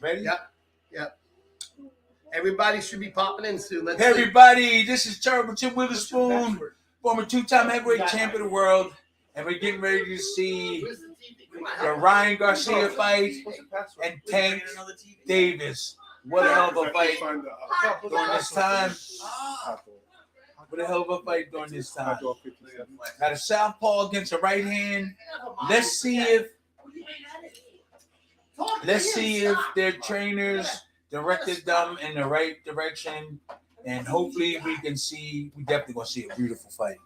Ready? Yep. Everybody should be popping in soon. Hey everybody, this is Terrible Tim Witherspoon, former two-time heavyweight champion of the world, and we're getting ready to see the Ryan Garcia fight and Tank Davis. What a hell of a fight during this time. What a hell of a fight during this time. Got a southpaw against a right hand. Let's see if their trainers directed them in the right direction, and hopefully we definitely gonna see a beautiful fight.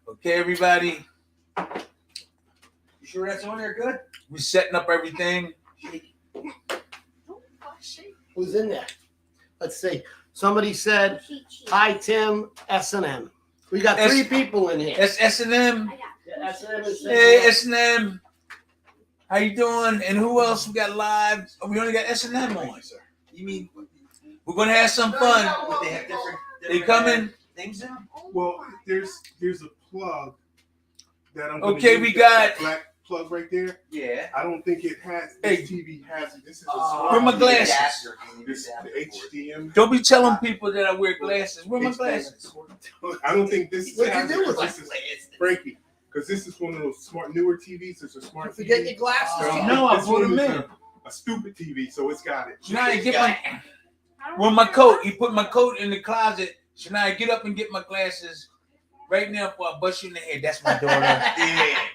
Okay, everybody. You sure that's on there good? We're setting up everything. Who's in there? Let's see. Somebody said, "Hi, Tim, S&M." We got three people in here. That's S&M. Yeah, S&M is Hey, S&M. How you doing? And who else we got live? Oh, we only got S&M on. You mean We're gonna have some fun. they have different They coming? things in them? Well, there's a plug that I'm. Okay, we got black plug right there. Yeah. I don't think it has. Hey. This TV has it. This is a Where my smart glasses? This the HDM. Don't be telling people that I wear glasses. Where my glasses? I don't think this What'd you has do it, with 'cause this is Frankie. Because this is one of those smart newer TVs. It's a smart Forget TV. your glasses. No, I This put one them is in. A stupid TV, so it's got it. Shania, get my. Where my coat? You put my coat in the closet. Shania, get up and get my glasses right now before I bust you in the head. That's my daughter. Yeah.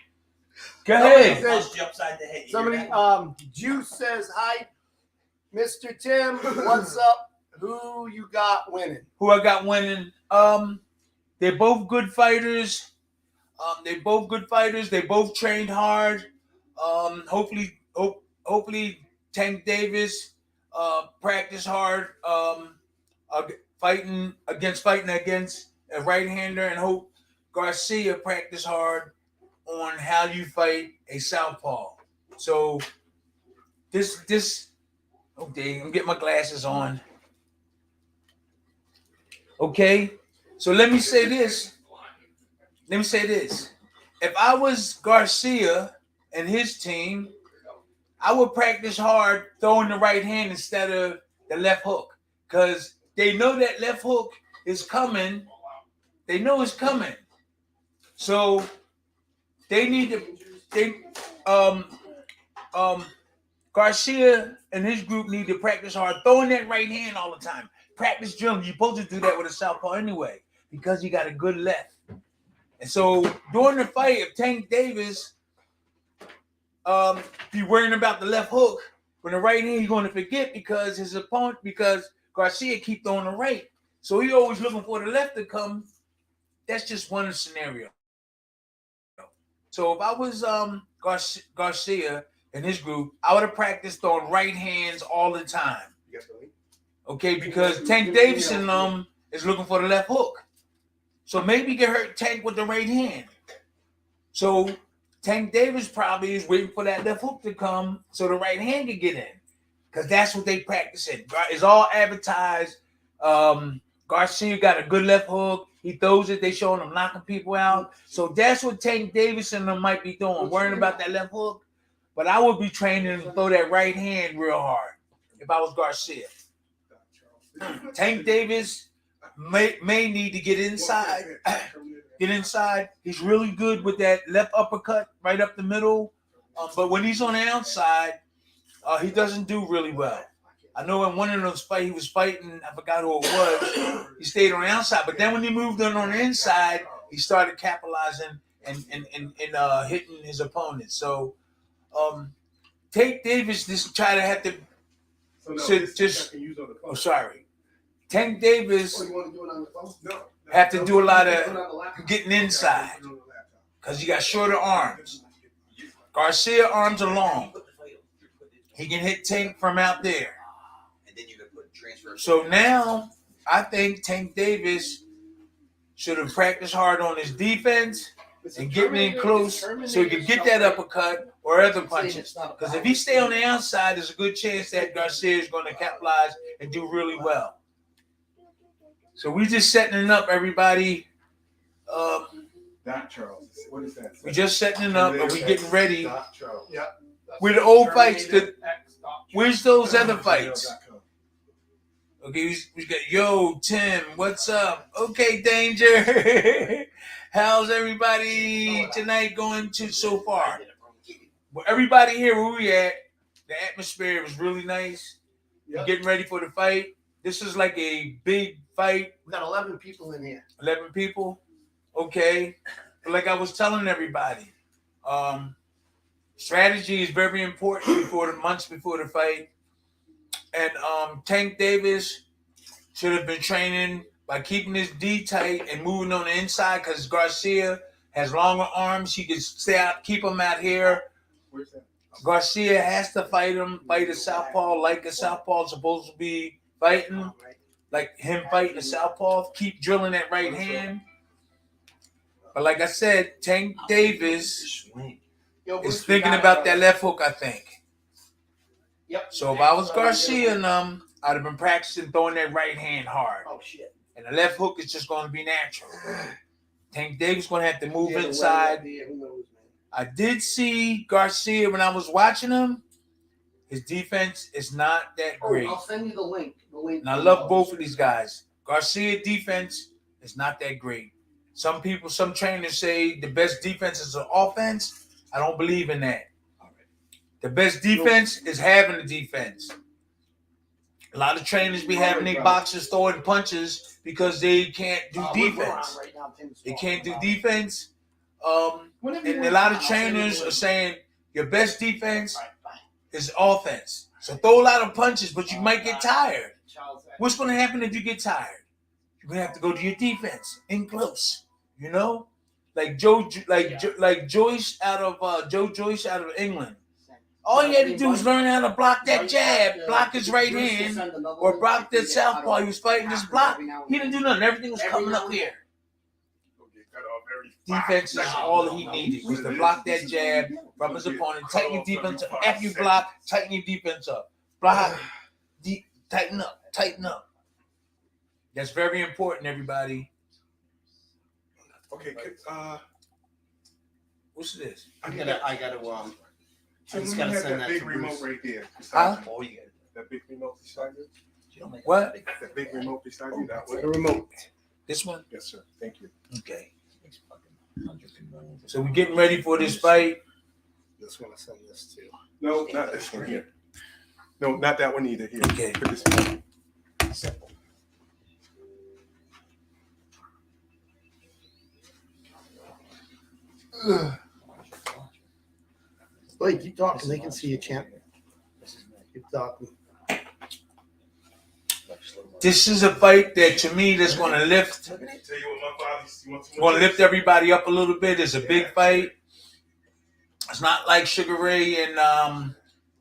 Go ahead. Bust you upside the head. You Somebody, hear that? Juice says, "Hi, Mr. Tim. What's up? Who you got winning?" Who I got winning? They're both good fighters. They both trained hard. Hopefully Tank Davis practiced hard. Fighting against a right-hander, and hope Garcia practiced hard on how you fight a southpaw. So this. Okay, I'm getting my glasses on. Okay, so let me say this. If I was Garcia and his team, I would practice hard throwing the right hand instead of the left hook, because they know that left hook is coming. They know it's coming. So Garcia and his group need to practice hard throwing that right hand all the time. Practice drilling. You're supposed to do that with a southpaw anyway, because you got a good left. And so during the fight, if Tank Davis be worrying about the left hook, when the right hand, he's going to forget because Garcia keep throwing the right. So he always looking for the left to come. That's just one scenario. So if I was Garcia and his group, I would have practiced throwing right hands all the time. Okay, because Tank Davis and is looking for the left hook. So maybe he can hurt Tank with the right hand. So Tank Davis probably is waiting for that left hook to come so the right hand can get in. Because that's what they practice in. It's all advertised. Garcia got a good left hook. He throws it. They showing him knocking people out. So that's what Tank Davis and them might be doing, worrying about that left hook. But I would be training to throw that right hand real hard if I was Garcia. Tank Davis may need to get inside. He's really good with that left uppercut right up the middle. But when he's on the outside, he doesn't do really well. I know in one of those fights he was fighting, I forgot who it was. He stayed on the outside, but then when he moved on the inside, he started capitalizing and hitting his opponent. So Tank Davis just try to have to sorry. Tank Davis have to do a lot of getting inside because he got shorter arms. Garcia arms are long. He can hit Tank from out there. So now I think Tank Davis should have practiced hard on his defense and getting in close so he could get that uppercut or other punches. Because if he stay on the outside, there's a good chance that Garcia is going to capitalize and do really well. So we just setting it up, everybody. Doc Charles. What is that? We just setting it up, but we getting ready. Doc Charles. Yeah. With the old fights that Where's those other fights? Okay, we got Tim, what's up? Okay, Danger. How's everybody tonight going to so far? Well, everybody here where we at, the atmosphere was really nice. We're getting ready for the fight. This is like a big fight. We got 11 people in here. 11 people? Okay. But like I was telling everybody, strategy is very important months before the fight. And Tank Davis should have been training by keeping his D tight and moving on the inside because Garcia has longer arms. He can stay out, keep him out here. Where's that? Garcia has to fight a southpaw like a southpaw is supposed to be fighting. Like him fighting a southpaw, keep drilling that right hand. But like I said, Tank Davis is thinking about that left hook, I think. Yep. So if I was Garcia and I'd have been practicing throwing that right hand hard. Oh shit. And the left hook is just going to be natural. Tank Davis going to have to move inside. Who knows, man? I did see Garcia when I was watching him. His defense is not that great. I'll send you the link. And I love both of these guys. Garcia defense is not that great. Some trainers say the best defense is an offense. I don't believe in that. The best defense is having a defense. A lot of trainers be having their boxers throwing punches because they can't do defense. They can't do defense. And a lot of trainers are saying your best defense is offense. So throw a lot of punches, but you might get tired. What's going to happen if you get tired? You're going to have to go to your defense in close. You know, like Joe Joyce out of England. All he had to do was learn how to block that jab, block his right hand, or block that southpaw. He was fighting his block. He didn't do nothing. Everything was coming up here. Defense is all he needed was to block that jab from his opponent. Tighten your defense up. After you block, tighten your defense up. Block, tighten up, tighten up. That's very important, everybody. Okay, what's this? I gotta So just we gotta have send that that big to remote Bruce. right there. Huh? That big remote beside you? What? That big remote beside you? That way? The remote. This one? Yes, sir. Thank you. Okay. So we're getting ready for this fight. Just want to send this to. No, not this one here. No, not that one either. Here. Okay. Put this one. Simple. Wait, keep talking. They can see you, champ. Keep talking. This is a fight that to me that's going to lift. Tell you what my father used to want to Going to lift everybody up a little bit. It's a big fight. It's not like Sugar Ray and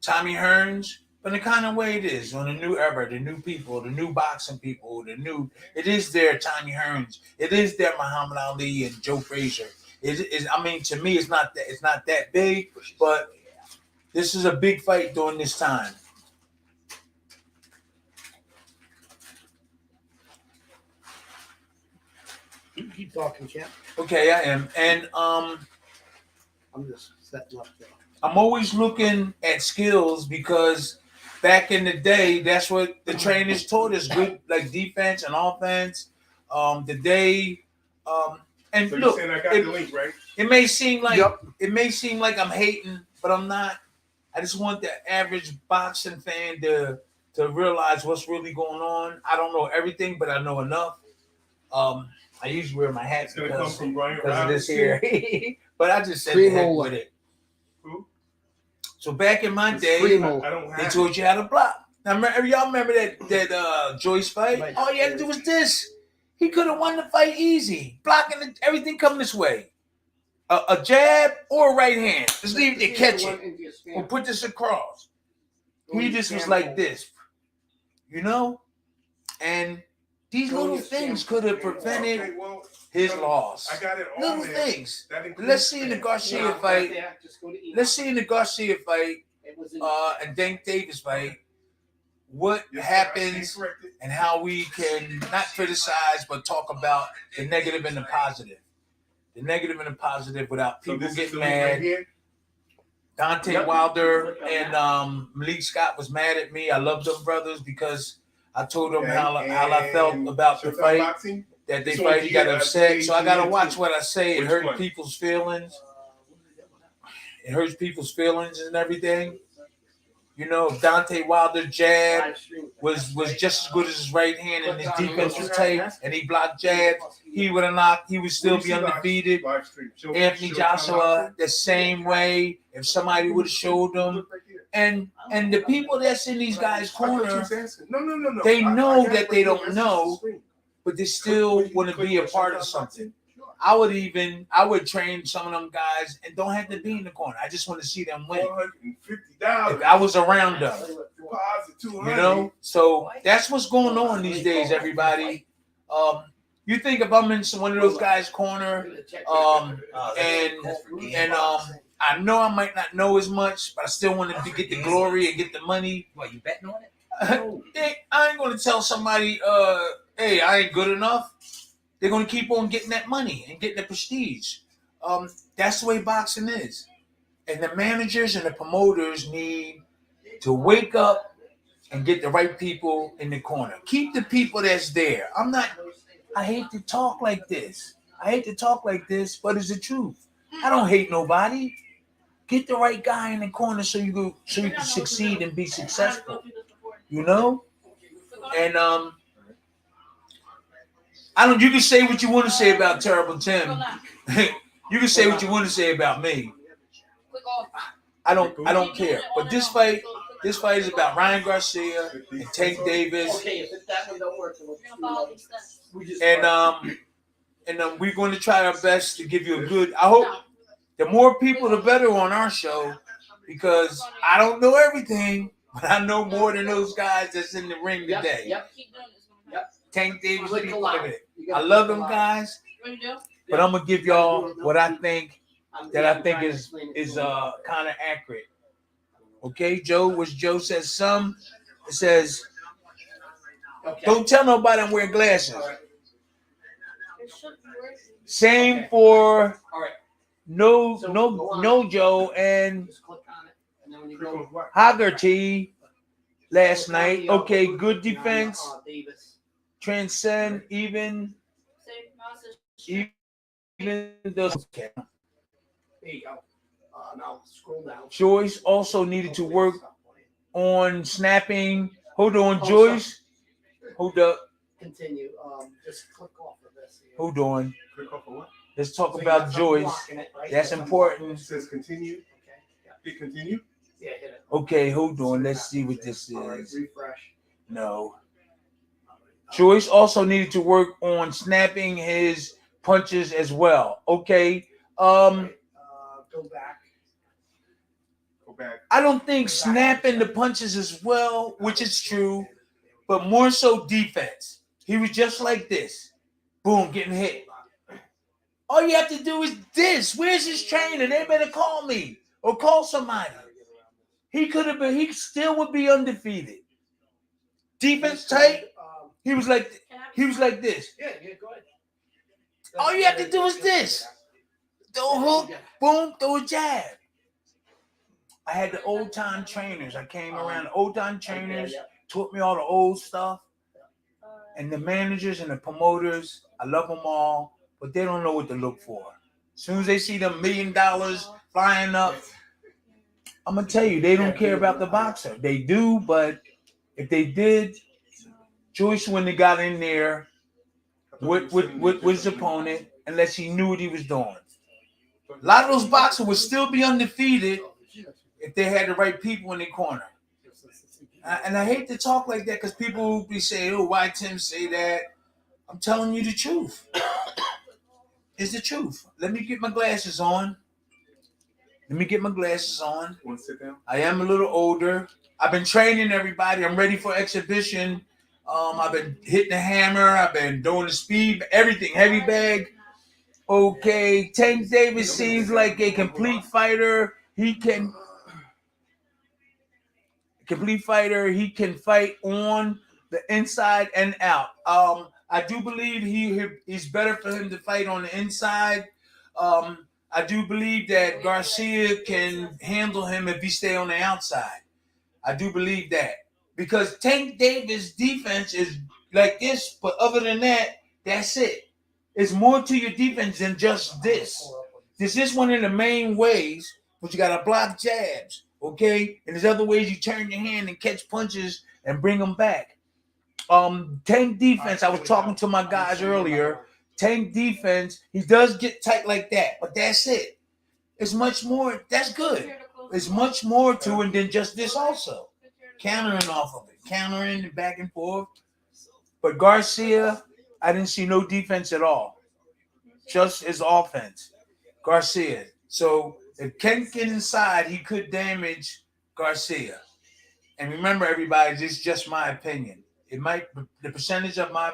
Tommy Hearns, but in the kind of way it is. On the new era, the new people, the new boxing people, it is their Tommy Hearns. It is their Muhammad Ali and Joe Frazier. I mean, to me, it's not that big, but this is a big fight during this time. You keep talking, champ. Okay, I am, and I'm just setting up there. I'm always looking at skills because back in the day, that's what the trainers taught us: good like defense and offense. And So look, you're saying I got the link, right? it may seem like I'm hating, but I'm not. I just want the average boxing fan to realize what's really going on. I don't know everything, but I know enough. I usually wear my hat It's gonna come from Brian because of this Robinson. here, but I just said Primo. the heck with it. Who? So back in my It's day, Primo. I don't they have taught you how to block. Now, y'all remember that Joyce fight? Right. All you had to do was this. He could have won the fight easy. Blocking everything come this way. A jab or a right hand. Just leave it to catch it. Or put this across. He just was like this. You know? And these little things could have prevented Okay, well, his loss. I got it all Little there. things. That includes- Let's see in the Garcia fight. Let's see in the Garcia fight and Tank Davis fight what Yes, sir, I stand happens corrected. and how we can not criticize but talk about the negative and the positive. The negative and the positive without So people this is getting the link right mad. here? Dante Wilder and Malik Scott was mad at me. I love them brothers because I told them how I felt about the fight. Boxing? That they fight, he got upset. So I gotta watch what I say. It hurt people's feelings. It hurts people's feelings and everything. You know, if Dante Wilder jab was just as good as his right hand and his defense was tight and he blocked jab, he would have knocked, he would still be undefeated. Anthony Joshua, the same way, if somebody would have showed him. And the people that's in these guys' corner, they know that they don't know, but they still want to be a part of something. I would train some of them guys and don't have to be in the corner. I just want to see them win. If I was around them, you know. So that's what's going on these days, everybody. You think if I'm in one of those guys' corner, and I know I might not know as much, but I still want to get the glory and get the money. What, you betting on it? I ain't going to tell somebody, hey, I ain't good enough. They're going to keep on getting that money and getting the prestige. That's the way boxing is. And the managers and the promoters need to wake up and get the right people in the corner. Keep the people that's there. I hate to talk like this. But it's the truth. I don't hate nobody. Get the right guy in the corner so you can succeed and be successful. You know? And you can say what you want to say about Terrible Tim. You can say what you want to say about me. I don't care. But this fight is about Ryan Garcia and Tank Davis. Okay, if that one don't work, and we're going to try our best to give you a good. I hope the more people, the better on our show, because I don't know everything, but I know more than those guys that's in the ring today. Yep. Tank Davis, I love them guys, but I'm gonna give y'all what I think is kind of accurate. Okay, Joe. What Joe says? It says, don't tell nobody I'm wearing glasses. Same for no Joe and Haggerty last night. Okay, good defense. Transcend even those. There you go. Now scroll down. Joyce also needed to work on snapping. Hold on, Joyce. Hold up. Continue. Just click off of this. Hold on. Click off of what? Let's talk about Joyce. That's important. It says continue. Okay. Yeah. Hit continue. Yeah, hit it. Okay, hold on. Let's see what this All right, is. refresh. No. Joyce also needed to work on snapping his punches as well. Okay. Go back. Go back. I don't think snapping the punches as well, which is true, but more so defense. He was just like this. Boom, getting hit. All you have to do is this. Where's his trainer? They better call me or call somebody. He still would be undefeated. Defense tight. He was like this. Yeah, go ahead. All you have to do is this. Throw a hook, boom, throw a jab. I had the old time trainers. I came around the old time trainers, taught me all the old stuff. And the managers and the promoters, I love them all, but they don't know what to look for. As soon as they see them $1 million flying up, I'm gonna tell you, they don't care about the boxer. They do, but if they did, Joyce wouldn't have got in there with his opponent unless he knew what he was doing. A lot of those boxers would still be undefeated if they had the right people in their corner. And I hate to talk like that because people will be saying, oh, why Tim say that? I'm telling you the truth. It's the truth. Let me get my glasses on. Want to sit down? I am a little older. I've been training everybody. I'm ready for exhibition. I've been hitting the hammer. I've been doing the speed, everything, heavy bag. Okay, Tank Davis seems like a complete fighter. He can fight on the inside and out. I do believe he's better for him to fight on the inside. I do believe that Garcia can handle him if he stay on the outside. I do believe that. Because Tank Davis' defense is like this, but other than that, that's it. It's more to your defense than just this. This is one of the main ways, but you got to block jabs, okay? And there's other ways you turn your hand and catch punches and bring them back. Tank defense, I was talking to my guys earlier. Tank defense, he does get tight like that, but that's it. It's much more. That's good. It's much more to it than just this also. Countering off of it. Countering and back and forth. But Garcia, I didn't see no defense at all. Just his offense. Garcia. So if Ken get inside, he could damage Garcia. And remember, everybody, this is just my opinion. It might the percentage of my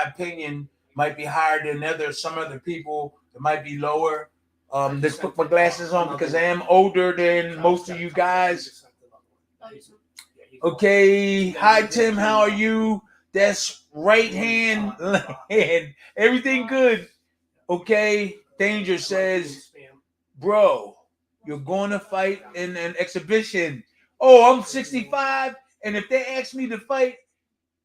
opinion might be higher than some other people. It might be lower. Let's put my glasses on because I am older than most of you guys. Okay, hi Tim, how are you? That's right hand, left hand. Everything good. Okay, Danger says, bro, you're going to fight in an exhibition. Oh, I'm 65, and if they ask me to fight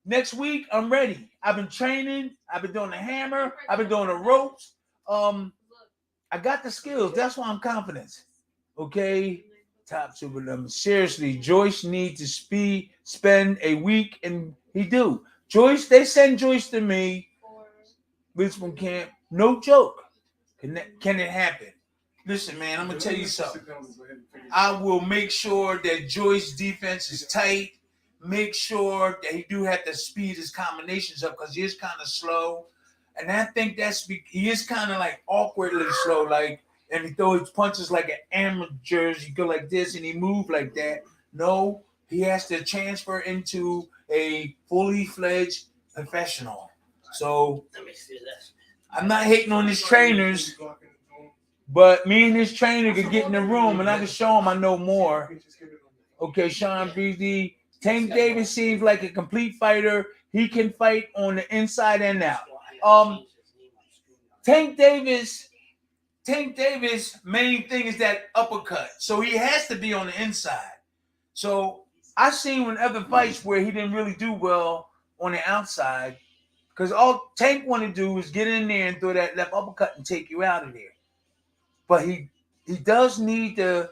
next week, I'm ready. I've been training. I've been doing the hammer. I've been doing the ropes. I got the skills. That's why I'm confident. Okay, top super number. Seriously, Joyce needs to spend a week, and he do. Joyce, they send Joyce to me. Witherspoon camp. No joke. Can it happen? Listen, man, I'm gonna tell you something. I will make sure that Joyce's defense is tight. Make sure that he do have to speed his combinations up because he is kind of slow. And I think he is kind of like awkwardly slow, like, and he throws his punches like an amateur. He go like this and he move like that. No, he has to transfer into a fully fledged professional. So I'm not hating on his trainers, but me and his trainer could get in the room and I can show him I know more. Okay, Sean Breezy. Tank Davis seems like a complete fighter. He can fight on the inside and out. Tank Davis, main thing is that uppercut. So he has to be on the inside. So I seen in other fights where he didn't really do well on the outside because all Tank want to do is get in there and throw that left uppercut and take you out of there. But he does need to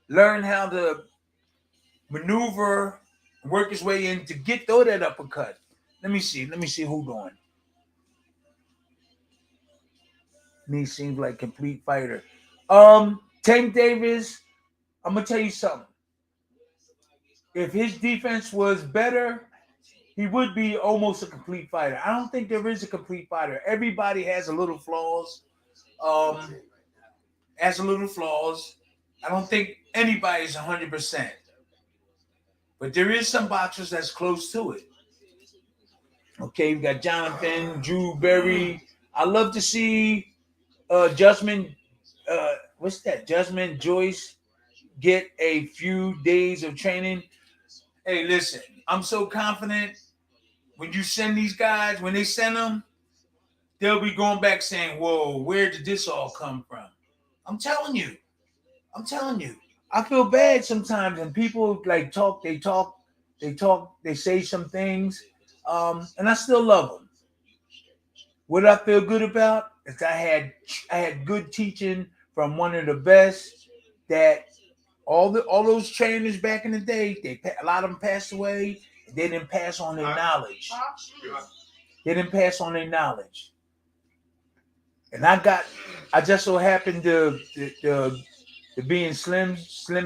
learn how to maneuver, work his way in to throw that uppercut. Let me see who doing. Me seems like complete fighter. Tank Davis, I'm gonna tell you something. If his defense was better, he would be almost a complete fighter. I don't think there is a complete fighter. Everybody has a little flaws. I don't think anybody's 100%. But there is some boxers that's close to it. Okay, we got Jonathan, Drew Berry. I love to see Judgment Joyce get a few days of training. Hey, listen, I'm so confident when you send these guys, when they send them, they'll be going back saying, whoa, where did this all come from? I'm telling you. I feel bad sometimes when people like they say some things, and I still love them. What I feel good about is I had good teaching from one of the best. That all those trainers back in the day, a lot of them passed away. They didn't pass on their knowledge. And I just so happened to be in Slim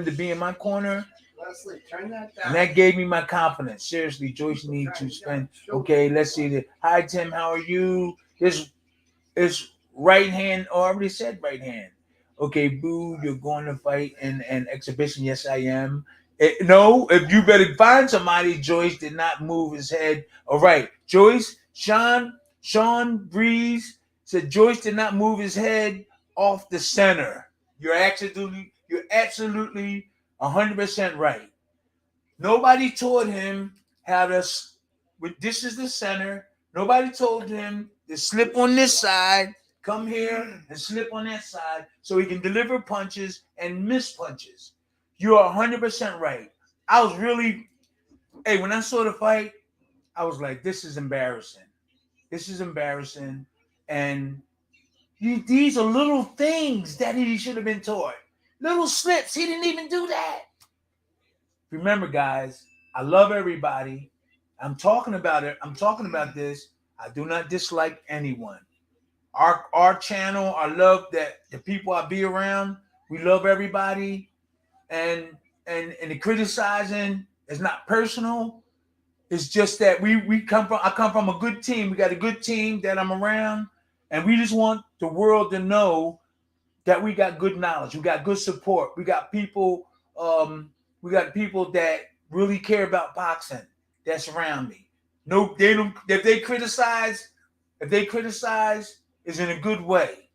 to be in my corner. Leslie, turn that down. And that gave me my confidence. Seriously, Joyce needs to spend. Okay, let's see. Hi, Tim. How are you? This right hand. Oh, I already said right hand. Okay, boo, you're going to fight in an exhibition. Yes, I am. No, if you better find somebody. Joyce did not move his head. All right, Joyce, Sean Breeze said Joyce did not move his head off the center. You're absolutely 100% right. Nobody taught him how to. This is the center. Nobody told him to slip on this side come here and slip on that side so he can deliver punches and miss punches. You are 100% right. I was really, hey, when I saw the fight, I was like, this is embarrassing. This is embarrassing. And these are little things that he should have been taught. Little slips. He didn't even do that. Remember, guys, I love everybody. I'm talking about it. I'm talking about this. I do not dislike anyone. Our channel, I love that the people I be around, we love everybody. And the criticizing is not personal. It's just that I come from a good team. We got a good team that I'm around, and we just want the world to know that we got good knowledge. We got good support. We got people that really care about boxing that surround me. No, they don't. If they criticize, it's in a good way,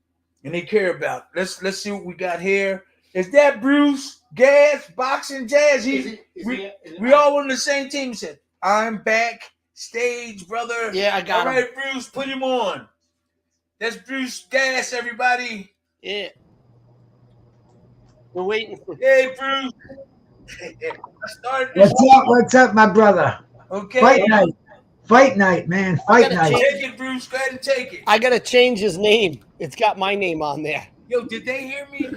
and they care about it. Let's see what we got here. Is that Bruce Gas Boxing Jazz? We all on the same team. He said, "I'm backstage, brother." Yeah, I got him. All right, Bruce, put him on. That's Bruce Gas, everybody. Yeah. We're waiting for. Hey, Bruce. What's up, my brother? Okay. Fight night, man. Fight night. Take it, Bruce. Go ahead and take it. I gotta change his name. It's got my name on there. Yo, did they hear me?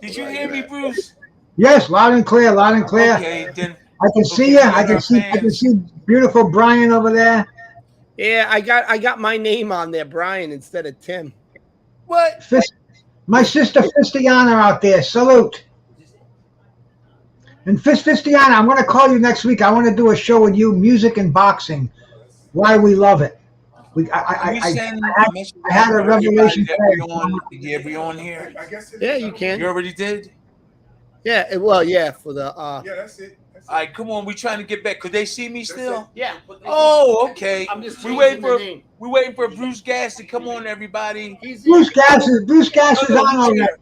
Did you hear me, Bruce? Yes, loud and clear, loud and clear. Okay, then I can see you. I can see beautiful Brian over there. Yeah, I got my name on there, Brian, instead of Tim. What? My sister Fistiana out there. Salute. And Fistiana, I'm going to call you next week. I want to do a show with you, music and boxing. Why we love it. I had a revelation today. Did we on here? I guess Yeah, you can. You already did? Yeah, for the Yeah, that's it. All right, come on. We trying to get back. Could they see me still? Yeah. Oh, okay. I'm just we waiting changing for Bruce Gas to come on, everybody. Bruce Gas is on already.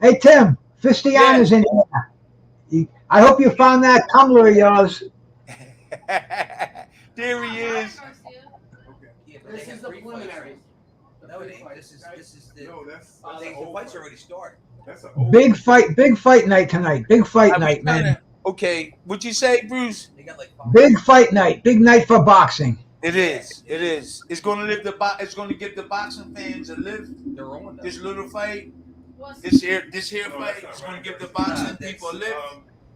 Hey Tim, Fistiana's in here. I hope you found that Tumblr of yours. There he is. This is the preliminary. No, it ain't. This is the. No, that's the fight's already started. That's an old. Big fight night tonight. Big fight night, man. Okay, what'd you say, Bruce? They got like Big fight night. Big night for boxing. It is. It is. It's going to live It's going to give the boxing fans a lift. They're on This little fight. This here fight is going to give the boxing people a lift.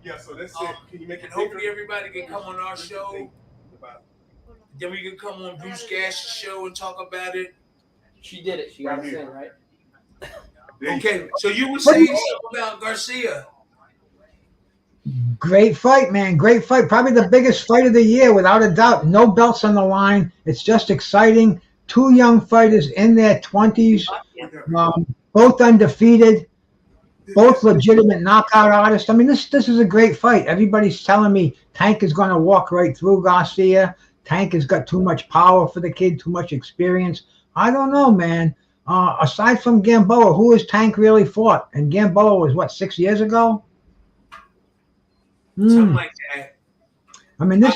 Yeah, so that's it. Can you make it And hopefully everybody can come on our show. About Then we can come on Bruce Gash's show and talk about it. She did it. She got us in, right? Okay, so you were saying something about Garcia. Great fight, man. Great fight. Probably the biggest fight of the year, without a doubt. No belts on the line. It's just exciting. Two young fighters in their 20s, both undefeated, both legitimate knockout artists. I mean, this is a great fight. Everybody's telling me Tank is going to walk right through Garcia. Tank has got too much power for the kid, too much experience. I don't know, man. Aside from Gamboa, who has Tank really fought? And Gamboa was, what, 6 years ago? Something like that. I mean, I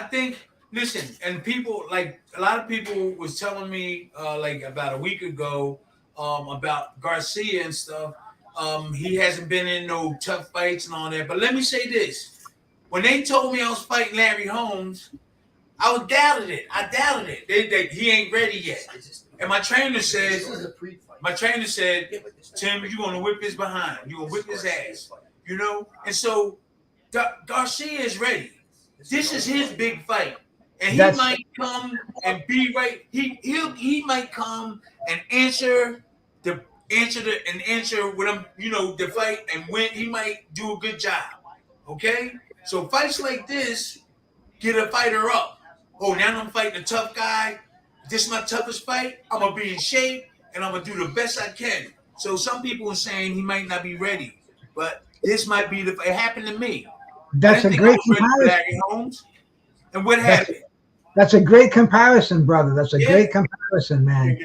think, listen, and people, like, a lot of people was telling me, like, about a week ago, about Garcia and stuff. He hasn't been in no tough fights and all that. But let me say this. When they told me I was fighting Larry Holmes, I doubted it. He ain't ready yet. And my trainer said, Tim, you're going to whip his behind. You're going to whip his ass. You know? And so Garcia is ready. This is his big fight. And he might come and be right. He might come and answer what I'm, the fight and win. He might do a good job. Okay? So fights like this get a fighter up. Oh, now I'm fighting a tough guy. This is my toughest fight. I'm going to be in shape, and I'm going to do the best I can. So some people are saying he might not be ready, but this might be it happened to me. That's a great comparison. Larry Holmes, and what happened? That's a great comparison, brother. That's a great comparison, man.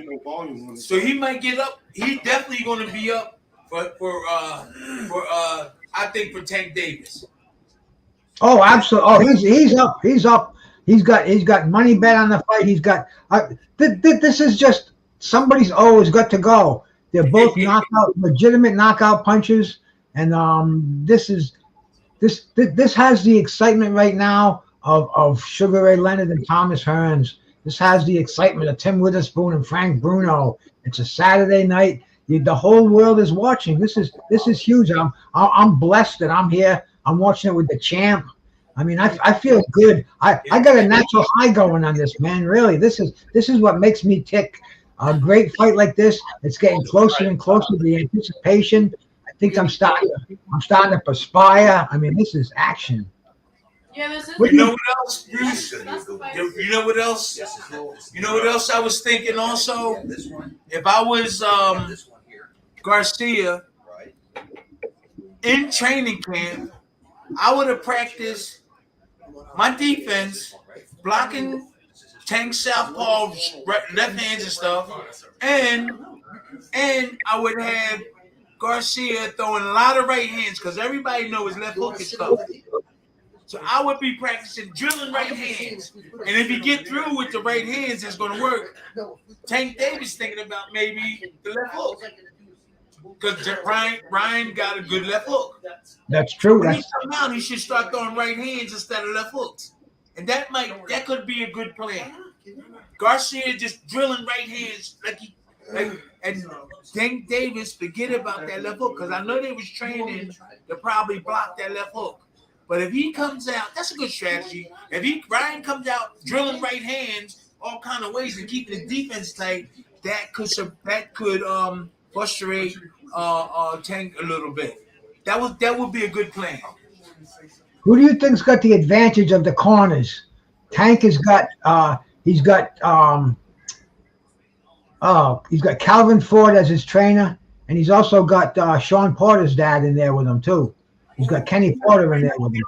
So he might get up. He definitely going to be up for I think for Tank Davis. Oh, absolutely. Oh, he's up. He's up. He's got money bet on the fight. He's got. This is just somebody's always got to go. They're both legitimate knockout punches, and this has the excitement right now of Sugar Ray Leonard and Thomas Hearns. This has the excitement of Tim Witherspoon and Frank Bruno. It's a Saturday night. The whole world is watching. This is huge. I'm blessed that I'm here. I'm watching it with the champ. I mean, I feel good. I got a natural high going on this, man. Really, this is what makes me tick. A great fight like this, it's getting closer and closer. The anticipation. I think I'm starting to perspire. I mean, this is action. Yeah, this is. You know what else, Bruce? You know what else? You know what else I was thinking also? If I was Garcia in training camp, I would have practiced my defense, blocking Tank Southpaw left hands and stuff, and I would have Garcia throwing a lot of right hands because everybody knows his left hook is tough. So I would be practicing drilling right hands, and if you get through with the right hands, it's going to work. Tank Davis thinking about maybe the left hook because Ryan got a good left hook. That's true. When he come out, he should start throwing right hands instead of left hooks. And that could be a good plan. Garcia just drilling right hands and Tank Davis forget about that left hook because I know they was training to probably block that left hook. But if he comes out, that's a good strategy. If Ryan comes out drilling right hands all kind of ways and keeping the defense tight, that could frustrate Tank a little bit. That would be a good plan. Who do you think's got the advantage of the corners? Tank has got he's got Calvin Ford as his trainer, and he's also got Sean Porter's dad in there with him too. He's got Kenny Porter in there with him.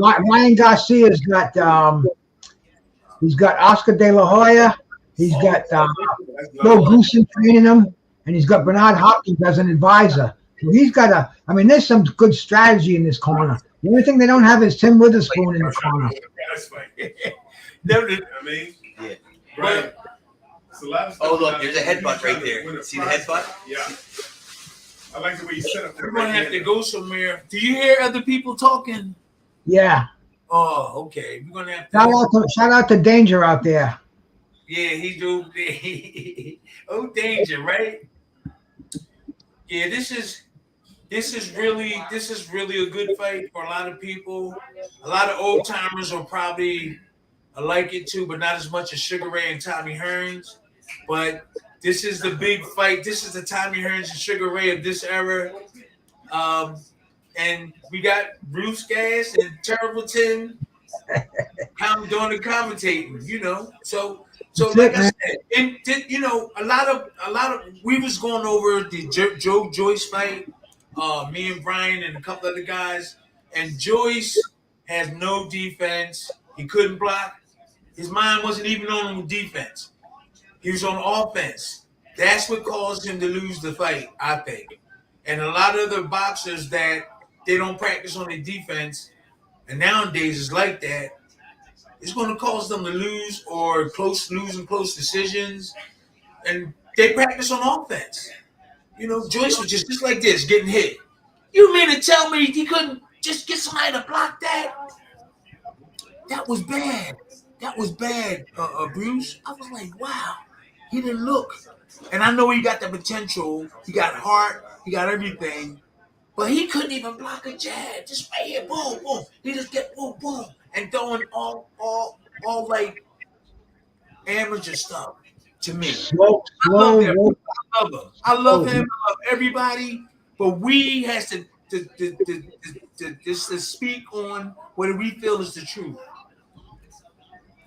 Ryan Garcia's got he's got Oscar De La Hoya. He's got Bill Goosen training him, and he's got Bernard Hopkins as an advisor. So he's got there's some good strategy in this corner. The only thing they don't have is Tim Witherspoon in the corner. Yeah. Right. Oh, look, there's a headbutt right there. See the headbutt? Yeah. I like the way you set up. We're going to have to go somewhere. Do you hear other people talking? Yeah. Oh, okay. We're going to have to. Shout out to Danger out there. Yeah, he do. Oh, Danger, right? Yeah, this is really a good fight for a lot of people. A lot of old timers will probably like it too, but not as much as Sugar Ray and Tommy Hearns. But this is the big fight. This is the Tommy Hearns and Sugar Ray of this era. And we got Bruce Gas and Terribleton doing the commentating, you know. So like I said, and a lot of we was going over the Joe Joyce fight, me and Brian and a couple other guys, and Joyce has no defense. He couldn't block. His mind wasn't even on defense. He was on offense. That's what caused him to lose the fight, I think. And a lot of the boxers that they don't practice on their defense, and nowadays it's like that, it's going to cause them to lose or losing close decisions. And they practice on offense. You know, Joyce was just like this, getting hit. You mean to tell me he couldn't just get somebody to block that? That was bad. That was bad, Bruce. I was like, wow, he didn't look. And I know he got the potential. He got heart. He got everything. But he couldn't even block a jab. Just right here, boom, boom. He just get boom, boom. And throwing all like amateur stuff to me. I love him. I love him. I love everybody. But we has to speak on what we feel is the truth.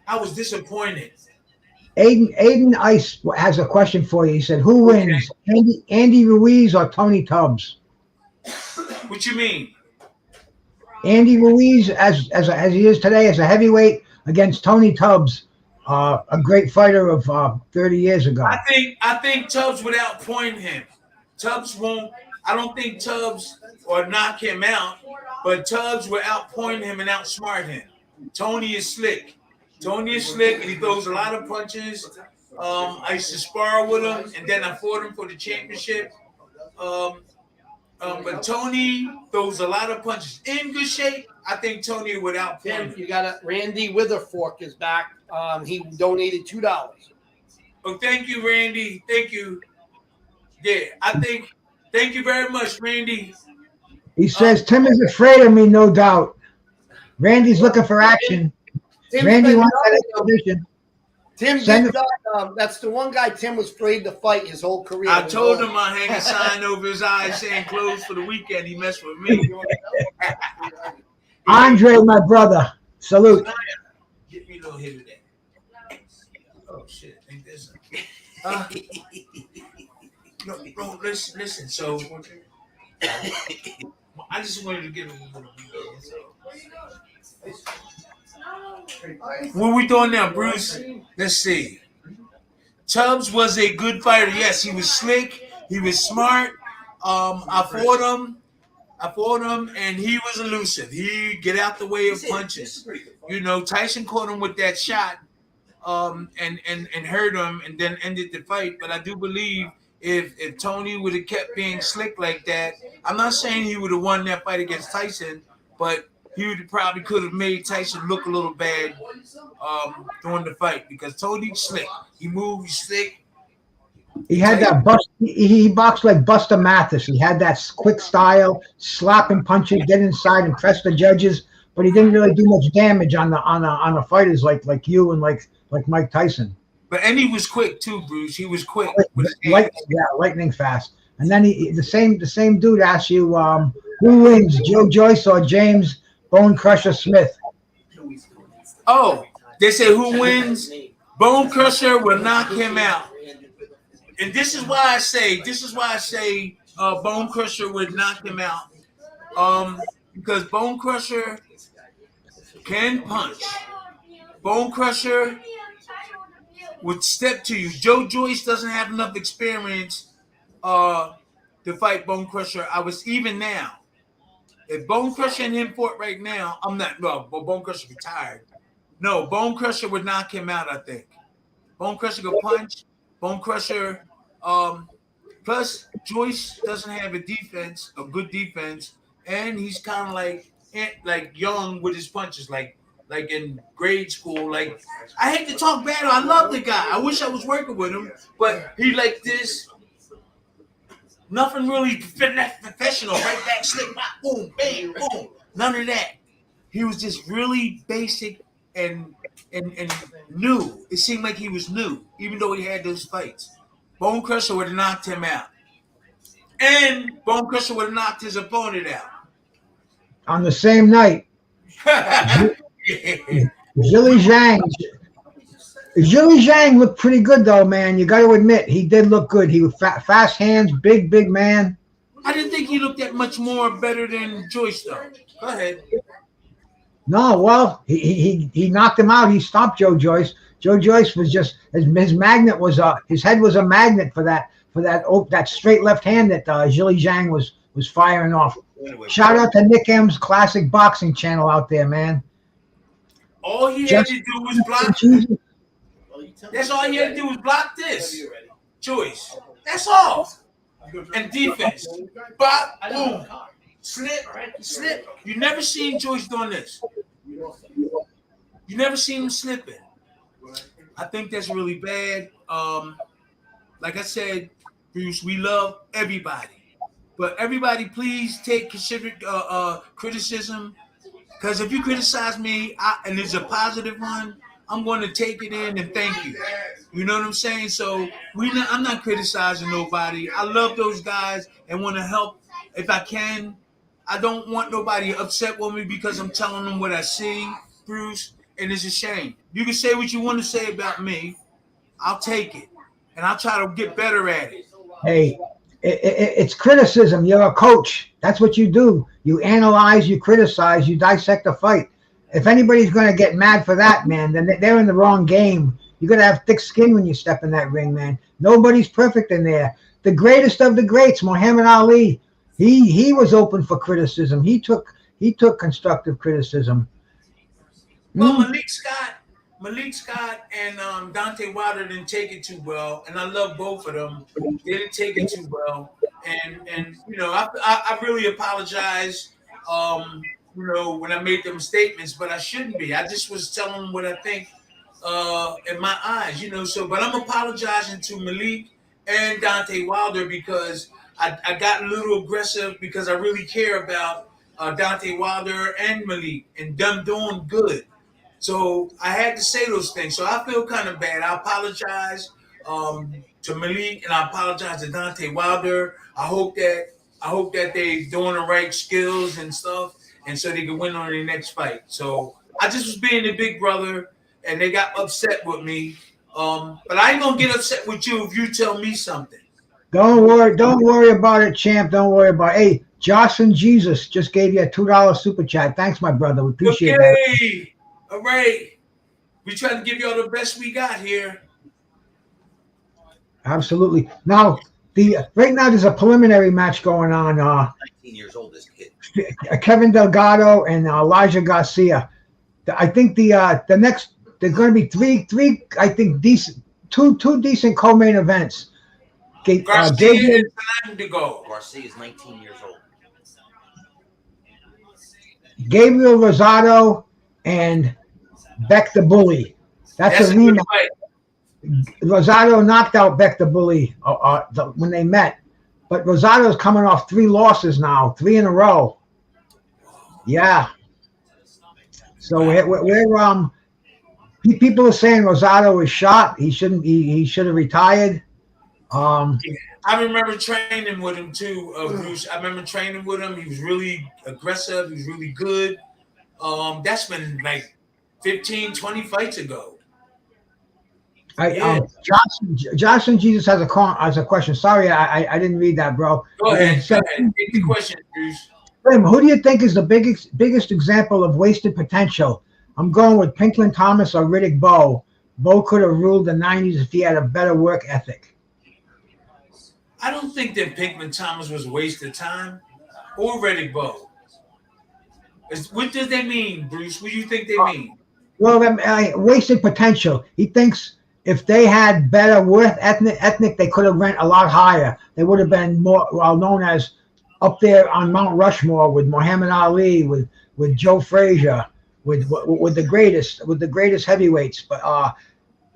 I was disappointed. Aiden Ice has a question for you. He said, "Who wins, Andy Ruiz or Tony Tubbs?" What you mean? Andy Ruiz, as he is today, as a heavyweight against Tony Tubbs, a great fighter of 30 years ago. I think Tubbs would outpoint him. Tubbs won't. I don't think Tubbs or knock him out, but Tubbs will outpoint him and outsmart him. Tony is slick. And he throws a lot of punches. I used to spar with him, and then I fought him for the championship. But Tony throws a lot of punches. In good shape, I think Tony would outpoint Tim, him. you got Randy Witherfork is back. He donated $2. Oh, thank you, Randy. Thank you. Yeah, thank you very much, Randy. He says Tim is afraid of me, no doubt. Randy's looking for action. Randy wants that exhibition. Tim Send did that's the one guy Tim was afraid to fight his whole career. I told him I hang a sign over his eyes saying closed for the weekend. He messed with me. Andre, my brother. Salute. Get me a little hit of that. Oh shit! Ain't this? No, bro, listen. So I just wanted to give him a little bit. What we doing now, Bruce? Let's see. Tubbs was a good fighter. Yes, he was slick. He was smart. I fought him, and he was elusive. He get out the way of punches. You know, Tyson caught him with that shot, and hurt him, and then ended the fight. But I do believe if Tony would have kept being slick like that, I'm not saying he would have won that fight against Tyson, but he would probably could have made Tyson look a little bad during the fight because Tony's slick. He moved, he's slick. He had that bust. He boxed like Buster Mathis. He had that quick style, slapping punches, get inside and press the judges. But he didn't really do much damage on the fighters like you and like Mike Tyson. And he was quick too, Bruce. He was quick. Lightning fast. And then the same dude asked you who wins, Joe Joyce or James Bone Crusher Smith. Oh, they say who wins? Bone Crusher will knock him out. And this is why I say Bone Crusher would knock him out. Because Bone Crusher can punch. Bone Crusher would step to you. Joe Joyce doesn't have enough experience to fight Bone Crusher. I was even now. If Bone Crusher and him fought right now, I'm not. No, but Bone Crusher retired. No, Bone Crusher would knock him out. I think Bone Crusher could punch. Bone Crusher. Plus, Joyce doesn't have a good defense, and he's kind of like young with his punches, like in grade school. Like I hate to talk bad. I love the guy. I wish I was working with him, but he like this. Nothing really professional. Right back, slick, boom, bang, boom. None of that. He was just really basic and new. It seemed like he was new, even though he had those fights. Bone Crusher would have knocked him out. And Bone Crusher would have knocked his opponent out. On the same night, Zhili Zhang looked pretty good, though, man. You got to admit, he did look good. He was fast hands, big man. I didn't think he looked that much more better than Joyce, though. Go ahead. No, well, he knocked him out. He stopped Joe Joyce. Joe Joyce was just his magnet was his head was a magnet for that straight left hand that Zhili Zhang was firing off. Shout out to Nick M's Classic Boxing channel out there, man. All he had to do was block. That's all he had to do was block this. Joyce. That's all. And defense. Bop, boom. Slip. You never seen Joyce doing this. You never seen him slipping. I think that's really bad. Like I said, Bruce, we love everybody. But everybody, please consider criticism. Because if you criticize me and it's a positive one, I'm going to take it in and thank you. You know what I'm saying? So I'm not criticizing nobody. I love those guys and want to help if I can. I don't want nobody upset with me because I'm telling them what I see, Bruce, and it's a shame. You can say what you want to say about me. I'll take it, and I'll try to get better at it. Hey, it's criticism. You're a coach. That's what you do. You analyze, you criticize, you dissect a fight. If anybody's going to get mad for that, man, then they're in the wrong game. You got to have thick skin when you step in that ring, man. Nobody's perfect in there. The greatest of the greats, Muhammad Ali, he was open for criticism. He took constructive criticism. Well, Malik Scott and Dante Wilder didn't take it too well, and I love both of them. They didn't take it too well, and you know, I really apologize. You know, when I made them statements, but I shouldn't be. I just was telling them what I think in my eyes, you know. So, but I'm apologizing to Malik and Dante Wilder because I got a little aggressive because I really care about Dante Wilder and Malik and them doing good. So I had to say those things. So I feel kind of bad. I apologize to Malik and I apologize to Dante Wilder. I hope that they doing the right skills and stuff, and so they can win on their next fight. So I just was being a big brother, and they got upset with me. But I ain't gonna get upset with you if you tell me something. Don't worry about it, champ. Don't worry about it. Hey, Jocelyn Jesus just gave you a $2 super chat. Thanks, my brother. We appreciate that. Okay. All right. We trying to give y'all the best we got here. Absolutely. Now, right now there's a preliminary match going on. 19 years old, this kid. Kevin Delgado and Elijah Garcia. I think the next there's going to be three I think two decent co-main events. Garcia is time to go. Garcia is 19 years old. Gabriel Rosado and Beck the Bully. That's a rematch. Rosado knocked out Beck the Bully when they met, but Rosado's coming off 3 losses now, 3 in a row. Yeah. So we're people are saying Rosado is shot. He shouldn't. He should have retired. I remember training with him too, Bruce. I remember training with him. He was really aggressive. He was really good. That's been like 15, 20 fights ago. Jocelyn Jesus has a question. Sorry, I didn't read that, bro. Go ahead. Take the question, Bruce. Who do you think is the biggest example of wasted potential? I'm going with Pinklin Thomas or Riddick Bowe. Bowe could have ruled the 90s if he had a better work ethic. I don't think that Pinklin Thomas was a waste of time or Riddick Bowe. What does that mean, Bruce? What do you think they mean? Well, wasted potential. He thinks if they had better work ethic, they could have went a lot higher. They would have been more well known as up there on Mount Rushmore with Muhammad Ali, with Joe Frazier, with the greatest heavyweights. But I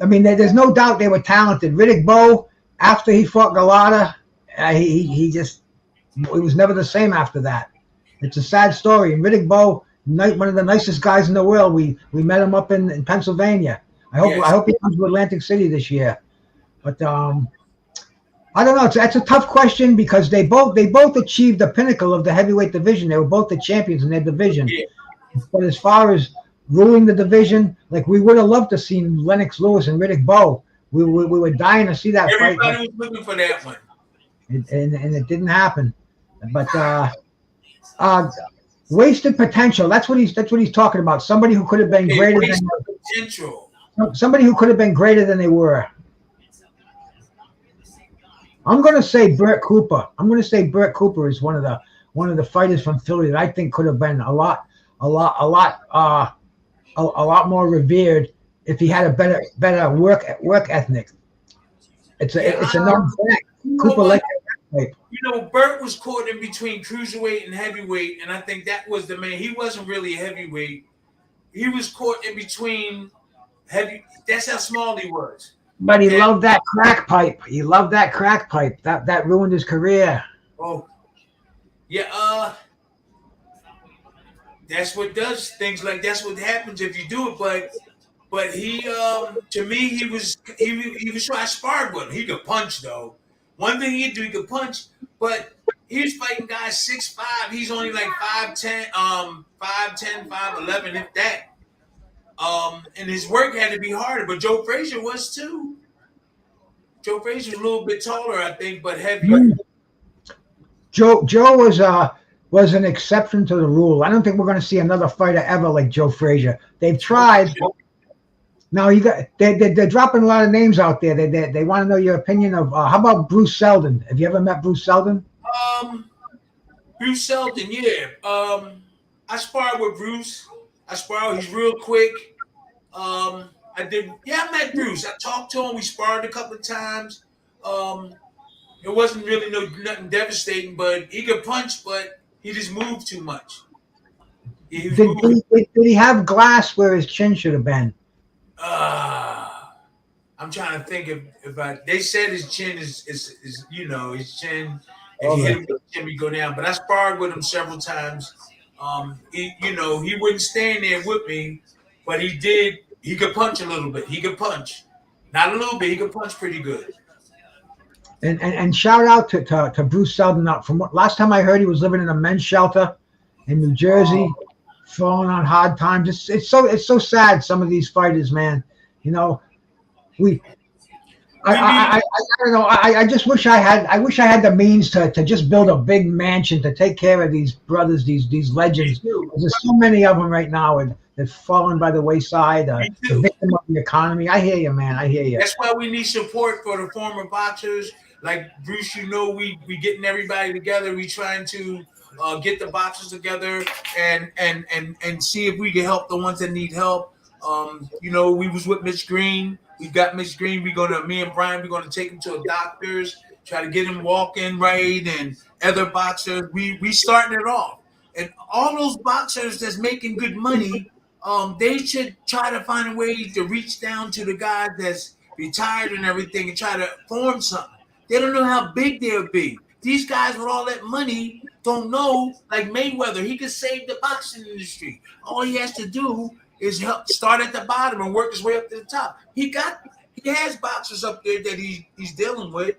mean, there's no doubt they were talented. Riddick Bowe, after he fought Galata, he was never the same after that. It's a sad story. And Riddick Bowe, one of the nicest guys in the world. We met him up in Pennsylvania. I hope he comes to Atlantic City this year. But I don't know. That's a tough question because they both achieved the pinnacle of the heavyweight division. They were both the champions in their division. Yeah. But as far as ruling the division, like we would have loved to see Lennox Lewis and Riddick Bowe. We were dying to see that fight. Everybody was looking for that one. And it didn't happen. But wasted potential. That's what he's talking about. Somebody who could have been greater than potential. Somebody who could have been greater than they were. I'm going to say Burt Cooper. I'm going to say Burt Cooper is one of the fighters from Philly that I think could have been a lot more revered if he had a better work ethic. It's a known fact. Cooper like that. You know, Burt was caught in between cruiserweight and heavyweight, and I think that was the man. He wasn't really a heavyweight. He was caught in between heavy. That's how small he was. But he loved that crack pipe. He loved that crack pipe. That ruined his career. Oh, yeah. That's what does things like that's what happens if you do it. But he, to me, he was trying to spar with him. He could punch though. One thing he do, he could punch, but he was fighting guys 6'5". He's only like 5'10", 5'11", if that. And his work had to be harder, but Joe Frazier was too. Joe Frazier was a little bit taller, I think, but heavier. Joe was an exception to the rule. I don't think we're going to see another fighter ever like Joe Frazier. They've tried. Now they're dropping a lot of names out there. They want to know your opinion of how about Bruce Seldon? Have you ever met Bruce Seldon? Bruce Seldon, yeah. I sparred with Bruce. He's real quick. I I did. Yeah, I met Bruce. I talked to him. We sparred a couple of times. It wasn't really nothing devastating, but he could punch, but he just moved too much. He was moving. Did he have glass where his chin should have been? I'm trying to think if I. They said his chin is his chin. If Oh, you hit yeah. him with the chin, we go down. But I sparred with him several times. He wouldn't stand there with me, but he did. He could punch a little bit. He could punch, not a little bit. He could punch pretty good. And shout out to Bruce Seldon. From what last time I heard, he was living in a men's shelter in New Jersey, falling on hard times. It's so sad. Some of these fighters, man. You know, I don't know. I just wish I had the means to just build a big mansion to take care of these brothers, these legends. There's so many of them right now that's fallen by the wayside. The victim of the economy. I hear you, man. I hear you. That's why we need support for the former boxers. Like Bruce, we getting everybody together. We trying to get the boxers together and see if we can help the ones that need help. We was with Mitch Green. We got Mitch Green. Me and Brian, we're gonna take him to a doctor's, try to get him walking right, and other boxers. We starting it off, and all those boxers that's making good money, they should try to find a way to reach down to the guys that's retired and everything, and try to form something. They don't know how big they'll be. These guys with all that money don't know. Like Mayweather, he could save the boxing industry. All he has to do is help start at the bottom and work his way up to the top. He has boxers up there that he's dealing with,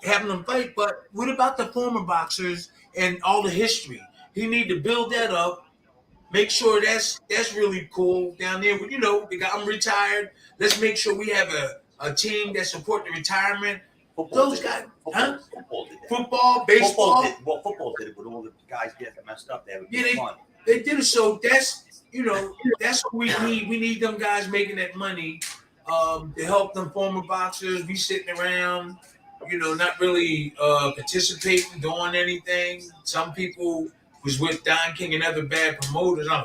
having them fight. But what about the former boxers and all the history? He need to build that up. Make sure that's really cool down there. I'm retired. Let's make sure we have a team that support the retirement. Those guys, huh? Football, baseball. Football did it, but all the guys get messed up. They have fun. They did it. So that's what we need. We need them guys making that money to help them former boxers. We sitting around, not really participating, doing anything. Some people was with Don King and other bad promoters. I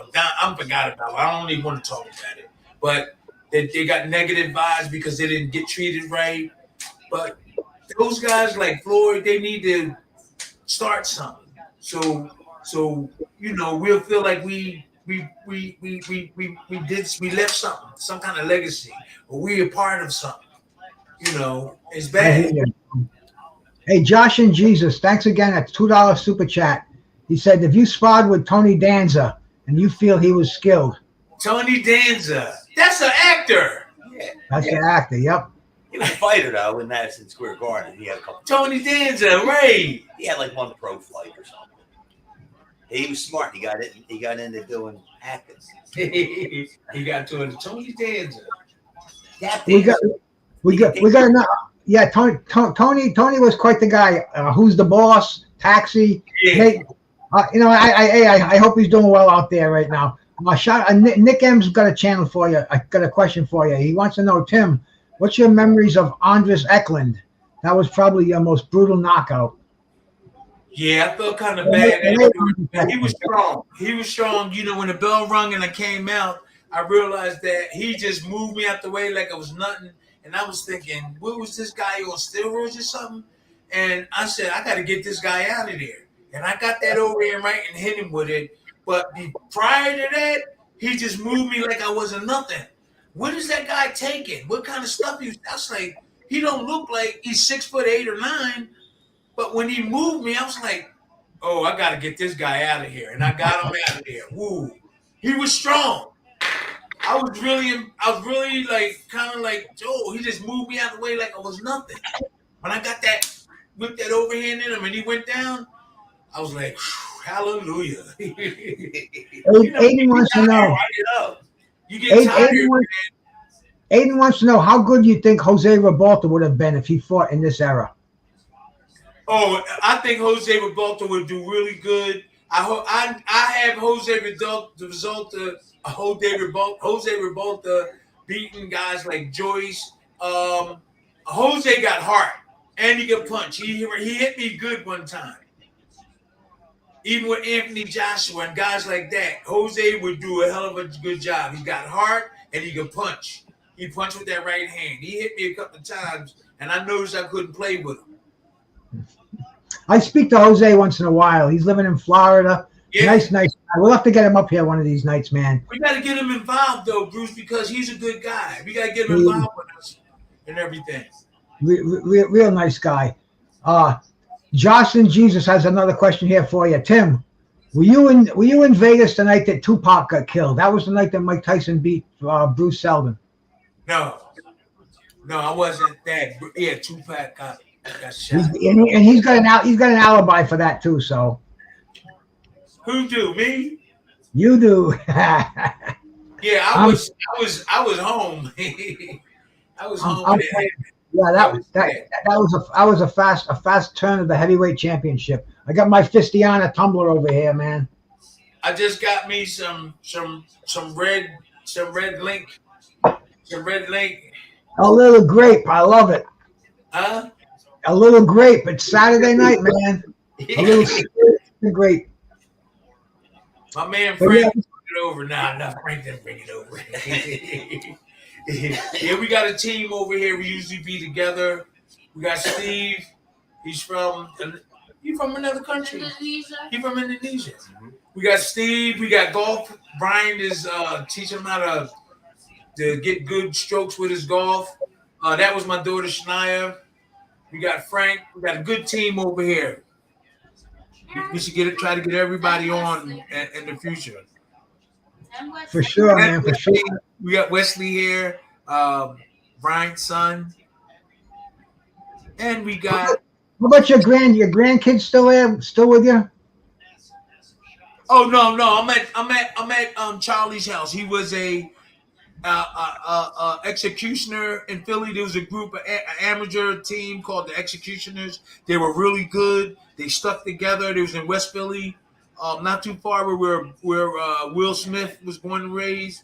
forgot about it. I don't even want to talk about it. But they got negative vibes because they didn't get treated right. But those guys like Floyd, they need to start something. So we'll feel like we left something, some kind of legacy, or we a part of something. It's bad. Hey, Josh and Jesus, thanks again. That's $2 super chat. He said, if you sparred with Tony Danza and you feel he was skilled. Tony Danza, that's an actor. Yeah, That's an actor. Yep. He was a fighter though in Madison Square Garden. He had a couple. Tony Danza, right? He had like one pro fight or something. He was smart. He got into doing acting. He got to it. Tony Danza. We got enough. Yeah, Tony was quite the guy. Who's the boss? Taxi. Yeah. Hey, I hope he's doing well out there right now. Nick M's got a channel for you. I got a question for you. He wants to know, Tim, what's your memories of Andres Eklund? That was probably your most brutal knockout. Yeah, I felt kind of bad. He was strong. When the bell rung and I came out, I realized that he just moved me out the way like it was nothing. And I was thinking, what was this guy on steroids or something? And I said, I got to get this guy out of there. And I got that over there right and hit him with it. But prior to that, he just moved me like I wasn't nothing. What is that guy taking? What kind of stuff I was like, he don't look like he's 6'8" or 9. But when he moved me, I was like, oh, I got to get this guy out of here. And I got him out of there. Woo. He was strong. I was really like, kind of like, oh, he just moved me out of the way like I was nothing. When I got whipped that overhand in him and he went down, I was like, hallelujah. Aiden wants to know. You get tired. Aiden wants to know how good you think Jose Rebalta would have been if he fought in this era. Oh, I think Jose Rebalta would do really good. I have Jose Rebalta beating guys like Joyce. Jose got heart and he can punch. He hit me good one time. Even with Anthony Joshua and guys like that, Jose would do a hell of a good job. He got heart and he can punch. He punched with that right hand. He hit me a couple of times, and I noticed I couldn't play with him. I speak to Jose once in a while. He's living in Florida. Yeah. Nice guy. We'll have to get him up here one of these nights, man. We got to get him involved, though, Bruce, because he's a good guy. We got to get him involved with us and everything. Real nice guy. Jocelyn Jesus has another question here for you. Tim, were you in Vegas the night that Tupac got killed? That was the night that Mike Tyson beat Bruce Seldon. No, I wasn't that. Yeah, Tupac got shot. And he's got an alibi for that too. So who do? Me? You do. Yeah, I was home. I was home. Yeah, that was a fast turn of the heavyweight championship. I got my Fistiana tumbler over here, man. I just got me some red link. Some red link. A little grape. I love it. Huh? A little grape. It's Saturday night, man. A little grape. My man Frank bring it over. Nah, Frank didn't bring it over. Yeah, we got a team over here. We usually be together. We got Steve. He's from another country. He's from Indonesia. We got Steve. We got golf. Brian is teaching him how to get good strokes with his golf. That was my daughter Shania. We got Frank. We got a good team over here. We should try to get everybody on in the future. For sure, man. For sure. We got Wesley here, Brian's son, and we got. How about your grandkids still there? Still with you? Oh no! I'm at Charlie's house. He was a executioner in Philly. There was a group of amateur team called the Executioners. They were really good. They stuck together. They was in West Philly, not too far where Will Smith was born and raised.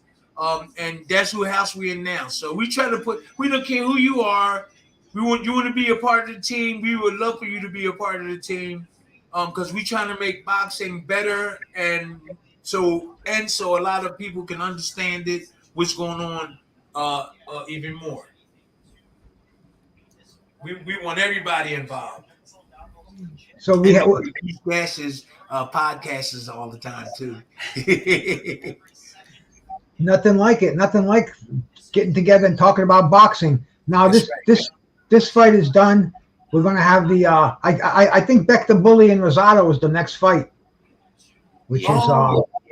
And that's who house we're in now. So we try to we don't care who you are. You want to be a part of the team. We would love for you to be a part of the team. Because we trying to make boxing better and so a lot of people can understand it, what's going on even more. We want everybody involved. So we have podcasts all the time too. Nothing like it. Nothing like getting together and talking about boxing. Now this fight is done. We're gonna have the I think Beck the Bully and Rosado is the next fight, which is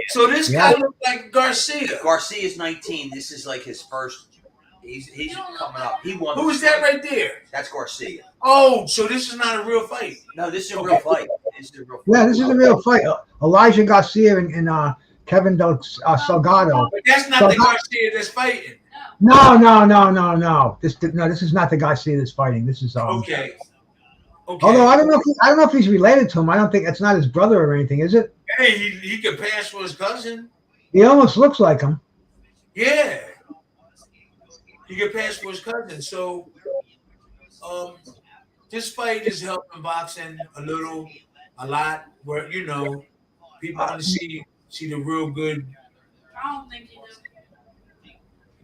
so this guy looks like Garcia. Garcia's 19. This is like his first. He's coming up. He won. Who is that right there? That's Garcia. Oh, so this is not a real fight. No, this is a real fight. Yeah, this is a real fight. Elijah Garcia and Kevin Salgado. But that's not the Garcia that's fighting. No. This is not the Garcia that's fighting. This is okay. Although I don't know if he's related to him. I don't think it's not his brother or anything, is it? Hey, he could pass for his cousin. He almost looks like him. Yeah. He could pass for his cousin. So this fight is helping boxing a lot, where people want to see the real good. I don't think he does.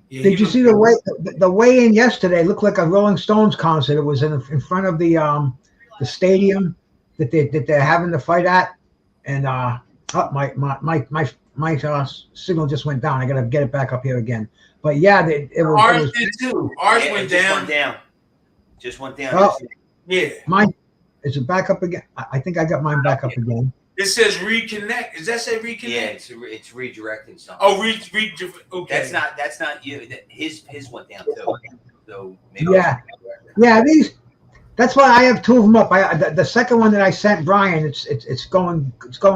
Yeah, did you see the weigh-in yesterday? It looked like a Rolling Stones concert. It was in front of the stadium that they're having the fight at, and my signal just went down. I gotta get it back up here again. But yeah, ours did too. Ours went down. Just went down. Oh, yeah. Mine is it back up again? I think I got mine back up again. It says reconnect. Does that say reconnect? Yeah, it's redirecting something. Oh, okay. That's not you. His went down too. So maybe yeah. That's why I have two of them up. The second one that I sent Brian, it's going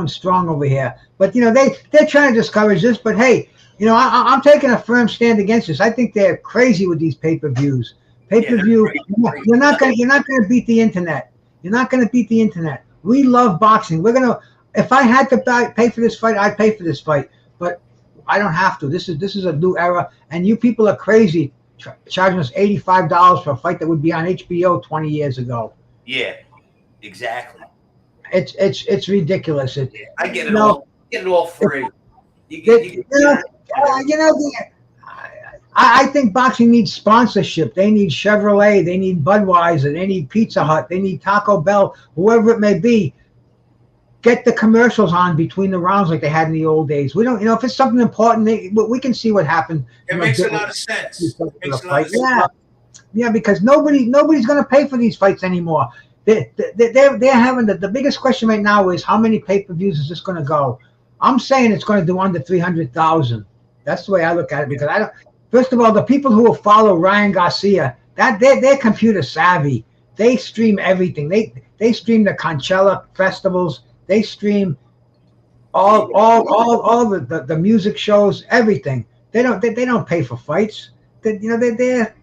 strong over here. But they're trying to discourage this. But hey, I'm taking a firm stand against this. I think they're crazy with these pay-per-views. Pay-per-view. You're not gonna beat the internet. You're not gonna beat the internet. We love boxing. If I had to pay for this fight, I'd pay for this fight. But I don't have to. This is a new era, and you people are crazy charging us $85 for a fight that would be on HBO 20 years ago. Yeah, exactly. It's ridiculous. I get it all. Get it all free. I think boxing needs sponsorship. They need Chevrolet. They need Budweiser. They need Pizza Hut. They need Taco Bell. Whoever it may be. Get the commercials on between the rounds like they had in the old days. We don't, if it's something important, we can see what happened. It makes a lot of sense. Yeah, because nobody's going to pay for these fights anymore. They're having the biggest question right now is how many pay-per-views is this going to go? I'm saying it's going to do under 300,000. That's the way I look at it because I don't. First of all, the people who will follow Ryan Garcia, that they're computer savvy. They stream everything. They stream the Conchella festivals. They stream all the music shows, everything. They don't pay for fights. They're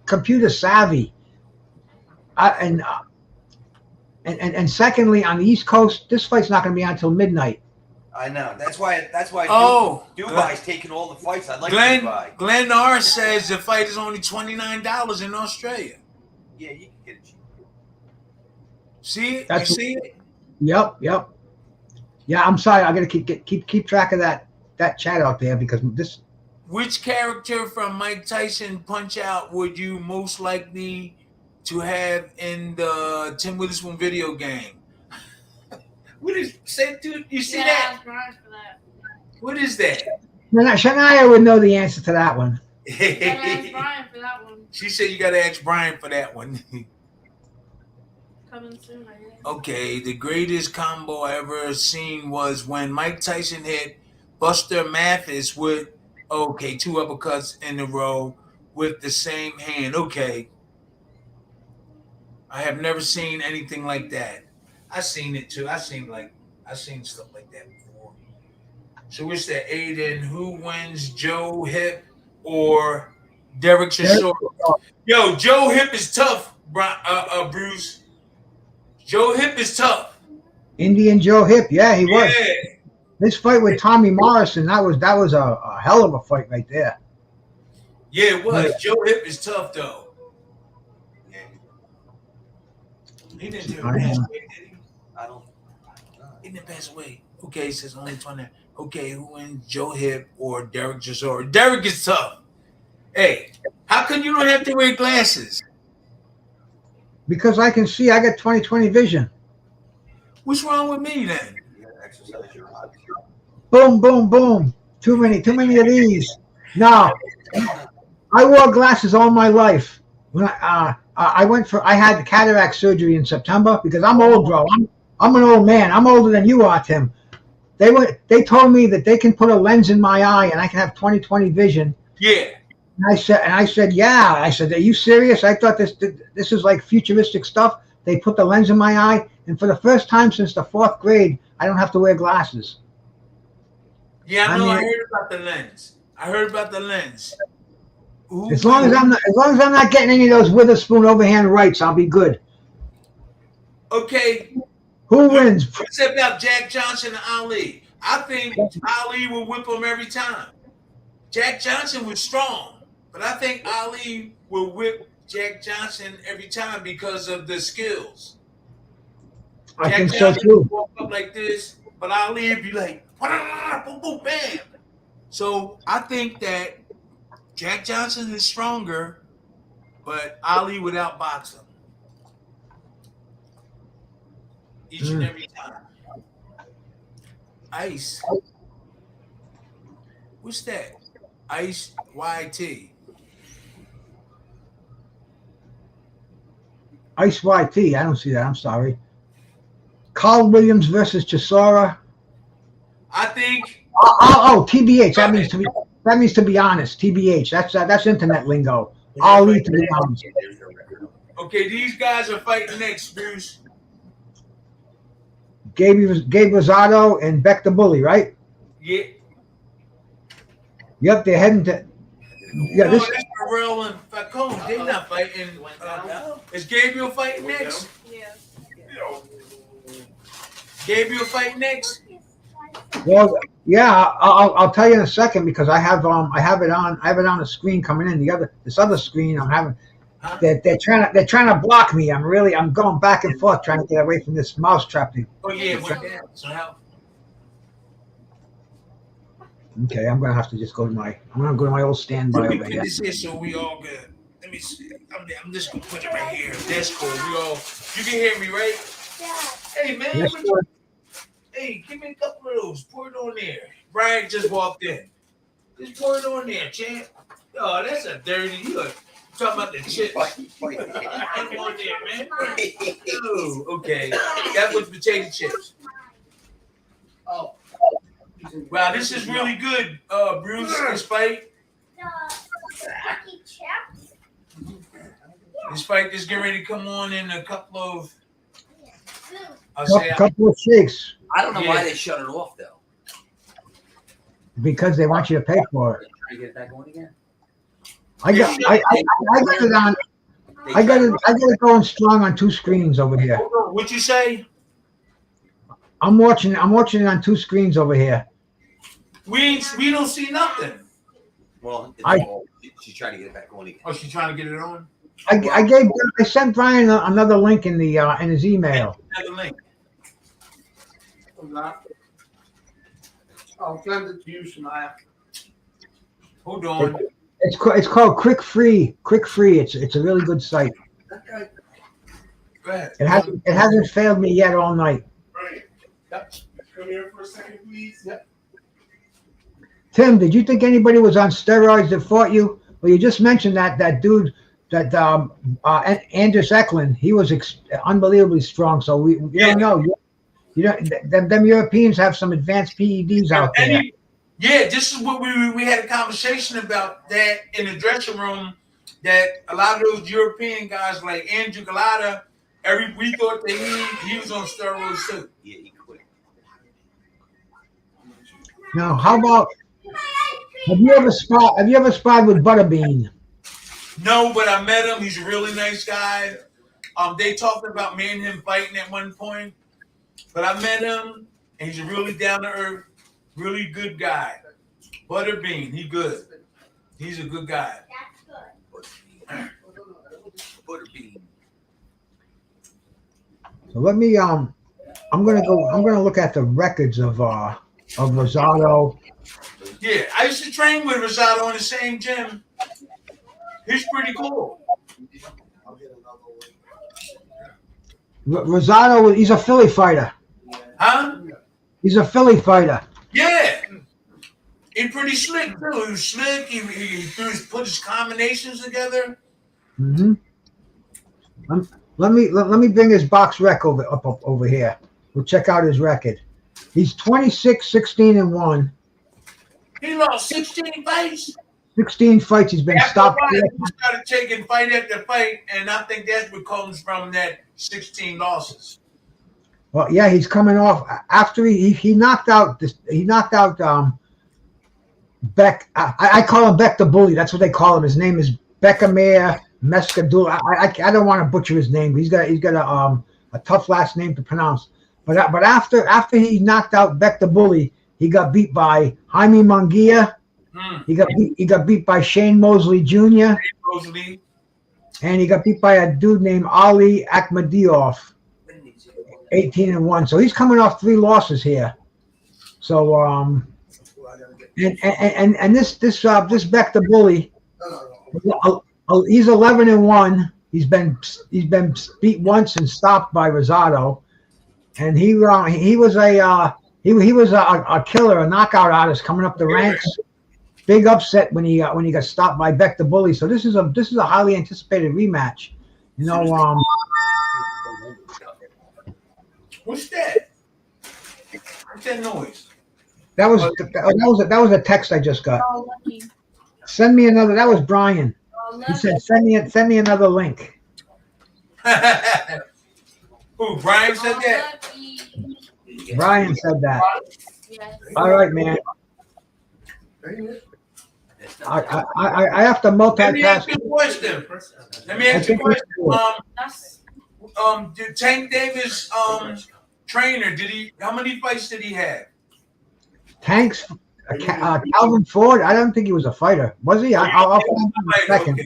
computer savvy. And secondly, on the East Coast, this fight's not going to be on until midnight. I know. That's why. Dubai's taking all the fights. I'd like Dubai. Glenn R says the fight is only $29 in Australia. Yeah, you can get it cheap. See it? That's You see it? Yep. Yeah, I'm sorry. I got to keep track of that chat out there because this. Which character from Mike Tyson Punch Out would you most likely to have in the Tim Witherspoon video game? What is say, dude? You see that? Ask Brian for that. What is that? Shania would know the answer to that one. Ask Brian for that one. She said you got to ask Brian for that one. Coming soon, I guess. Okay, the greatest combo I ever seen was when Mike Tyson hit Buster Mathis with 2 uppercuts in a row with the same hand. Okay. I have never seen anything like that. I seen it too. I seen stuff like that before. So what's that, Aiden? Who wins, Joe Hip or Derek Chisora? Yo, Joe Hip is tough, Bruce. Joe Hip is tough. Indian Joe Hip, yeah, he was. Yeah. This fight with Tommy Morrison, that was a hell of a fight right there. Yeah, it was. Joe Hip is tough though. Yeah. He didn't pass away, did he? I don't. He didn't pass away. Okay, he says only 20. Okay, who wins, Joe Hip or Derek Chisora? Derek is tough. Hey, how come you don't have to wear glasses? Because I can see, I got 20/20 vision. What's wrong with me then? You gotta exercise your eyes. Boom, boom, boom. Too many of these. No, I wore glasses all my life. When I had cataract surgery in September because I'm old, bro. I'm an old man. I'm older than you are, Tim. They told me that they can put a lens in my eye and I can have 20/20 vision. Yeah. And I said, yeah. I said, are you serious? I thought this is like futuristic stuff. They put the lens in my eye, and for the first time since the 4th grade, I don't have to wear glasses. Yeah, I know. I heard about the lens. Ooh, As long as I'm not getting any of those Witherspoon overhand rights, I'll be good. Okay. Who wins? What's about Jack Johnson and Ali? I think Ali will whip him every time. Jack Johnson was strong, but I think Ali will whip Jack Johnson every time because of the skills. I Jack think so Johnson too. would walk up like this, but Ali would be like, boom, boom, bam. So I think that Jack Johnson is stronger, but Ali would outbox him each and every time. Ice. What's that? Ice YT. Ice YT. I don't see that. I'm sorry. Carl Williams versus Chisora. I think. Oh, TBH. That means to be honest. TBH. That's internet lingo. Ali to be honest. Okay, these guys are fighting next, Bruce. Gabe Rosado and Beck the Bully, right? Yeah. Yep, they're heading to. Yeah, No, this. that's Morrell and Falcone. They're not fighting. Is Gabriel fighting next? Yeah. Gabriel fight next? Well, yeah, I'll tell you in a second because I have it on the screen coming in. This other screen I'm having. They're trying to block me. I'm going back and forth trying to get away from this mousetrap thing. Oh yeah, went down. So how? Okay, I'm gonna have to just go to my. I'm gonna go to my old standby Let me over put here. this here so we all good. Let me see. I'm just gonna put it right here. That's cool. We all. You can hear me, right? Hey man, Yes, what sir. hey, give me a couple of those. Pour it on there. Brian just walked in. Just pour it on there, champ. Oh, that's a dirty. You talking about the chips? Put them on there, man. Oh, okay. That was potato chips. Oh. Wow, this is really good, Bruce. This fight. This fight is getting ready to come on in a couple of. I'll say. Couple of shakes I don't know Yeah. why they shut it off though. because they want you to pay for it. Trying to get it back on again. I got it on. I got it going strong on 2 screens over here. What'd you say? I'm watching it on 2 screens over here. We don't see nothing. Well, she's trying to get it back on again. Oh, she's trying to get it on. I sent Brian another link in the in his email. Another link. I'll send it to you, Shania. Hold on. It's called Quick Free. Quick Free. It's a really good site. Go ahead. It hasn't failed me yet all night. Right. Yep. Come here for a second, please. Yep. Tim, did you think anybody was on steroids that fought you? Well, you just mentioned that dude, that Anders Eklund. He was unbelievably strong. So we don't know. You know, them Europeans have some advanced PEDs out there. Yeah, this is what we had a conversation about that in the dressing room. That a lot of those European guys like Andrew Galata, we thought that he was on steroids too. Yeah, he quit. Now, how about? Have you ever sparred with Butterbean? No, but I met him. He's a really nice guy. They talked about me and him fighting at one point, but I met him, and he's a really down to earth, really good guy. Butterbean, he good. He's a good guy. Butterbean. So let me I'm gonna look at the records of Rosado. Yeah, I used to train with Rosado in the same gym. He's pretty cool. Rosado, he's a Philly fighter. Huh? He's a Philly fighter. Yeah. He's pretty slick too. He was slick. He put his combinations together. Mm-hmm. Let me bring his box rec up over here. We'll check out his record. He's 26-16-1. He lost 16 fights. 16 fights. He's been stopped. He started taking fight after fight, and I think that's what comes from that 16 losses. Well, yeah, he's coming off after he knocked out Beck. I call him Beck the Bully. That's what they call him. His name is Beckamir Mescadula. I don't want to butcher his name. He's got a tough last name to pronounce. But after he knocked out Beck the Bully, he got beat by Jaime Munguia. He got beat by Shane Mosley Jr. And he got beat by a dude named Ali Akhmadiyov. 18-1. So he's coming off 3 losses here. So and this Beck the Bully, he's 11-1. He's been beat once and stopped by Rosado, and he was a killer, a knockout artist coming up the ranks. Big upset when he got stopped by Beck the Bully. So this is a highly anticipated rematch. You know, What's that? What's that noise? that was a text I just got. Oh, lucky. Send me another. That was Brian. Oh, He said send me another link. Who? Brian said that? Lucky. Brian said that. Yes. All right, man. I have to Let me ask multitask. you a question. That's Did Tank Davis trainer? How many fights did he have? Tanks, Calvin Ford. I don't think he was a fighter, was he? I'll find him in a second.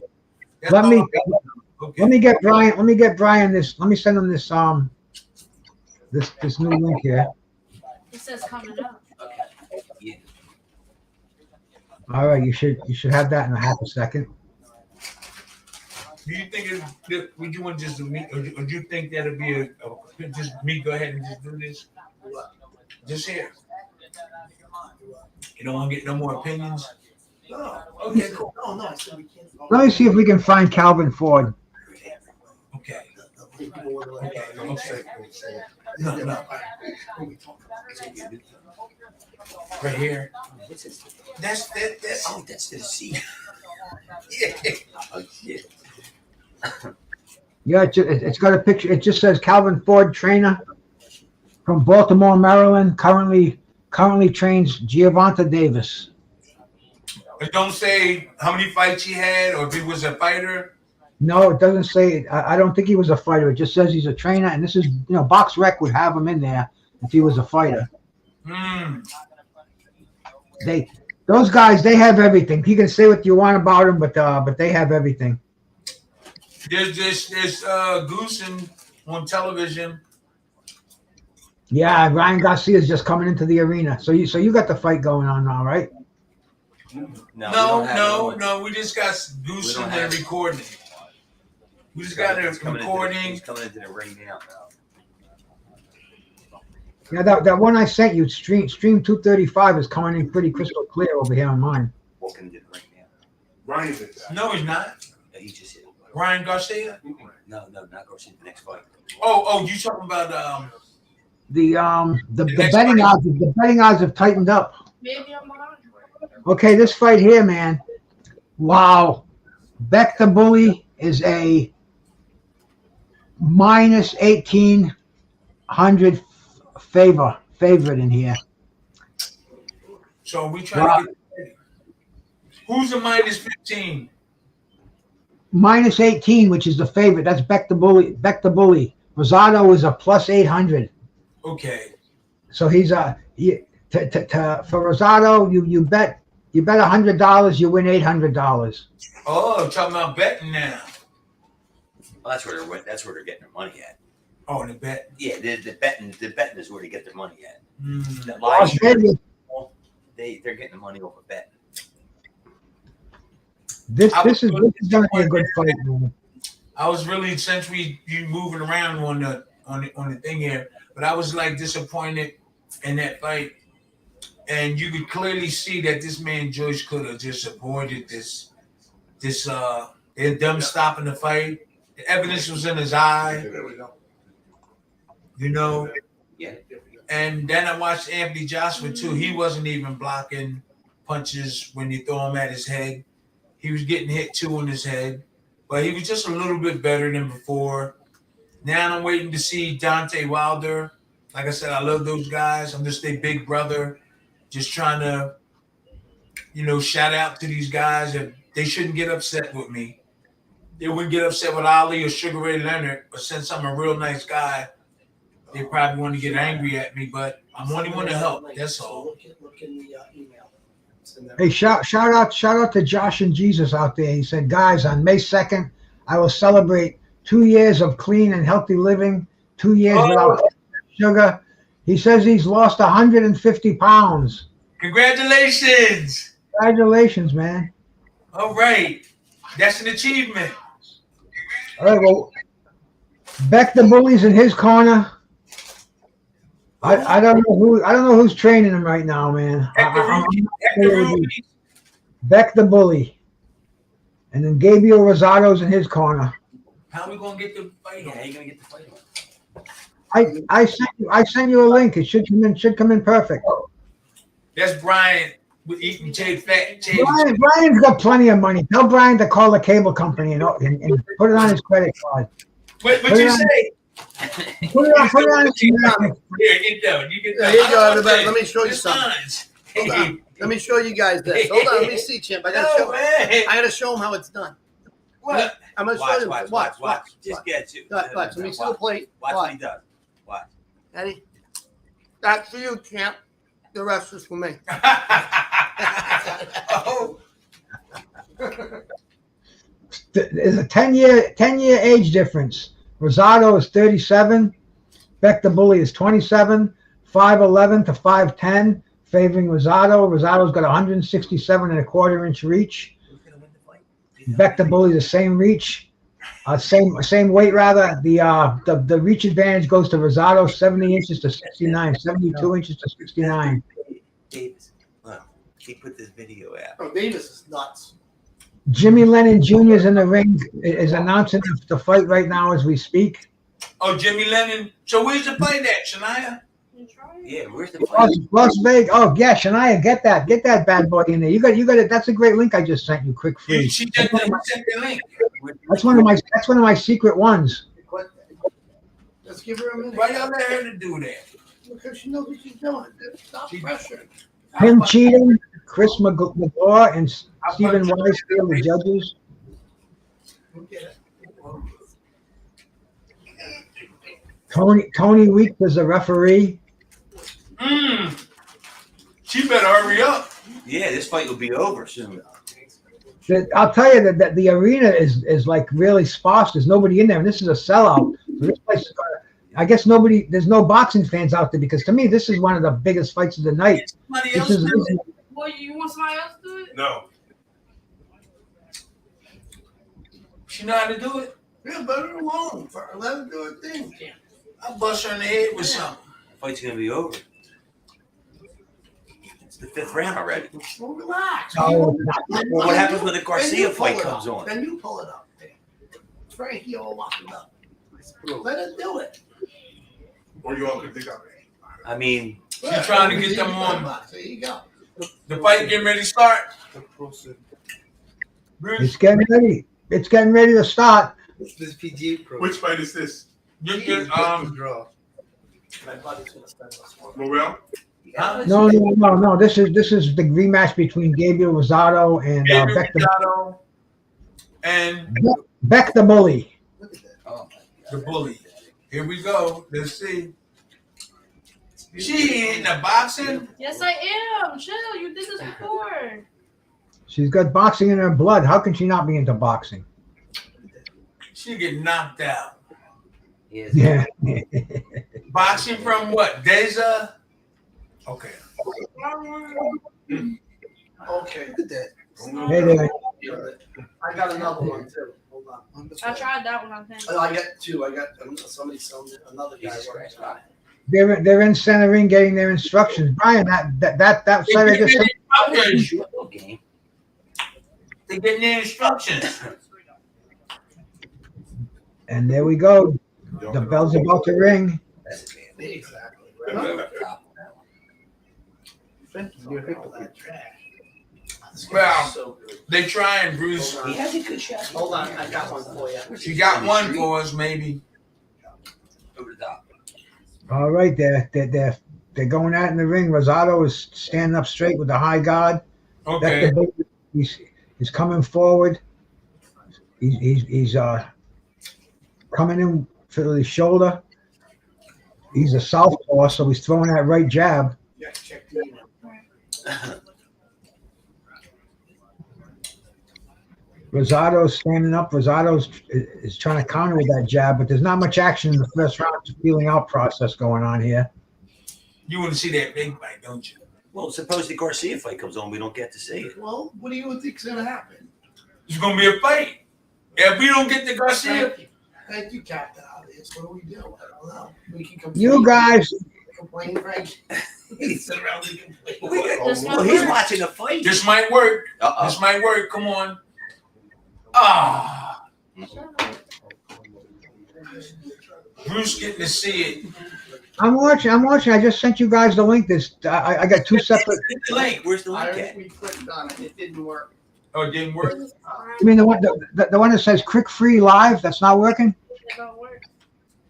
Okay. Let me get Brian. Let me get Brian this. Let me send him this this new link here. it says coming up. Yeah. All right, you should have that in a half a second. Do you think would you want just to meet, or do you think that'll be a just me go ahead and just do this? Just here. You don't want to get no more opinions? No. Okay, cool. No, I said we can't. Let me see if we can find Calvin Ford. Okay. Okay. No. Right here. That's Oh, that's the seat. Yeah. Oh shit. Yeah, it's got a picture. It just says Calvin Ford, trainer from Baltimore, Maryland. Currently trains Giovanna Davis. It don't say how many fights he had or if he was a fighter. No, it doesn't say. I don't think he was a fighter. It just says he's a trainer, and this is, Box Rec would have him in there if he was a fighter. Those guys, they have everything. You can say what you want about them, but they have everything. There's Goose on television. Yeah, Ryan Garcia is just coming into the arena. So you got the fight going on now, right? No. We just got Goose in there recording. We just got it recording. He's coming into the ring now. Yeah, that one I sent you, stream 235, is coming in pretty crystal clear over here on mine. Walking into the ring now. Ryan did that. No, he's not. No, he just hit. Ryan Garcia? No, not Garcia. The next fight. Oh, you talking about The betting odds have tightened up. Maybe I'm behind. Okay, this fight here, man. Wow. Beck the Bully is a minus 1,800 favorite in here. So we trying to get who's the minus 15? Minus 18, which is the favorite. That's Beck the Bully. Rosado is a plus 800. Okay. So he's for Rosado, you bet $100, you win $800. Oh, talking about betting now. Well, that's where they're getting their money at. Oh, the bet. Yeah, the betting is where they get their money at. That Las live Vegas. they're getting the money off of betting. This is gonna be a good fight, man. I was really, since you moving around on the thing here, but I was like disappointed in that fight, and you could clearly see that this man Joyce could have just avoided them stopping the fight. The evidence was in his eye, Yeah. And then I watched Anthony Joshua too. He wasn't even blocking punches when you throw him at his head. He was getting hit too on his head, but he was just a little bit better than before. Now I'm waiting to see Deontay Wilder. Like I said, I love those guys. I'm just their big brother. Just trying to, shout out to these guys. That they shouldn't get upset with me. They wouldn't get upset with Ali or Sugar Ray Leonard, but since I'm a real nice guy, they probably want to get angry at me, but I'm only want to help. That's all. Look in the email. Hey, shout out to Josh and Jesus out there. He said, guys, on May 2nd, I will celebrate 2 years of clean and healthy living, 2 years without sugar. He says he's lost 150 pounds. Congratulations. Congratulations, man. All right. That's an achievement. All right, well, Beck the Bully's in his corner. I don't know who's training him right now, man. Beck the Bully. And then Gabriel Rosado's in his corner. How are we gonna get the fight? How are you gonna get the fight on? I sent you a link. It should come in perfect. That's Brian with eating fat. Brian's got plenty of money. Tell Brian to call the cable company and put it on his credit card. What you say? Put it on his credit. Here, get that. You get There that. you go, everybody. Let me show you something. Signs. Hold on. Let me show you guys this. Hold on. Let me see, Chimp. I gotta show him how it's done. What? I'm gonna show you. Watch. Just get you. Watch. Let me see the plate. Watch what he does. Watch. Eddie, that's for you, champ. The rest is for me. Oh. There's a 10-year age difference. Rosado is 37. Beck the Bully is 27. 5'11" to 5'10". favoring Rosado. Rosado's got 167 and a quarter inch reach. Beck the Bully, the same reach. Same weight rather. The reach advantage goes to Rosado, 70 inches to 69, 72 inches to 69. Davis, well, he put this video out. Oh, Davis is nuts. Jimmy Lennon Jr. is in the ring, is announcing the fight right now as we speak. Oh, Jimmy Lennon. So where's the fight at, Shania? Yeah, where's the fight? Las Vegas. Oh yeah, Shania, get that bad boy in there. You got it. That's a great link I just sent you. Quick free. She sent the link. That's one of my secret ones. Let's give her a minute. Why y'all let her to do that? Because she knows what she's doing. Stop pressure. Him cheating, Chris McGraw and Stephen Weiss, the judges. Tony Week was the referee. She better hurry up. Yeah, this fight will be over soon. I'll tell you that the arena is like really sparse. There's nobody in there, and this is a sellout. So this place is I guess there's no boxing fans out there because to me this is one of the biggest fights of the night. Somebody else do it? Well, you want somebody else to do it? No. She know how to do it? Yeah, let her alone. Let her do her thing. I'll bust her in the head with something. The fight's gonna be over. It's the 5th round already. Well, relax. Oh, Well, what happens when the Garcia fight comes on? Then you pull it up. Frankie all locked it up. Let her do it. Or you all could dig up. I mean, She's trying to get them on. There you go. The fight getting ready to start. it's Bruce, getting ready. It's getting ready to start. This PGA pro. Which fight is this? you get draw. My buddy's gonna spend this one. Morrell? huh? No. This is the rematch between Gabriel Rosado and Gabriel Beck the Machado and Beck the Bully. Look at that. Oh the Bully. Here we go. Let's see. She in the boxing? Yes, I am. Chill. You did this before. She's got boxing in her blood. How can she not be into boxing? She get knocked out. Yeah. Boxing from what? Deza? Okay. Okay. Look at that. Hey there. I got another one too. Hold on. I tried that one on him. Oh, I got two. I got somebody selling it. Another guy. They're in center ring getting their instructions. Brian, that side I just sent. game. They getting their instructions. And there we go. The bell's about to ring. Exactly. Well, they trying, Bruce. He has a good shot. Hold on, I got one for you. She got one for us, maybe. Over the top. All right, they're going out in the ring. Rosado is standing up straight with the high guard. Okay. He's coming forward. He's coming in for the shoulder. He's a southpaw, so he's throwing that right jab. Yeah, check the email. Rosado's standing up. Rosado's is trying to counter with that jab, but there's not much action in the first round. It's a feeling out process going on here. You want to see that big fight, don't you? Well, suppose the Garcia fight comes on, we don't get to see it. Well, what do you think's gonna happen? It's gonna be a fight. If we don't get the Garcia, Thank you, Captain Obvious. What do we do? I don't know. We can complain. You guys, Complain, Frank. Sit around and complain. Well, he's watching a fight. this might work. Uh-oh. This might work. Come on. Ah, Bruce getting to see it. I'm watching. I just sent you guys the link. I got two separate. The link. Where's the link I at? we clicked on it. It didn't work. Oh, it didn't work. I mean the one that says "Crick Free Live." That's not working. It don't work.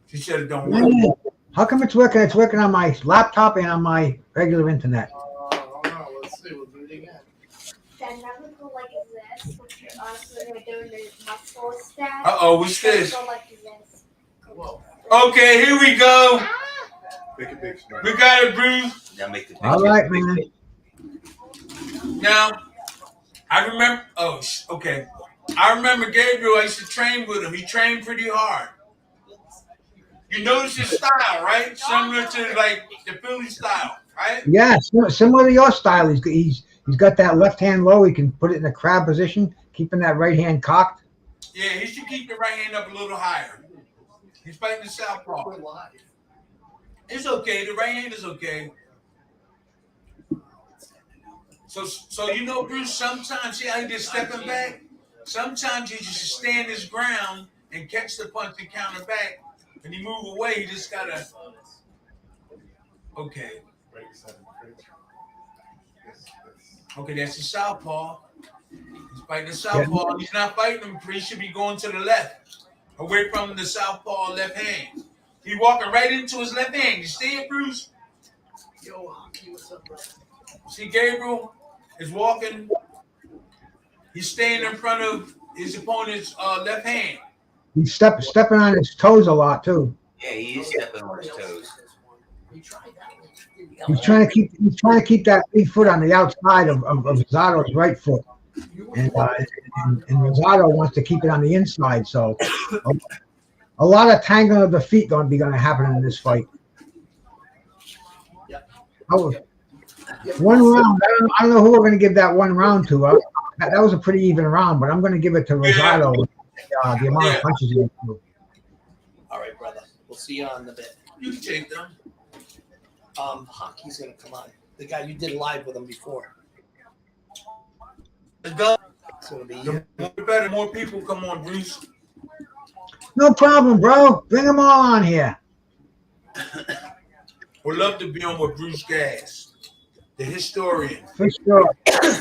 She said it don't work. How come it's working? It's working on my laptop and on my regular internet. Oh no, let's see. We'll do it again. Then never go like this, which you're also doing the muscle stack. What's this? Go like this. Whoa. Okay, here we go. Make it big, Smart. We got it, Bruce. Now make the All right, man. Now, I remember. Okay. I remember Gabriel. I used to train with him. He trained pretty hard. You notice his style, right? Similar to like the Philly style. right? Yeah, similar to your style. He's got that left hand low. He can put it in a crab position, keeping that right hand cocked. Yeah, he should keep the right hand up a little higher. He's fighting the southpaw. It's okay. The right hand is okay. So you know, Bruce, sometimes, see how he just stepping back? Sometimes he just stand his ground and catch the punch and counter back. When he move away, he just gotta, okay. Okay, that's the southpaw. He's fighting the southpaw. Yeah. He's not fighting him. He should be going to the left, away from the southpaw left hand. He walking right into his left hand. You see it, Bruce? Yo, Hockey, what's up, bro? See, Gabriel is walking. He's staying in front of his opponent's left hand. He's stepping on his toes a lot too. Yeah, he is stepping on his toes. He's trying to keep that big foot on the outside of Rosado's right foot, and Rosado wants to keep it on the inside. So a lot of tangling of the feet going to happen in this fight. One round. I don't know who we're going to give that one round to. That was a pretty even round, but I'm going to give it to Rosado. The amount of punches he threw. All right, brother. We'll see you on the bit. You can take them. Hockey's gonna come on. The guy you did live with him before. Let's go. It's gonna be More people come on, Bruce. No problem, bro. Bring them all on here. Would love to be on with Bruce Gas, the historian. For sure.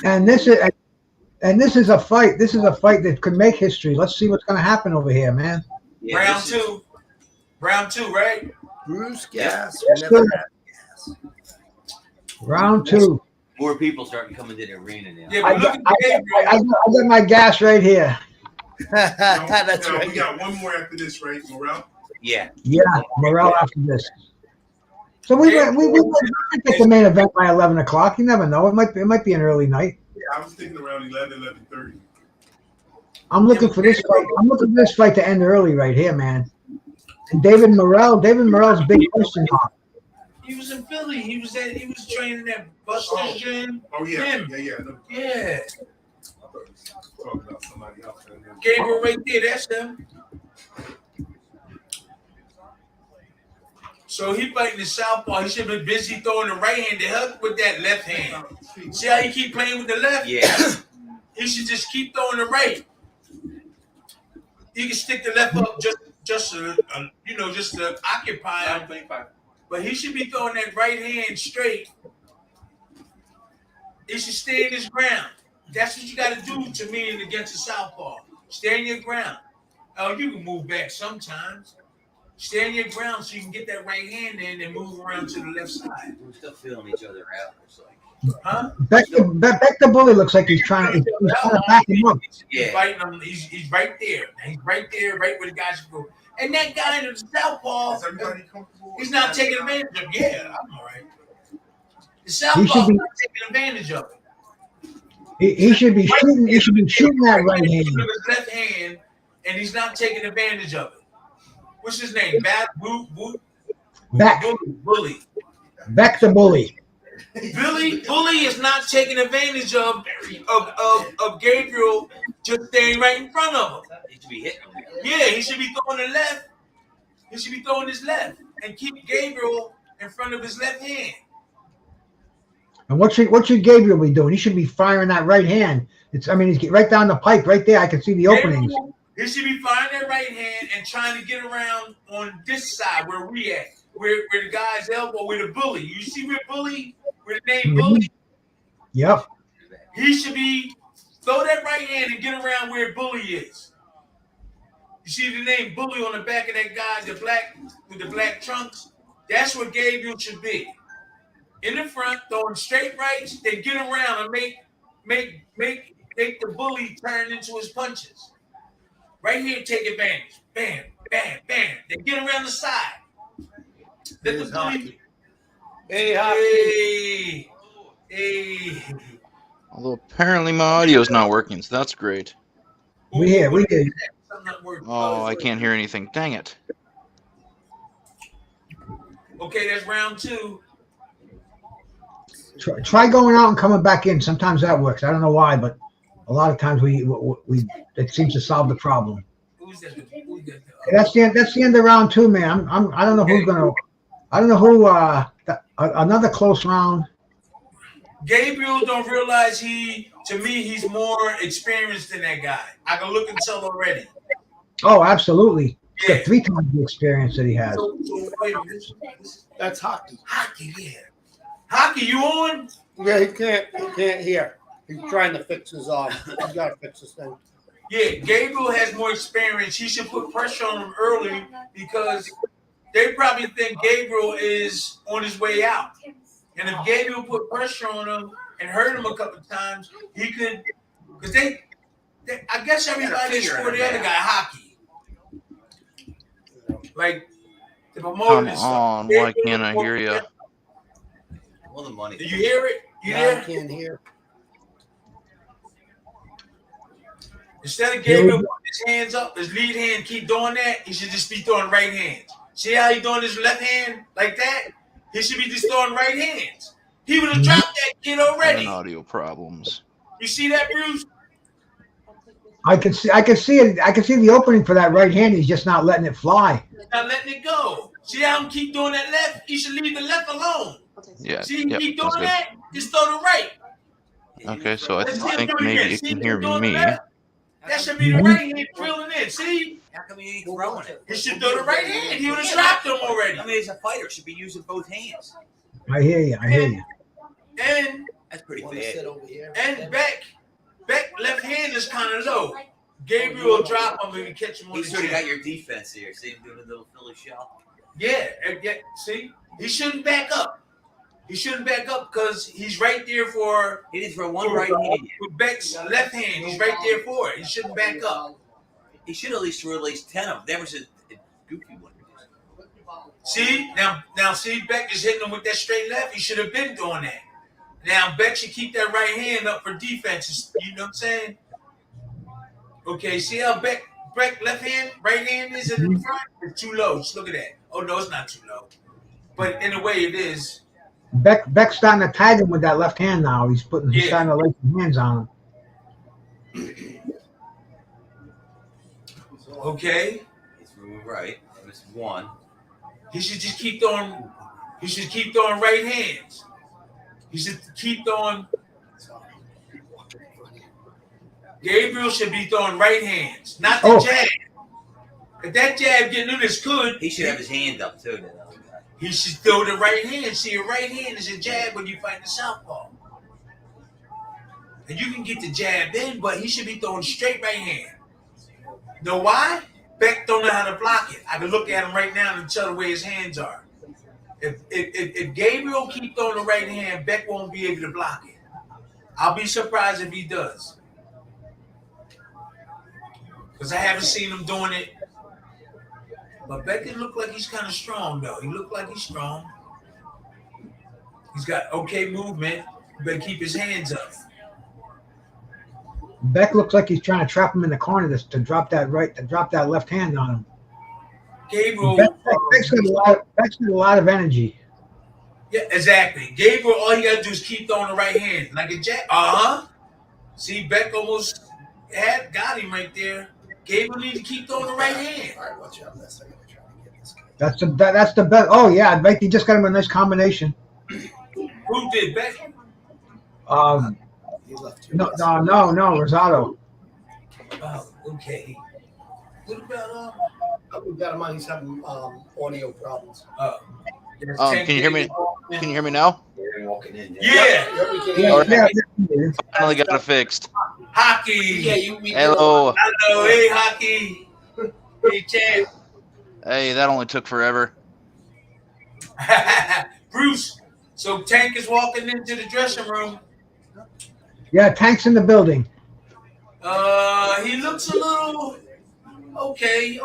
And this is a fight. This is a fight that could make history. Let's see what's going to happen over here, man. Yeah, Round two, right? Bruce Gas. Yes, Never had gas. Round two. More people starting coming to the arena now. Yeah, I but look got, at I got my gas right here. That's Now, right. we got one more after this, right, Morrell? Yeah. Yeah, Morrell after this. So we might get the main event by 11 o'clock. You never know. It might be an early night. Yeah, I was thinking around 11:30. I'm looking for this fight. I'm looking for this fight to end early right here, man. And David Morrell's a big question mark. He was in Philly. He was training at Buster's gym. Oh yeah, Him. yeah. Yeah. I thought he was talking about somebody else. Gabriel right there. That's him. So he fighting the southpaw. He should have been busy throwing the right hand to help with that left hand. See how he keep playing with the left? Yeah. He should just keep throwing the right. He can stick the left up just to occupy him. But he should be throwing that right hand straight. He should stay in his ground. That's what you got to do to me against the southpaw. Stay in your ground. Oh, you can move back sometimes. Stay in your ground so you can get that right hand in and move around to the left side. We're still feeling each other out. It's like, Huh? Beck the bully looks like he's trying to back him up. He's fighting him. He's right there. He's right there, right where the guys should go. And that guy in the southpaw, he's not taking advantage of it. Yeah, I'm all right. The southpaw's not taking advantage of it. He should be shooting. He should be shooting that right hand. With his left hand, and he's not taking advantage of it. What's his name? Bully. Beck the bully. Bully is not taking advantage of Gabriel just staying right in front of him. he should be hitting him. Yeah, he should be throwing the left. He should be throwing his left and keep Gabriel in front of his left hand. And what should Gabriel be doing? He should be firing that right hand. He's right down the pipe, right there. I can see the openings. He should be firing that right hand and trying to get around on this side where we at, where the guy's elbow, where the bully. You see where the name Bully? Yep. He should be throw that right hand and get around where Bully is. You see the name Bully on the back of that guy, with the black trunks? That's what Gabriel should be. In the front, throwing straight rights, then get around and make the bully turn into his punches. Right here, take advantage. Bam, bam, bam. Then get around the side. Let the bully. Hey. Although apparently my audio's not working, so that's great. We hear. Oh, I can't hear anything. Dang it. Okay, that's round two. Try going out and coming back in. Sometimes that works. I don't know why, but a lot of times we it seems to solve the problem. Who's that? Who's that? That's the end of round 2, man. I don't know who's gonna. I don't know who. Another close round. Gabriel don't realize to me, he's more experienced than that guy. I can look and tell already. Oh, absolutely. He's Yeah. got 3 times the experience that he has. So wait a minute. That's hockey. Hockey, yeah. Hockey, you on? Yeah, he can't hear. He's trying to fix his he's got to fix his thing. Yeah, Gabriel has more experience. He should put pressure on him early because they probably think Gabriel is on his way out. And if Gabriel put pressure on him and hurt him a couple of times, he could, because I guess everybody scored the other guy hockey. Like the promoter. Come on, why can't I hear you? Well, the money. Do you hear it? You I hear? can't hear. Instead of Gabriel putting his hands up, his lead hand, keep doing that, he should just be throwing right hands. See how he doing his left hand like that? He should be just throwing right hands. He would have dropped that kid already. Having audio problems. You see that, Bruce? I can see it. I can see the opening for that right hand. He's just not letting it fly. Not letting it go. See how him keep doing that left? He should leave the left alone. Yeah. See, Yep, keep that's doing good. that, just throw the right. Okay, so I Let's see him think do it maybe again. you See can him hear doing me. the left? That should be the right hand drilling in. See? How come he ain't throwing it? He should throw the right hand. He would have dropped him already. I mean, he's a fighter. Should be using both hands. I hear you. And That's pretty Want to sit bad. over here? and Beck left hand is kind of low. Gabriel will drop him if you catch him on He's the sort of got chin. your defense here. See him doing a little Philly shell. Yeah. See? He shouldn't back up. He shouldn't back up because he's right there for He did for one right hand. with Beck's left hand. He's right there for it. He shouldn't back up. He should at least release 10 of them. There was a goofy one. See? Now see, Beck is hitting him with that straight left. He should have been doing that. Now Beck should keep that right hand up for defenses. You know what I'm saying? Okay, see how Beck left hand, right hand is in the front? It's too low. Just look at that. Oh no, it's not too low. But in a way it is. Beck's starting to tag him with that left hand now. He's starting to lay some hands on him. Okay. He's moving right. It's one. He should just keep throwing right hands. He should keep throwing. Gabriel should be throwing right hands, not the jab. If that jab getting in his good, He should have his hand up too. That other guy. he should throw the right hand. See, your right hand is a jab when you fight the southpaw. And you can get the jab in, but he should be throwing straight right hand. Know why? Beck don't know how to block it. I can look at him right now and tell the way his hands are. If Gabriel keep throwing the right hand, Beck won't be able to block it. I'll be surprised if he does. Because I haven't seen him doing it. But Beck look like he's kind of strong, though. He look like he's strong. He's got okay movement. You better keep his hands up. Beck looks like he's trying to trap him in the corner to drop that left hand on him. Gabriel. Beck's got a lot of energy. Yeah, exactly. Gabriel, all you gotta do is keep throwing the right hand. Like a jab. See, Beck almost got him right there. Gabriel need to keep throwing the right hand. All right, watch out. That's I'm gonna try to get this guy. That's the best. Oh yeah, Beck, he just got him a nice combination. Who did Beck? He left you. No, Rosado. Oh, okay. What about We've got him on. He's having audio problems. Can you hear me? Can you hear me now? They're walking in there. Yeah. Yeah, we can Yeah, hear yeah. Finally got it fixed. Hockey. Hello. Hello, hey hockey. Hey champ. Hey, that only took forever. Bruce. So Tank is walking into the dressing room. Yeah, Tank's in the building. He looks a little okay.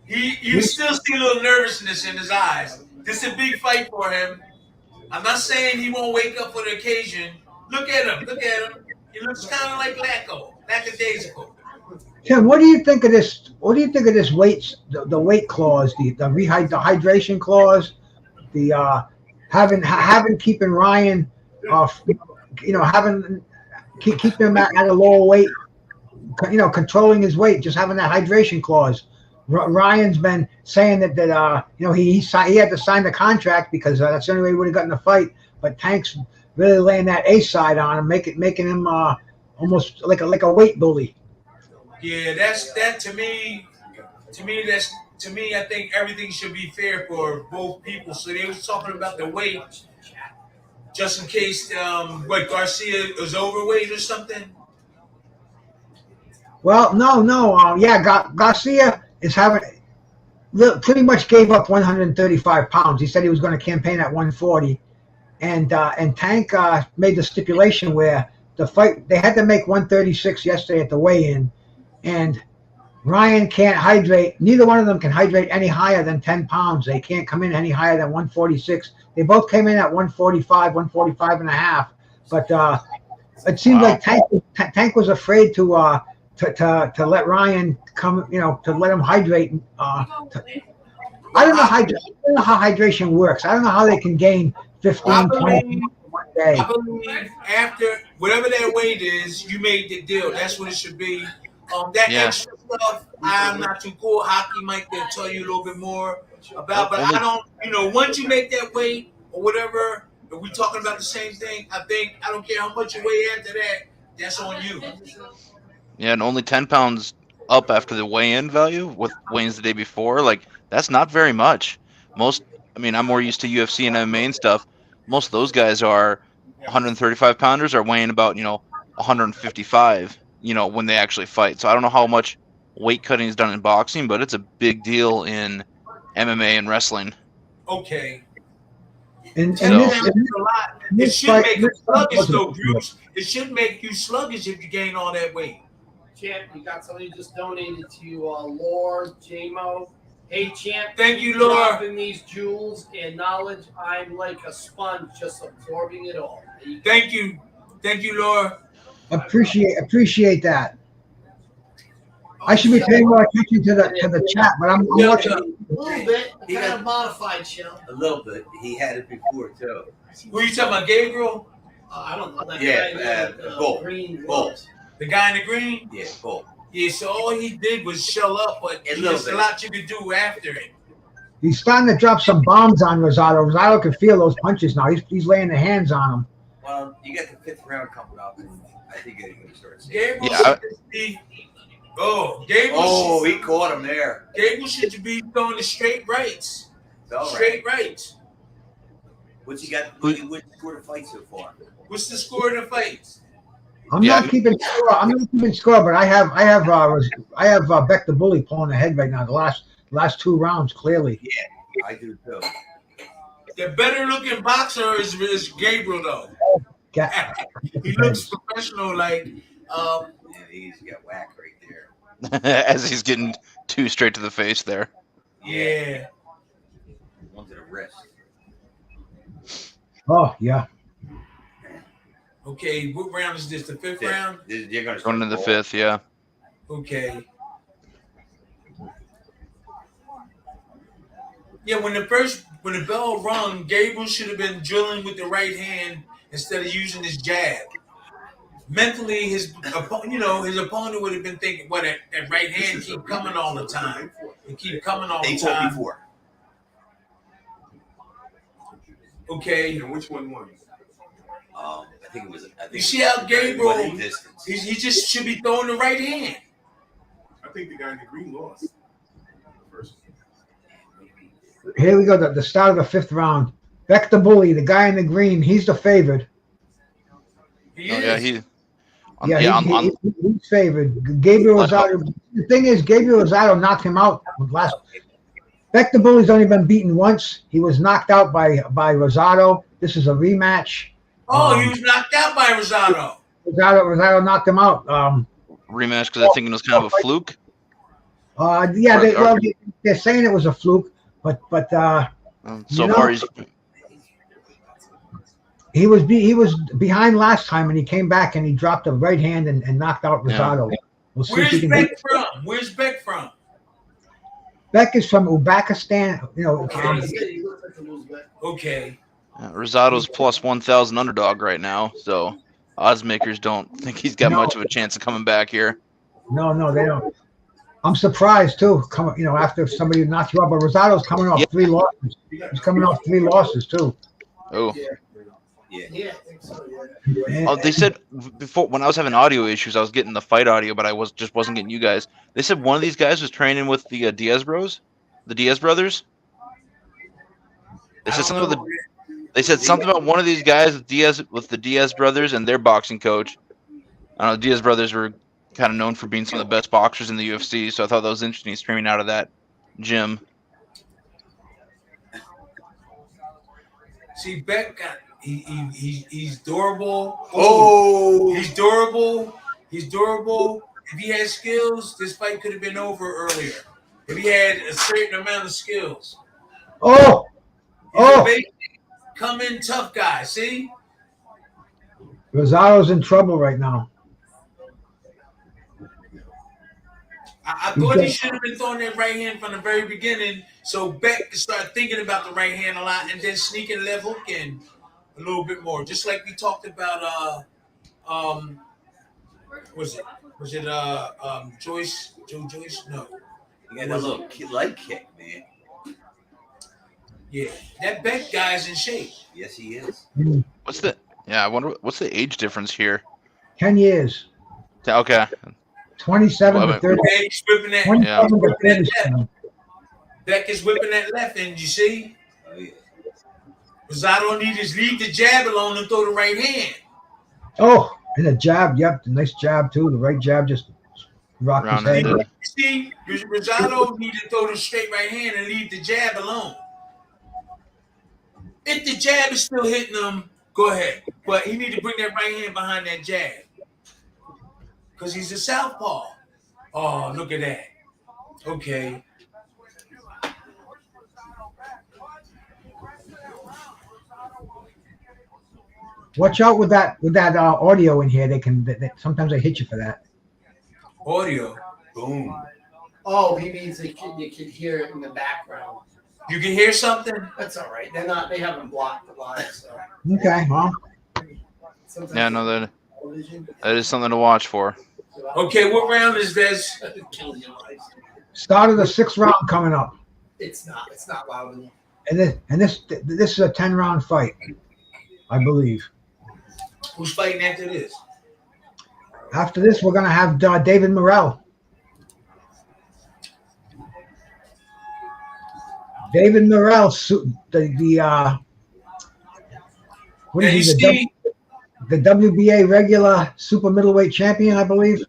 You still see a little nervousness in his eyes. This is a big fight for him. I'm not saying he won't wake up for the occasion. Look at him. He looks kind of like lackadaisical. Tim, what do you think of this? What do you think of this weight? The weight clause, the hydration clause, the keeping Ryan off, keep him at a lower weight, controlling his weight, just having that hydration clause. Ryan's been saying that he had to sign the contract because that's the only way he would have gotten the fight. But Tank's really laying that A side on him, making him almost like a weight bully. Yeah, that to me. I think everything should be fair for both people. So they was talking about the weight, just in case Garcia was overweight or something. Well, no. Garcia is pretty much gave up 135 pounds. He said he was going to campaign at 140, and Tank made the stipulation where the fight they had to make 136 yesterday at the weigh-in, and Ryan can't hydrate. Neither one of them can hydrate any higher than 10 pounds. They can't come in any higher than 146. They both came in at 145, 145 and a half. But it seemed like Tank was afraid to let Ryan come, to let him hydrate. I don't know how hydration works. I don't know how they can gain 15, 20 in one day. I believe after whatever that weight is, you made the deal. That's what it should be. Extra stuff, I'm not too cool. Hockey might tell you a little bit more about, but I don't, once you make that weight or whatever, if we're talking about the same thing, I don't care how much you weigh after that, that's on you. Yeah, and only 10 pounds up after the weigh-in value with weigh-ins the day before. Like, that's not very much. I'm more used to UFC and MMA and stuff. Most of those guys are 135 pounders are weighing about, 155. When they actually fight. So I don't know how much weight cutting is done in boxing, but it's a big deal in MMA and wrestling. Okay. And it should make you sluggish, though, Bruce. It should make you sluggish if you gain all that weight. Champ, you got somebody just donated to you, Lord JMO. Hey, Champ. Thank you, Lord. Dropping these jewels and knowledge. I'm like a sponge, just absorbing it all. Thank you, Lord. Appreciate that. I should be paying more attention to the chat, but I'm watching. A little bit. Kind of modified show. A little bit. He had it before too. Who are you talking about, Gabriel? I don't know. That guy Bull. Green Bull. The guy in the green? Yeah, Bull. Yeah, so all he did was shell up, but there's a lot you could do after it. He's starting to drop some bombs on Rosado. Rosado can feel those punches now. He's laying the hands on him. Well, you got the 5th round coming up, and I think you're going to start seeing. Gabriel he caught him there. Gabriel should be throwing the straight rights. Straight rights. What's he got? What's the score of the fight so far? What's the score of the fights? I'm not keeping score, but I have Beck the Bully pulling ahead right now. The last 2 rounds, clearly. Yeah, I do too. The better looking boxer is Gabriel, though. He looks professional, like. He's got whack right there. As he's getting 2 straight to the face there. Yeah. One to the wrist. Oh yeah. Okay, what round is this? The 5th round? You're going to Going into the 5th, yeah. Okay. Yeah, when the bell rung, Gabriel should have been drilling with the right hand instead of using his jab. Mentally, his opponent would have been thinking, "What that right hand keep coming all the time? It keep coming all the time." They told before. Okay. And which one won? I think it was. You see how Gabriel? He just should be throwing the right hand. I think the guy in the green lost. First. Here we go. The start of the 5th round. Beck the Bully, the guy in the green. He's the favored. He is. He's favored. Gabriel Rosado. The thing is, Gabriel Rosado knocked him out last. Beck the Bully's only been beaten once. He was knocked out by Rosado. This is a rematch. Oh, he was knocked out by Rosado. Rosado knocked him out. Rematch because I think it was kind of a fluke. They're saying it was a fluke, but so far he was behind last time, and he came back and he dropped a right hand and knocked out Rosado. Yeah. We'll see Where's Beck from? Where's Beck from? Beck is from Uzbekistan. Okay. Rosado's plus 1,000 underdog right now, so odds makers don't think he's got much of a chance of coming back here. No, they don't. I'm surprised too. After somebody knocks you out, but Rosado's coming off 3 losses. He's coming off 3 losses too. Oh. Yeah. Oh, they said before when I was having audio issues, I was getting the fight audio, but I wasn't getting you guys. They said one of these guys was training with the Diaz Bros, the Diaz brothers. They said something about one of these guys with the Diaz brothers and their boxing coach. I don't know. The Diaz brothers were kind of known for being some of the best boxers in the UFC, so I thought that was interesting. He's training out of that gym. See, Beck got he's durable. Oh, He's durable. He's durable. If he had skills, this fight could have been over earlier. If he had a certain amount of skills. Oh, He's a basic, come in tough guy. See, Rosado's in trouble right now. I thought he should have been throwing that right hand from the very beginning, so Beck could start thinking about the right hand a lot, and then sneaking left hook in a little bit more. Just like we talked about. Was it Joyce? Joe Joyce? No. you got a little leg kick, man. Yeah, that Beck guy's in shape. Yes, he is. I wonder what's the age difference here. 10 years. Okay. 27 to 30. Beck's whipping that. 27 to 30. Beck is whipping that left end. You see? Rosado needs to leave the jab alone and throw the right hand. Oh, and the jab. Yep, the nice jab too. The right jab just rocked his head. You see, Rosado needs to throw the straight right hand and leave the jab alone. If the jab is still hitting him, go ahead. But he need to bring that right hand behind that jab. Because he's a southpaw. Oh, look at that. Okay. Watch out with that audio in here. Sometimes they hit you for that. Audio. Boom. Oh, he means you can hear it in the background. You can hear something? That's all right. They haven't blocked the line, so. Okay, well. Yeah, no, that is something to watch for. Okay, what round is this? Start of the 6th round coming up. It's not loud enough. And this is a 10-round fight, I believe. Who's fighting after this? After this, we're gonna have David Morrell. David Morrell, what is he? The WBA regular super middleweight champion, I believe.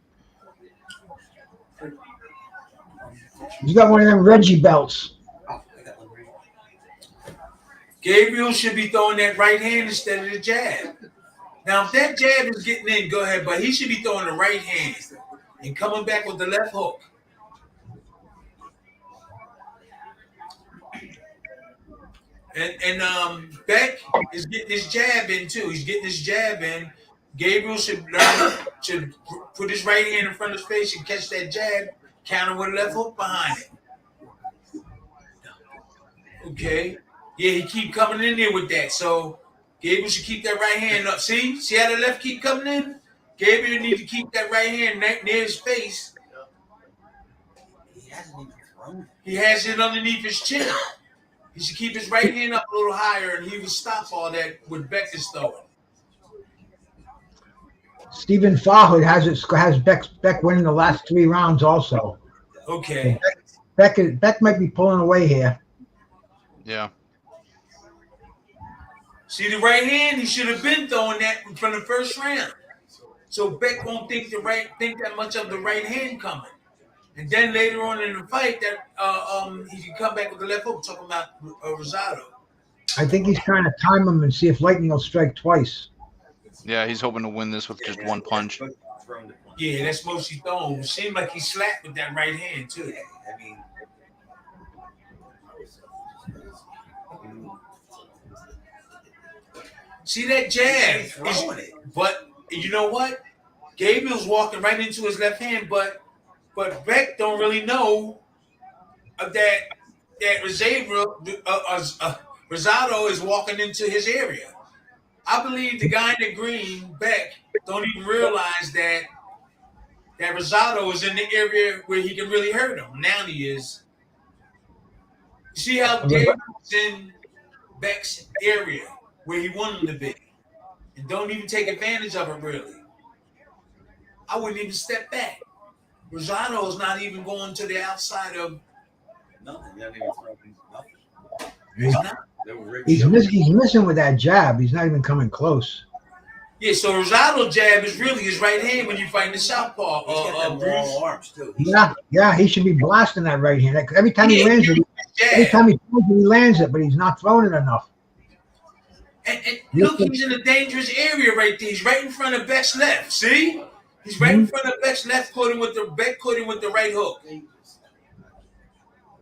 He's got one of them Reggie belts. Gabriel should be throwing that right hand instead of the jab. Now, if that jab is getting in, go ahead, but he should be throwing the right hand and coming back with the left hook. And Beck is getting his jab in too. He's getting his jab in. Gabriel should put his right hand in front of his face and catch that jab, counter with a left hook behind it. Okay. Yeah, he keep coming in there with that. So Gabriel should keep that right hand up. See how the left keep coming in? Gabriel need to keep that right hand near his face. He has it underneath his chin. He should keep his right hand up a little higher, and he would stop all that with Beck is throwing. Stephen Farhood has Beck winning the last 3 rounds also. Okay. Beck might be pulling away here. Yeah. See the right hand? He should have been throwing that from the first round. So Beck won't think that much of the right hand coming. And then later on in the fight, that he can come back with the left hook. Talking about Rosado. I think he's trying to time him and see if lightning will strike twice. Yeah, he's hoping to win this with just one punch. Yeah, that's mostly thrown. It seemed like he slapped with that right hand too. I mean, see that jab? But you know what? Gabriel's walking right into his left hand, but Beck don't really know that Rosado is walking into his area. I believe the guy in the green, Beck, don't even realize that Rosado is in the area where he can really hurt him. Now he is. You see how Gabriel's in Beck's area where he wanted him to be, and don't even take advantage of it really. I wouldn't even step back. Rosado is not even going to the outside of Nothing. They haven't even thrown nothing. He's not. He's missing with that jab. He's not even coming close. Yeah, so Rosado's jab is really his right hand when you fight the southpaw. He's got them long arms too. Yeah, he should be blasting that right hand. Every time he lands it, every time he throws it, he lands it, but he's not throwing it enough. And look, he's in a dangerous area right there. He's right in front of Beck's left. See? He's right in front of Beck's left, caught him with the Beck caught him with the right hook.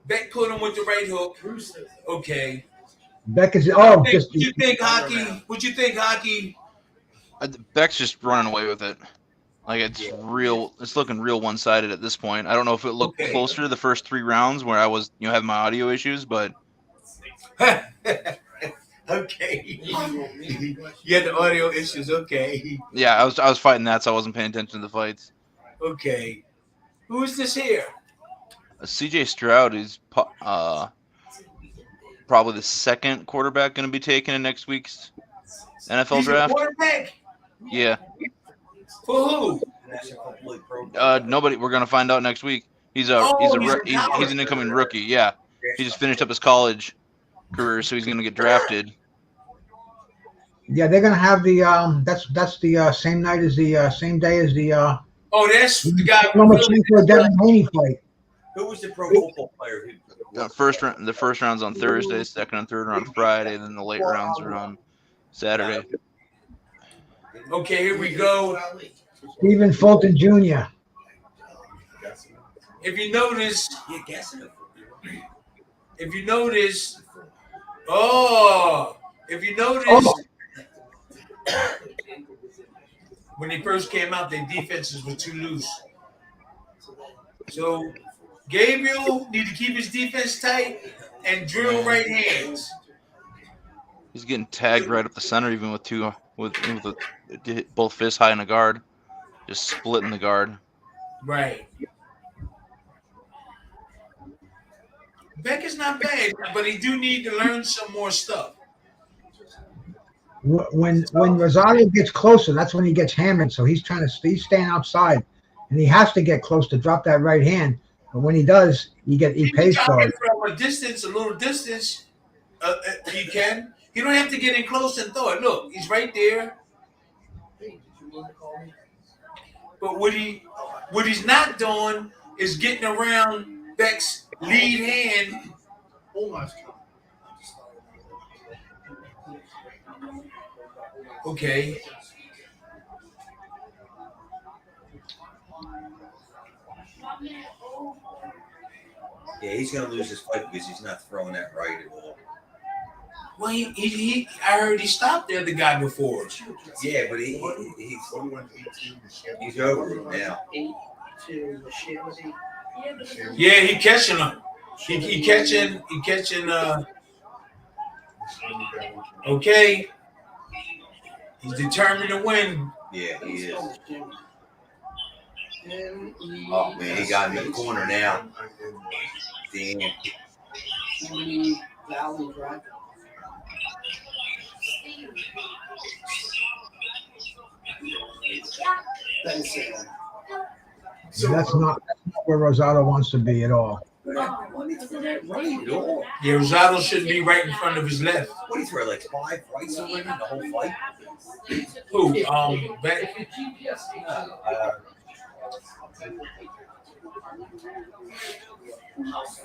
Beck caught him with the right hook. Okay. Beck is What you think, Hockey? What you think, Hockey? Beck's just running away with it. Like it's real. It's looking real one-sided at this point. I don't know if it looked closer to the first 3 rounds where I was, having my audio issues, but Okay. You had the audio issues. Okay. yeah, I was fighting that, so I wasn't paying attention to the fights. Okay. Who is this here? CJ Stroud is probably the second quarterback going to be taken in next week's NFL He's draft. A quarterback? Yeah. For who? Nobody. We're going to find out next week. He's an incoming rookie. Yeah. He just finished up his college career, so he's going to get drafted. Yeah, they're gonna have the that's the same night as the same day as the that's the guy Devin Haney fight. Who was the pro football player? The first round's on Thursday, second and third are on Friday, then the late rounds are on Saturday. Okay, here we go. Stephen Fulton Jr. If you notice, when they first came out, their defenses were too loose. So Gabriel need to keep his defense tight and drill right hands. He's getting tagged right up the center, even with both fists high in the guard, just splitting the guard. Right. Beck is not bad, but he do need to learn some more stuff. When Rosado gets closer, that's when he gets hammered. So he's staying outside, and he has to get close to drop that right hand. But when he does, he pays for it. From a little distance, he can. You don't have to get in close and throw it. Look, he's right there. But what he's not doing is getting around Beck's lead hand. Okay. Yeah, he's gonna lose this fight because he's not throwing that right at all. Well, I heard he stopped the other guy before. Yeah, but he's over it now. Yeah, he catching him. He catching. Okay. He's determined to win. Yeah, he is. Oh man, he got him in the corner now. Damn. So that's not where Rosado wants to be at all. Yeah, Rosado shouldn't be right in front of his left. What do you throw, like 5 fights already in the whole fight? Who? Beck.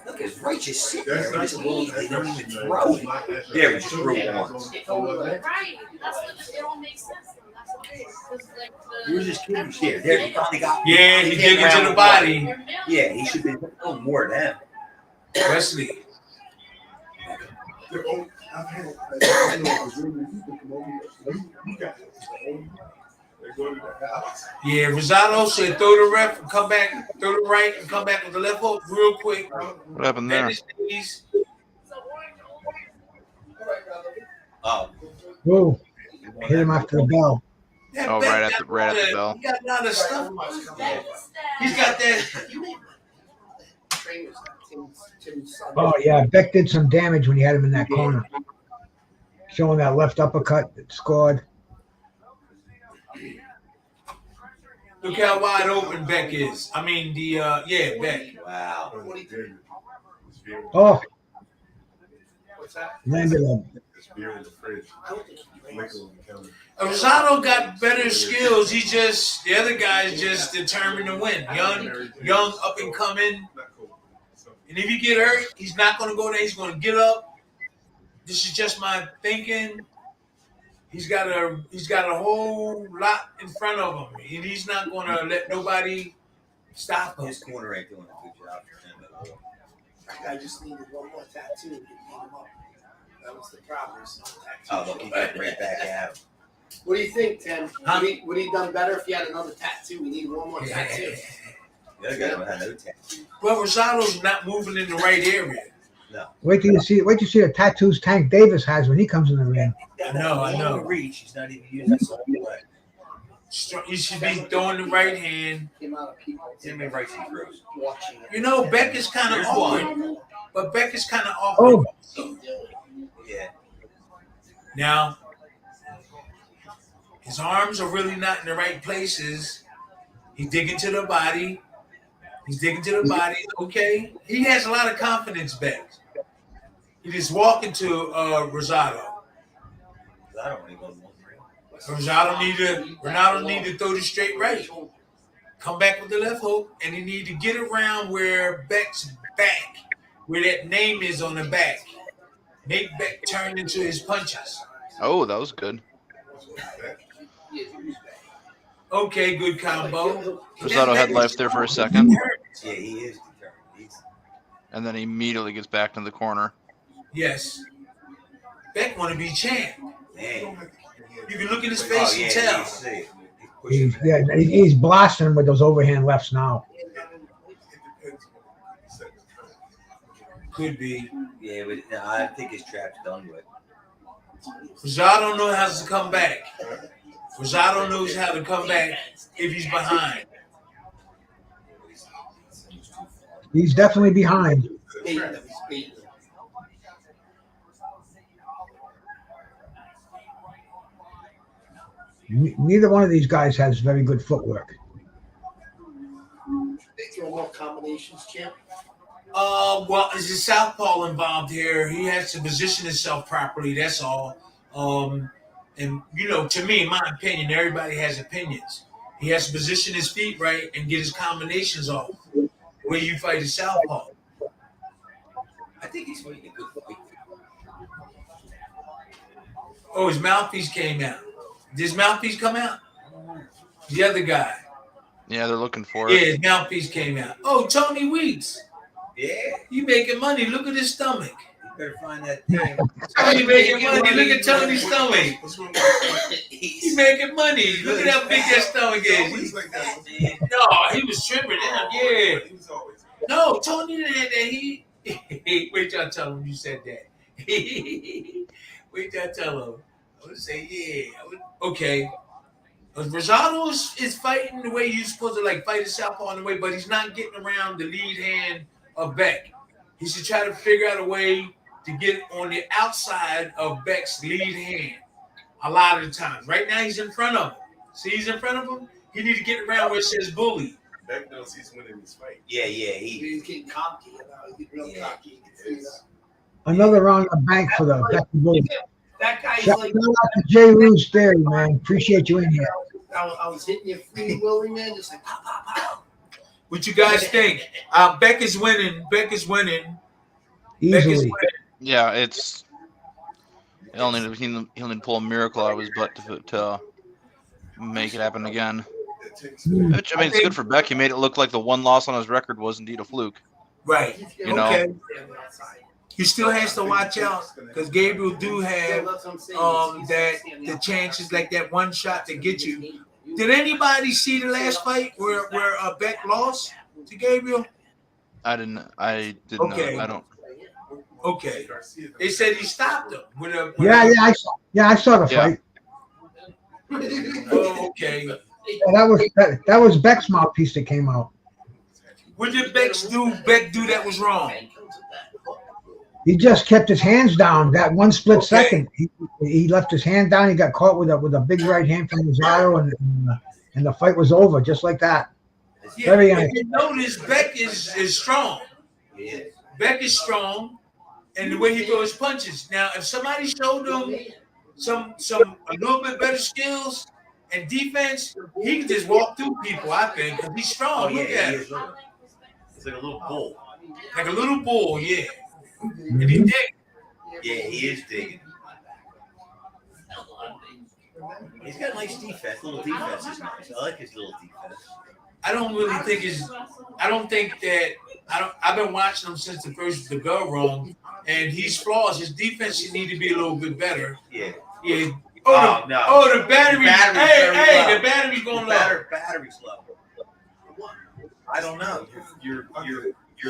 Look, his right just sitting there. They don't even throw it. Yeah, we just threw it once. Right. That's what it all makes sense. That's what it is. 'Cause, like, You were just kidding. Yeah, there, he finally got. Yeah, he did it to the body. Yeah, he should be doing more than that. Wesley. Yeah, Rosado should throw the ref and come back, throw the right and come back with the left hook real quick. What happened there? Oh, Whoa, hit him after the bell. That Oh, Beck right at the bell. He got a lot of stuff. He's got that. Trainers, Tim's son. Oh, yeah, Beck did some damage when he had him in that corner. Showing that left uppercut that scored. Look how wide open Beck is. I mean, Beck. wow. Oh, What's that? landed him. It's beer in the fridge. I don't think he drinks. Liquor on the counter. Rosado got better skills. The other guy's just determined to win. Young, up and coming. Not cool. So, And if he get hurt, he's not going to go there. He's going to get up. This is just my thinking. He's got a whole lot in front of him, and he's not going to let nobody stop him. His corner ain't doing a good job for him at all. That guy just needed one more tattoo to beat him up. That was the problem. Oh, look, he got right back at him. What do you think, Tim? Huh? Would he done better if he had another tattoo? We need one more tattoo. The other guy don't have no tattoo. Well, Rosado's not moving in the right area. Wait till you see the tattoos Tank Davis has when he comes in the ring. I know. Reach. He's not even using his whole leg. He should be throwing the right hand. The amount of people Tim and right he throws. watching it. You know, Beck is kind of There's awkward, but Beck is kind of awkward. Oh. Yeah. Now, his arms are really not in the right places. He's digging to the body. Okay. He has a lot of confidence, Beck. He just walking to Rosado. I don't even know. Ronaldo need to throw the straight right. Come back with the left hook, and he need to get around where Beck's back, where that name is on the back. Make Beck turn into his punches. Oh, that was good. Okay, good combo. Rosado had life there for a second, Yeah, he is determined. and then he immediately gets back to the corner. Yes. Beck want to be champ. Man. You can look at his face and tell. You see it. He's pushing He's blasting him with those overhand lefts now. Could be. Yeah, but no, I think his trap's done with. Rosado knows how to come back. Rosado knows how to come back if he's behind. He's definitely behind. Neither one of these guys has very good footwork. They throw more combinations, champ. Well, there's a southpaw involved here. He has to position himself properly. That's all. And to me, in my opinion, everybody has opinions. He has to position his feet right and get his combinations off. Where you fight a southpaw. I think he's fighting a good fight. Oh, his mouthpiece came out. Did his mouthpiece come out? The other guy. Yeah, they're looking for Yeah, it. his mouthpiece came out. Oh, Tony Weeks. Yeah, You making money. Look at his stomach. you better find that thing. Tony making money. Look at Tony's stomach. What's wrong with He making money. Look at how big that stomach is. He's like that. No, he was trimming him. Yeah. He was always. No, Tony didn't have that. Wait till I tell him you said that. Wait till I tell him. I would say, yeah. Okay. Rosado is fighting the way you're supposed to fight a southpaw in the way, but he's not getting around the lead hand of Beck. He should try to figure out a way to get on the outside of Beck's lead hand a lot of the times. Right now, he's in front of him. See, he's in front of him? He need to get around where it says bully. Beck knows he's winning this fight. Yeah, He's getting cocky. He's real Yeah. cocky. You can see Another round of bank for the Becky Bulls. that guy's Shout like, out to Jay Rue's Theory, man. Appreciate you in here. I was hitting you free willy, man, just like pow, pow, pow. What you guys think? Beck is winning. Beck is winning. Easily. Yeah, it's he'll need to pull a miracle out of his butt to make it happen again. It takes Which, I mean, it's good for Beck. He made it look like the one loss on his record was indeed a fluke. Right. You know. Okay. He still has to watch out because Gabriel do have that the chances like that one shot to get you. Did anybody see the last fight where Beck lost to Gabriel? I didn't. I did Okay. not. I don't. Okay. They said he stopped him. I saw the Yeah. fight. Oh, okay. That was Beck's mouthpiece that came out. What did Beck do that was wrong? He just kept his hands down that one split Okay. second. He left his hand down. He got caught with a big right hand from Rosado, and the fight was over just like that. Yeah, Very if nice. you notice, Beck is strong. Yeah. Beck is strong, and the way he throws punches. Now, if somebody showed him some a little bit better skills and defense, he can just walk through people. I think because he's strong. Oh yeah, Look at he him, is. He's like a little bull. like a little bull. Yeah, and he dig. Yeah, he is digging. He's got a nice defense. Little defense is nice. I like his little defense. I don't really think I've been watching him since the bell rung, and he's flaws. His defense should need to be a little bit better. Yeah. Yeah. Oh, no. Oh, the battery. Very Hey, low. the battery's going low. Battery's low. I don't know. Your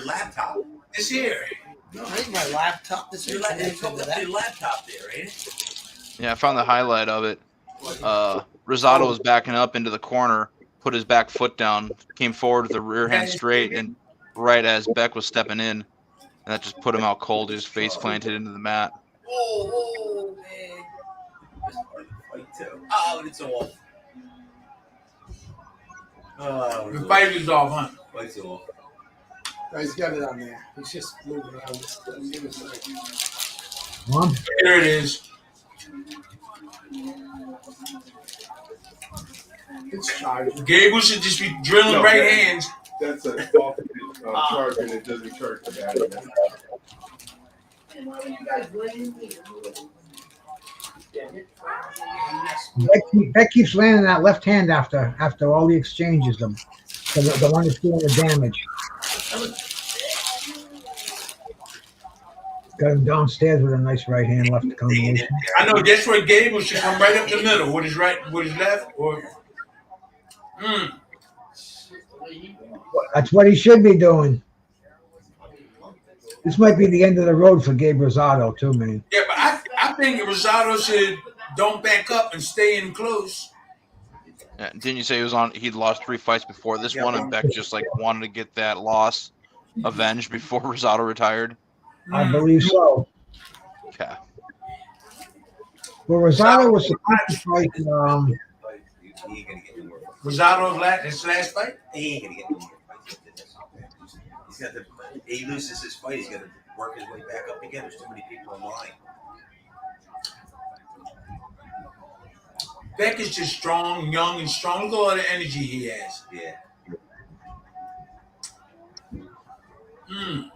laptop. It's here. No, I think my laptop. This is Your laptop there, ain't it? Yeah, I found the highlight of it. Rosado was backing up into the corner, put his back foot down, came forward with the rear hand straight, and right as Beck was stepping in, and that just put him out cold. His face planted into the mat. Oh, man. Oh, it's off. Oh, The fight is off, huh? Fight's off. He's got it on there. He's just moving around. Well, There it is. It's charged. Gable should just be drilling No, right that- hands. That's a alternate charge, and it doesn't charge the battery. Beck keeps landing that left hand after all the exchanges. The one that's doing the damage. Got him downstairs with a nice right hand left combination. I know that's where Gable should come right up the middle with his left, or. That's what he should be doing. This might be the end of the road for Gabe Rosado too, man. Yeah, but I think Rosado should don't back up and stay in close. Yeah, didn't you say he'd lost 3 fights before this one, and Beck just like wanted to get that loss avenged before Rosado retired? I believe so. Okay. Well, Rosado was supposed to fight. He ain't gonna get more. Rosado's his last fight. He ain't gonna get more fights after this. He's got to. He loses his fight. He's got to work his way back up again. There's too many people in line. Beck is just strong, young, and strong. Look at all the energy he has. Yeah.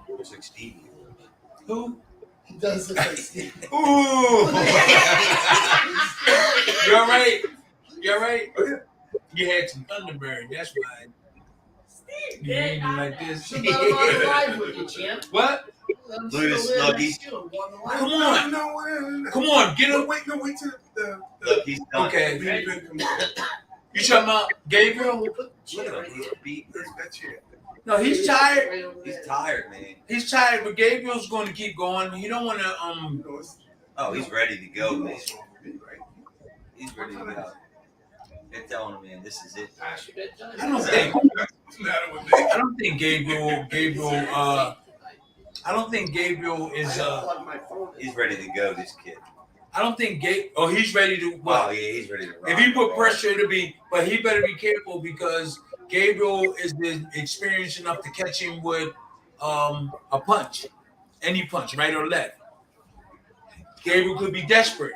Looks like Stevie. Who? He does look like Steve. Ooh! You all right? You all right? Oh, yeah. You had some Thunderbird. That's why. You ain't like this. What? Look at this sluggy. Come on. Come on. Get up. Wait till the Look, he's done. Okay. event comes out. You talking about Gabriel? Look at him. He's beat. Where's that chair? No, he's tired. He's tired, man. He's tired, but Gabriel's going to keep going. He don't want to. No, it's Oh, he's ready to go, man. what's wrong with me, right? He's ready to go. They're telling him, man, this is it. I don't think. What's the matter with me? I don't think Gabriel. I don't think Gabriel is. He's ready to go, this kid. I don't think Oh, he's ready to. Oh, Well, yeah, he's ready to rock. if he put pressure, it'll be. But he better be careful because Gabriel is experienced enough to catch him with a punch, any punch, right or left. Gabriel could be desperate.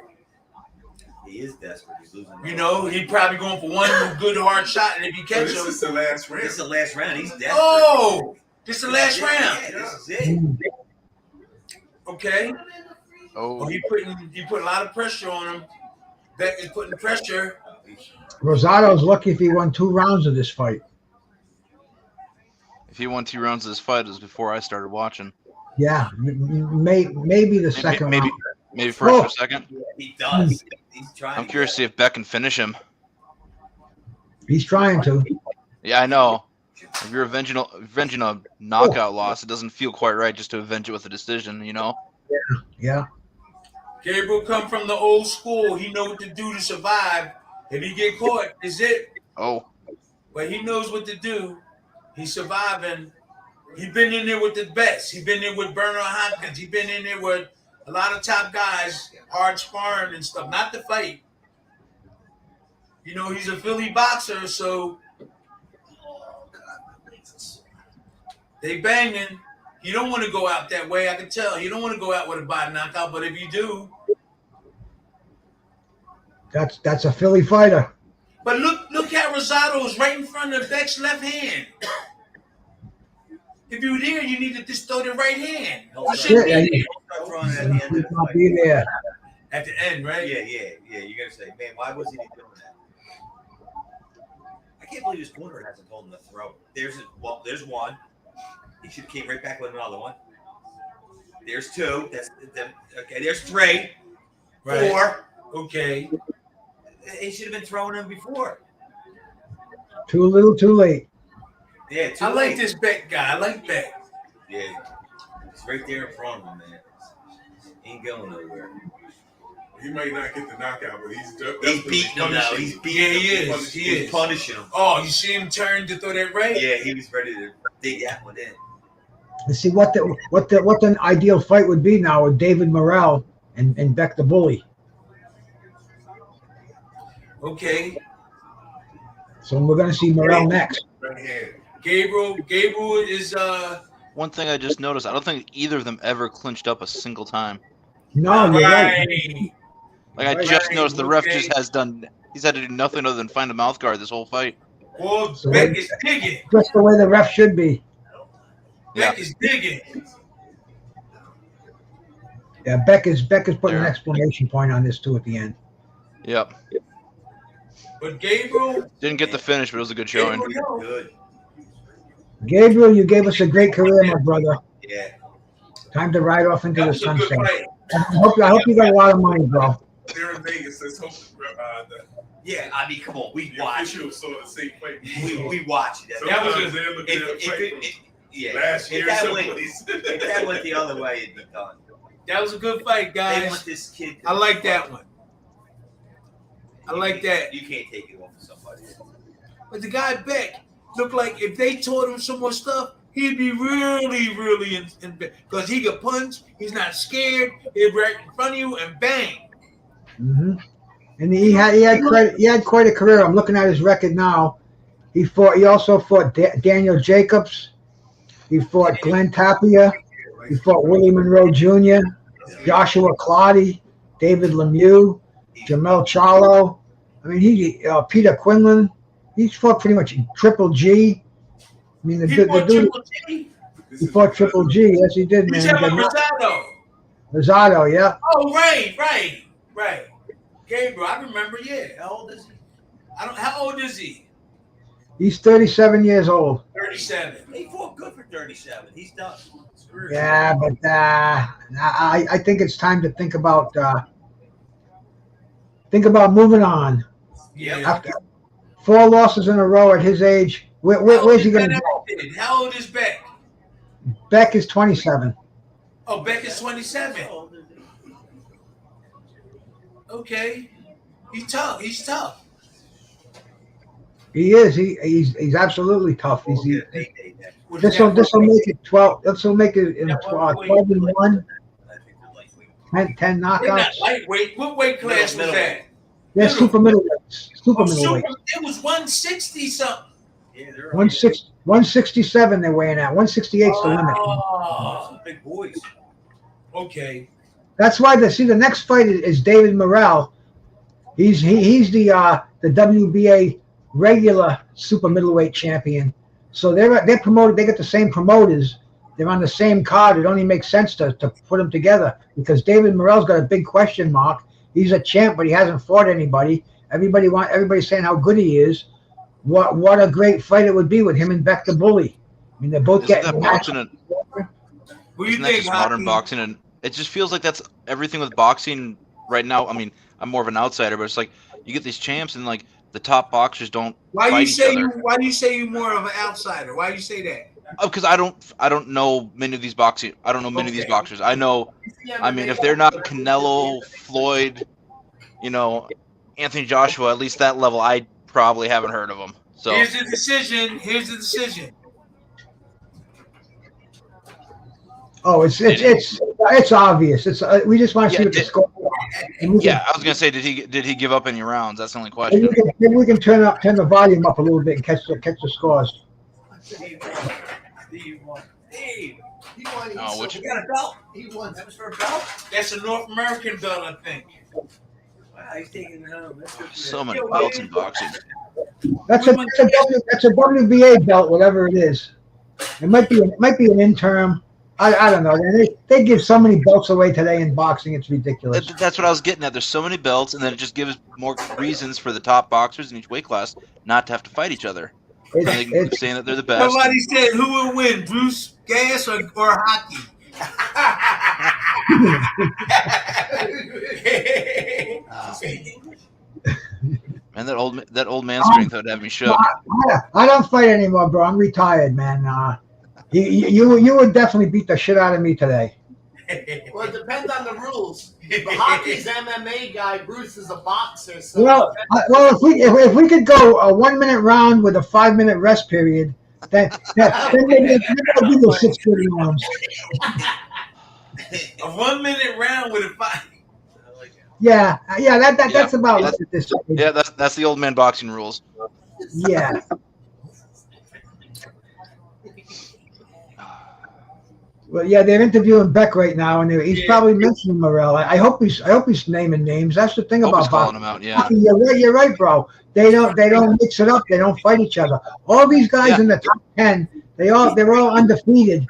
He is desperate. He's losing. You know, he probably going for one good hard shot, and if he So catch this him, is the last round. This is the last round. He's desperate. oh, this is the last round. Yeah, this is it. Okay. Oh, He put a lot of pressure on him. Beck is putting pressure. Rosado's lucky if he won 2 rounds of this fight. if he won 2 rounds of this fight, it was before I started watching. Yeah, maybe the second round. Maybe first Oh. or second. He does. He's trying. I'm curious to see if Beck can finish him. He's trying to. Yeah, I know. If you're avenging a knockout loss, it doesn't feel quite right just to avenge it with a decision, you know? Yeah. Gabriel come from the old school. He know what to do to survive. If he get caught, is it? Oh, But he knows what to do. He's surviving. He been in there with the best. He been there with Bernard Hopkins. He been in there with a lot of top guys, hard sparring and stuff. Not to fight. You know, he's a Philly boxer, so they banging. He don't want to go out that way. I can tell. He don't want to go out with a body knockout. But if you do, That's a Philly fighter. but look how Rosado's right in front of Beck's left hand. If you're there, you need to just throw the right hand. You shouldn't be there. Start throwing it at the end of the Not fight. be there. At the end, right? Yeah. You're gonna say, man, why was he doing that? I can't believe his corner hasn't told him to throw. There's one. He should have came right back with another one. There's two. Okay. There's three. Right. 4. Okay. He should have been throwing him before. Too little, too late. Yeah. I like this Beck guy. I like Beck. Yeah. It's right there in front of him, man. He ain't going nowhere. He might not get the knockout, but He's beating him now. He's beating Yeah, he him. is. He He's is. punishing him. Oh, you see him turn to throw that right? Yeah, he was ready to dig that one in. Let's see what the ideal fight would be now with David Morrell and Beck the Bully. Okay. So we're gonna see Morrell next. right hand. Gabriel is one thing I just noticed, I don't think either of them ever clinched up a single time. No, you're right. right. Like I just Right, noticed the ref okay. just he's had to do nothing other than find a mouth guard this whole fight. Well, So Beck is digging. Just the way the ref should be. Yeah. Beck is digging. Yeah, Beck is putting an There. exclamation point on this too at the end. Yep. But Gabriel, Didn't get the finish, but it was a good showing. Gabriel, Good. Gabriel, you gave us a great career, my brother. Yeah. Time to ride off into that the was a good sunset. fight. I hope you got a lot of money, bro. They're in Vegas. Let's hope the Yeah, I mean, come on. We the watch it. officials saw the same fight. We watch it. That was Sometimes a- they're looking at the fight Yeah. last year. If that Somebody's went the other way, it'd be done. That was a good fight, They guys. want this kid. I like that one. I like that. You can't take it off of somebody. But the guy Beck looked like if they taught him some more stuff, he'd be really in because he could punch. He's not scared. He's right in front of you and bang. Hmm. And he had quite a career. I'm looking at his record now. He also fought Daniel Jacobs. He fought Glenn Tapia. He fought Willie Monroe Jr., Joshua Clottey, David Lemieux, Jamel Charlo. I mean, Peter Quinlan. He's fought pretty much Triple G. I mean, He the fought dude. Triple G. He fought Triple G. Yes, he did, You man. said about Rosado. Rosado, yeah. Oh, right. Gabriel, I remember. Yeah. How old is he? How old is he? He's 37 years old. 37. He fought good for 37. He's done. Yeah, but I think it's time to think about moving on. Yeah. After 4 losses in a row at his age, where's he going to go? How old is Beck? Beck is 27. Oh, Beck is 27. Okay. He's tough. He is. He's absolutely tough. Oh, This will make it 12. This will make it in 12-1. 10 They're not knockouts. lightweight. What weight class was that? They're super middleweights. Super Oh, middleweight. it was 160 something. Yeah, they're 167 they're weighing at. 168 is the limit. Oh, big boys. okay. That's why the next fight is David Morrell. He's the WBA regular super middleweight champion. So they're promoted. They get the same promoters. They're on the same card. It only makes sense to put them together because David Morrell's got a big question mark. He's a champ, but he hasn't fought anybody. Everybody's saying how good he is. What a great fight it would be with him and Beck the Bully. I mean, they're both Isn't getting that boxing and What do you isn't that think, just modern Hockey? boxing? And it just feels like that's everything with boxing right now. I mean, I'm more of an outsider, but it's like you get these champs and like the top boxers don't Why fight you each say other. Why do you say you more of an outsider? Why you say that? Because I don't know many of these boxing. I don't know many of these boxers. I know. I mean, if they're not Canelo, Floyd, Anthony Joshua, at least that level, I probably haven't heard of them. So here's the decision. Here's the decision. Oh, it's obvious. It's we just want to see what the score. Yeah, I was gonna say, did he give up any rounds? That's the only question. We can turn the volume up a little bit and catch the scores. Steve won. He won. Oh, which You got a belt? He won. That was for a belt? That's a North American belt, I think. Wow, he's taking it home. That's good for so him. many belts in boxing. That's a WBA belt, whatever it is. It might be an interim. I don't know. They give so many belts away today in boxing. It's ridiculous. That's what I was getting at. There's so many belts, and then it just gives more reasons for the top boxers in each weight class not to have to fight each other. They keep saying that they're the best. Somebody said, who will win, Bruce Gas or hockey? Man, that old man strength would have me shook. I don't fight anymore, bro. I'm retired, man. You would definitely beat the shit out of me today. Well, it depends on the rules. The hockey's MMA guy. Bruce is a boxer. So Well, if we could go a 1 minute round with a 5 minute rest period, then maybe I'll do the 6:30 rounds. A 1 minute round with a fight. Yeah, that's about it at this stage. Yeah, that's the old man boxing rules. Yeah. Well, yeah, they're interviewing Beck right now, and he's probably mentioning Morrell. I hope he's naming names. That's the thing about calling boxing. him out, yeah. You're right, bro. They don't mix it up. They don't fight each other. All these guys in the top 10, they're all undefeated.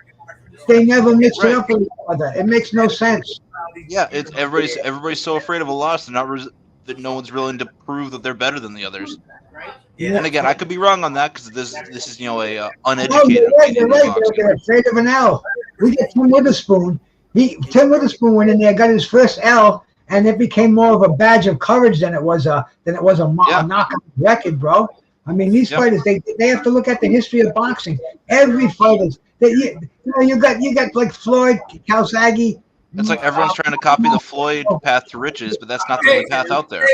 They never mix it up with each other. It makes no sense. Yeah, it's everybody's so afraid of a loss that no one's willing to prove that they're better than the others. Yeah. And again, I could be wrong on that because this is a No, uneducated. you're right. They're afraid of an L. We get Tim Witherspoon. Tim Witherspoon went in there, got his first L, and it became more of a badge of courage than it was a knockout record, bro. I mean, these fighters, they have to look at the history of boxing. Every fighter, you got like Floyd, Calzaghe. It's like everyone's trying to copy the Floyd path to riches, but that's not the only path out there.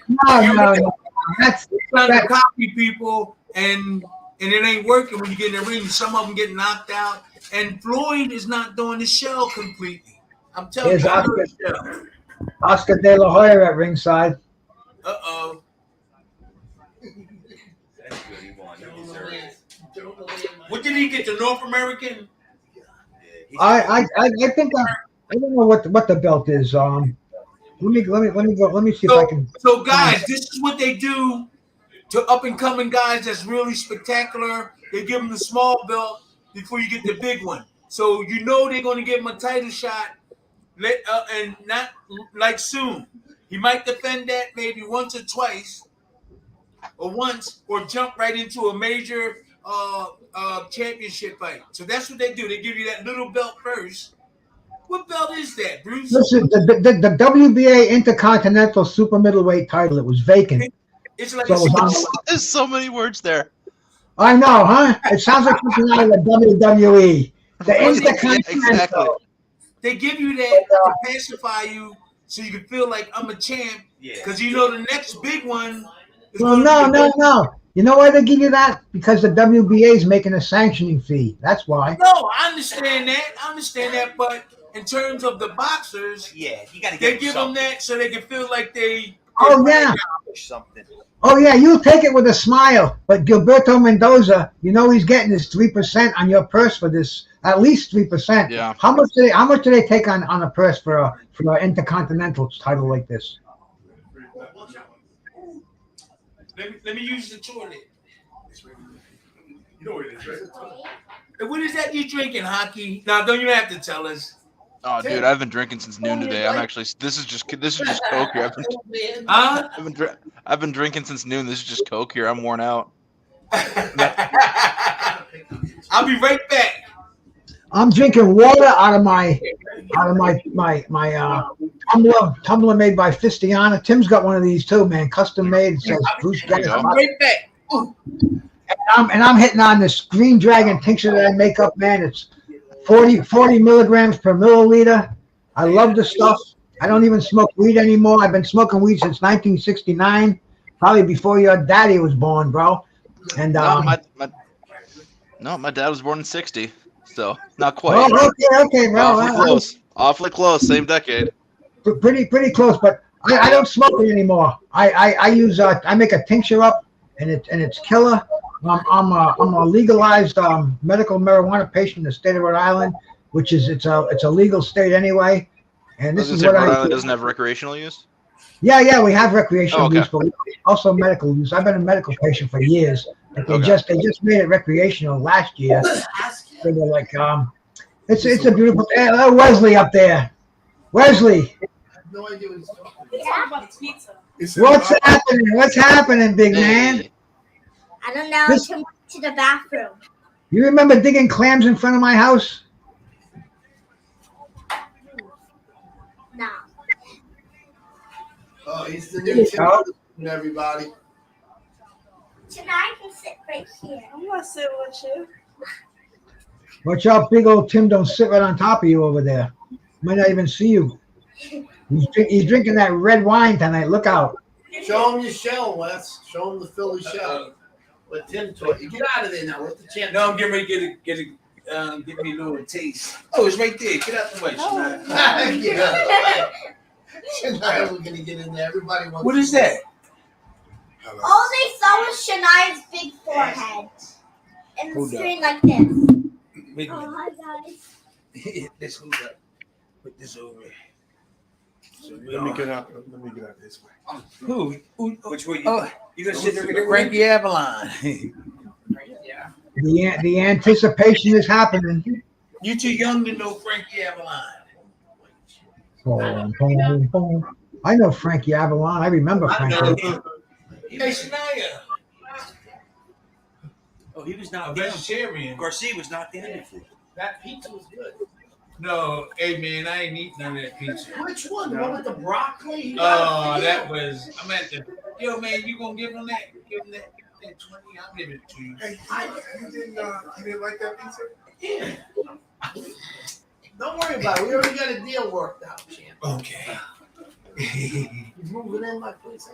No. That's trying to copy people, and it ain't working when you get in the ring. Some of them get knocked out, and Floyd is not doing the show completely. I'm telling you. Oscar De La Hoya at ringside. Uh-oh. That's good. He won. He deserved it. What did he get, the North American? I think I don't know what the belt is. Let me see if I can. So guys, this is what they do to up and coming guys that's really spectacular. They give them the small belt before you get the big one. So they're going to give him a title shot, and not like soon. He might defend that maybe once or twice, or jump right into a major championship fight. So that's what they do. They give you that little belt first. What belt is that, Bruce? Listen, the WBA Intercontinental Super Middleweight title. It was vacant. It's like There's so many words there. I know, huh? It sounds like something out of the WWE. The Intercontinental. Exactly. They give you that to pacify you, so you can feel like I'm a champ. Because the next big one. Well, no. You know why they give you that? Because the WBA is making a sanctioning fee. That's why. No, I understand that. But in terms of the boxers, you gotta they give them that so they can feel like they. Something. Oh yeah, you take it with a smile. But Gilberto Mendoza, he's getting his 3% on your purse for this. At least 3%. Yeah. How much do they take on a purse for an intercontinental title like this? Let me use the toilet. You know what it is, right? What is that you drinking, Hockey? No, don't you have to tell us. Oh, dude, I've been drinking since noon today. This is just Coke here. I've been drinking since noon. This is just Coke here. I'm worn out. I'll be right back. I'm drinking water out of my tumbler made by Fistiana. Tim's got one of these too, man. Custom made. It says Bruce Gas. I'm right back. I'm hitting on this Green Dragon tincture that I make up, man. It's 40 milligrams per milliliter. I love the stuff. I don't even smoke weed anymore. I've been smoking weed since 1969, probably before your daddy was born, bro. And No, my dad was born in '60, so not quite. oh, okay, bro. Awfully close. Awfully close. Same decade. Pretty close, but I don't smoke it anymore. I use I make a tincture up, and it's killer. I'm a legalized medical marijuana patient in the state of Rhode Island, which is it's a legal state anyway. And this is what Rhode I Island doesn't have recreational use. Yeah, we have recreational Oh, okay. use, but also medical use. I've been a medical patient for years. But they just made it recreational last year. So they're like, it's a beautiful. Hey, Wesley up there, Wesley. I have no idea what he's talking about. Let's talk about the pizza. What's happening? What's happening, big man? Hey. I don't know. This- I can walk to the bathroom. You remember digging clams in front of my house? No. Oh, he's the new Tim, everybody. Tonight I can sit right here. I'm gonna sit with you. Watch out, big old Tim don't sit right on top of you over there. Might not even see you. He's drinking that red wine tonight. Look out. Show him your shell, Wes. Show him the Philly shell. What Tim taught you. Get out of there now. What's the chance? No, I'm getting ready to get me a little taste. Oh, it's right there. Get out the way. Shania. Get out of the way. Shania, we're gonna get in there. Everybody wants. What is that? All they saw was Shania's big forehead. And the Hold up. screen like this. Wait a Oh, minute. hi, guys. Let's hold up. Put this over. So we Let me are- get out. Let me get out this way. Who? Which way? Oh, You gonna sit there with everyone? Frankie Avalon. The anticipation is happening. You too young to know Frankie Avalon. Boom, boom, boom. I know Frankie Avalon. I remember I Frankie. know. Hey, Shania. Oh, he was A not there. vegetarian. Garcia was not there before. That pizza was good. No, hey man, I ain't eating none of that pizza. Which one? The one with the broccoli? Oh, that was. I'm at the. Yo, man, you gonna give him that? Give him that 20? I'll give it to you. Hey, you didn't like that pizza? Yeah. Don't worry about it. We already got a deal worked out, champ. Okay. He's moving in my place.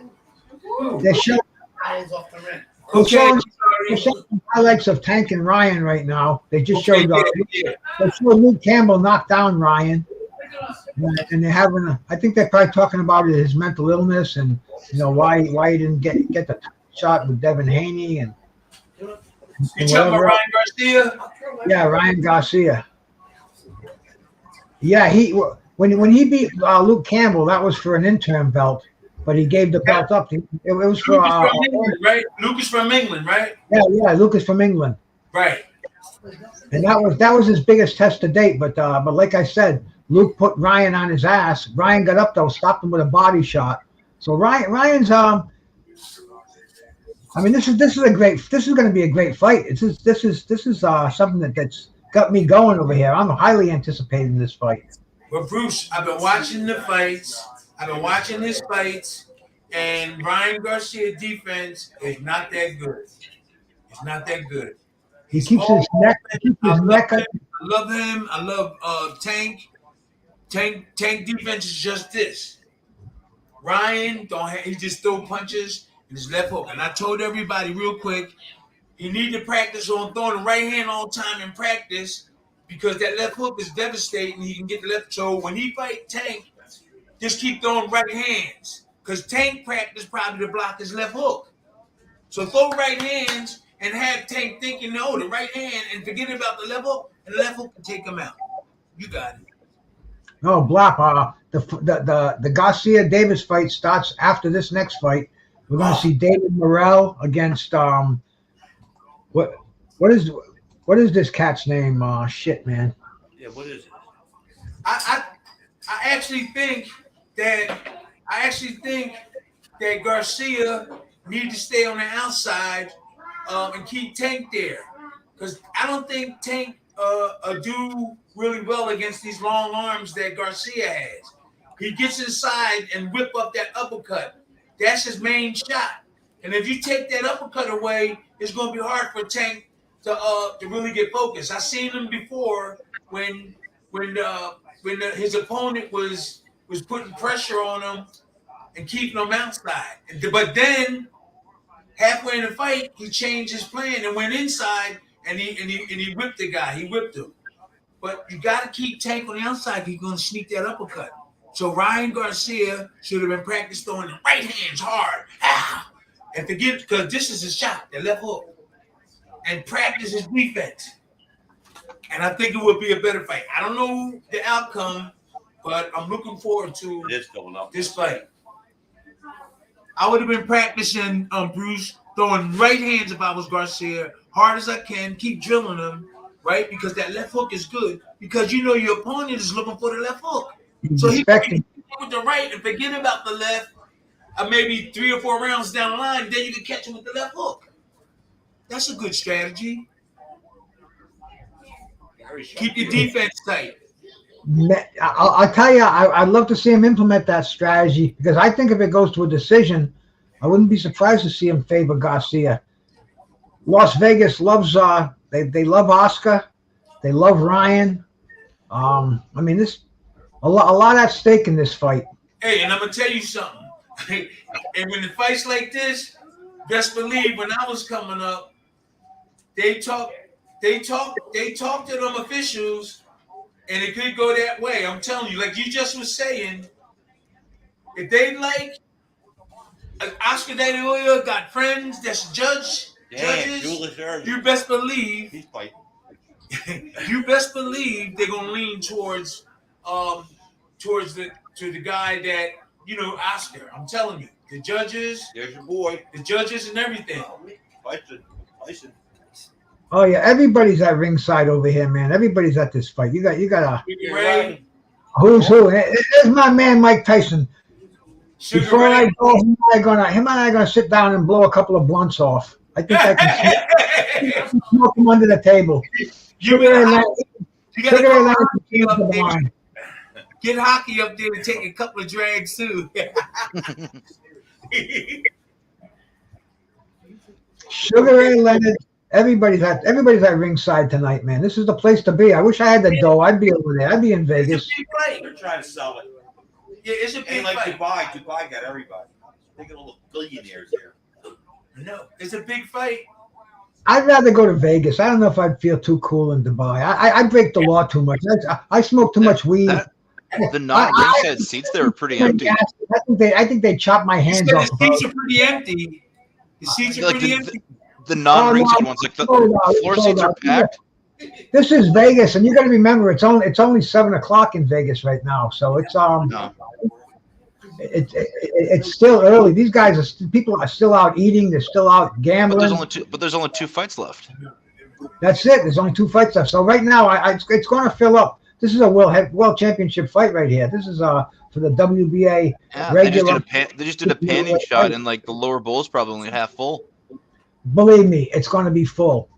They're showing, Eyes off the rent. they're showing, Sorry. they're showing highlights of Tank and Ryan right now. They just Okay, showed yeah. they showed Luke Campbell knocked down Ryan. And they're having I think they're probably talking about his mental illness and why he didn't get the shot with Devin Haney and You talking about whatever. Ryan Garcia? Yeah, Ryan Garcia. Yeah, when he beat Luke Campbell, that was for an interim belt, but he gave the belt up. It was for Lucas from England, right? Lucas from England, right? yeah, Lucas from England, Right. and that was his biggest test to date. But like I said, Luke put Ryan on his ass. Ryan got up though, stopped him with a body shot. So Ryan's I mean, this is going to be a great fight. This is something that's got me going over here. I'm highly anticipating this fight. But Bruce, I've been watching the fights. I've been watching his fights, and Ryan Garcia's defense is not that good. It's not that good. He keeps his neck. I love him. I love Tank. Tank defense is just this. Ryan he just throw punches in his left hook. And I told everybody real quick, he need to practice on throwing the right hand all the time in practice because that left hook is devastating. He can get the left. So when he fight Tank, just keep throwing right hands because Tank practice probably to block his left hook. So throw right hands and have Tank thinking, no, the right hand, and forget about the left hook, and the left hook can take him out. You got it. No, Blap. The Garcia Davis fight starts after this next fight. We're going to see David Morrell against what is this cat's name? Shit, man. Yeah, what is it? I actually think that Garcia needs to stay on the outside and keep Tank there because I don't think Tank do really well against these long arms that Garcia has. He gets inside and whip up that uppercut. That's his main shot. And if you take that uppercut away, it's going to be hard for Tank to really get focused. I seen him before when his opponent was putting pressure on him and keeping him outside. But then halfway in the fight, he changed his plan and went inside and he whipped the guy. He whipped him. But you got to keep Tank on the outside. He's going to sneak that uppercut. So Ryan Garcia should have been practiced throwing the right hands hard. Ah! And forget, because this is his shot, the left hook. And practice his defense. And I think it would be a better fight. I don't know the outcome, but I'm looking forward to this fight. I would have been practicing, Bruce, throwing right hands if I was Garcia, hard as I can, keep drilling them, right? Because that left hook is good. Because you know your opponent is looking for the left hook. So he can with the right and forget about the left. Maybe 3 or 4 rounds down the line, then you can catch him with the left hook. That's a good strategy. Keep your defense tight. I'll tell you, I'd love to see him implement that strategy because I think if it goes to a decision, I wouldn't be surprised to see him favor Garcia. Las Vegas loves they love Oscar, they love Ryan. I mean, this a lot at stake in this fight. Hey, and I'm gonna tell you something. And when the fights like this, best believe when I was coming up, they talk to them officials, and it could go that way. I'm telling you, like you just was saying, if they like Oscar De La Hoya got friends that's judges, you best believe he's fighting. You best believe they're gonna lean towards the guy that Oscar. I'm telling you, the judges. There's your boy. The judges and everything. Tyson. Oh yeah, everybody's at ringside over here, man. Everybody's at this fight. You got a who's who. There's my man Mike Tyson. Before I go, him and I are gonna sit down and blow a couple of blunts off. I think I can smoke them under the table. Get Hockey up there and take a couple of drags too. Sugar Ray Leonard. Everybody's at ringside tonight, man. This is the place to be. I wish I had the dough. I'd be over there. I'd be in Vegas. They're trying to sell it. Yeah, it's a big fight. fight. Dubai got everybody. Think of all the billionaires there. No, it's a big fight. I'd rather go to Vegas. I don't know if I'd feel too cool in Dubai. I break the law too much. I smoke too much weed. The non-ringside seats there are pretty empty. I think they chop my hands off. The seats are pretty empty. The seats are pretty empty. The non-ringside ones, like the floor seats are packed. This is Vegas, and you got to remember it's only 7 o'clock in Vegas right now, so it's it's still early. These guys people are still out eating. They're still out gambling. But there's only two fights left. That's it. There's only 2 fights left. So right now, it's going to fill up. This is a world championship fight right here. This is for the WBA regular. They just did a panning shot, and like the lower bowl is probably only half full. Believe me, it's going to be full.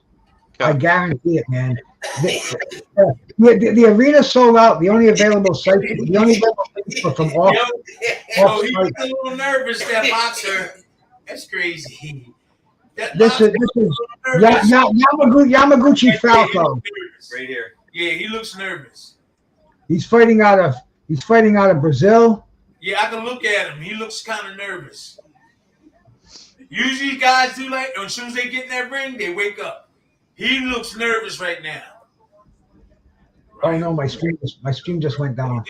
Okay. I guarantee it, man. The arena sold out. The only available site, from off. He's a little nervous, that boxer. That's crazy. This is Yamaguchi Falco. Right here. Yeah, he looks nervous. He's fighting out of Brazil. Yeah, I can look at him. He looks kind of nervous. Usually guys do like, as soon as they get in that ring, they wake up. He looks nervous right now. Oh no, my stream just went down.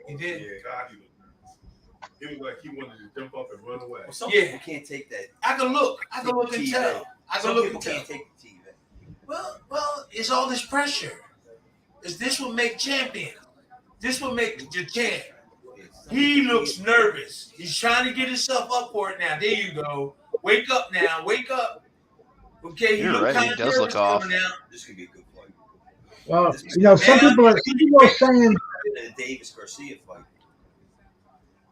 He did. Yeah, it was like he wanted to jump up and run away. Well, some people can't take that. I can look and tell. Some people can't take the TV. Well, it's all this pressure. This will make champion. This will make the champ. He looks nervous. He's trying to get himself up for it now. There you go. Wake up now. Wake up. Okay, You're right. He does look off. This could be a good fight. Well, some people are saying The Davis Garcia fight.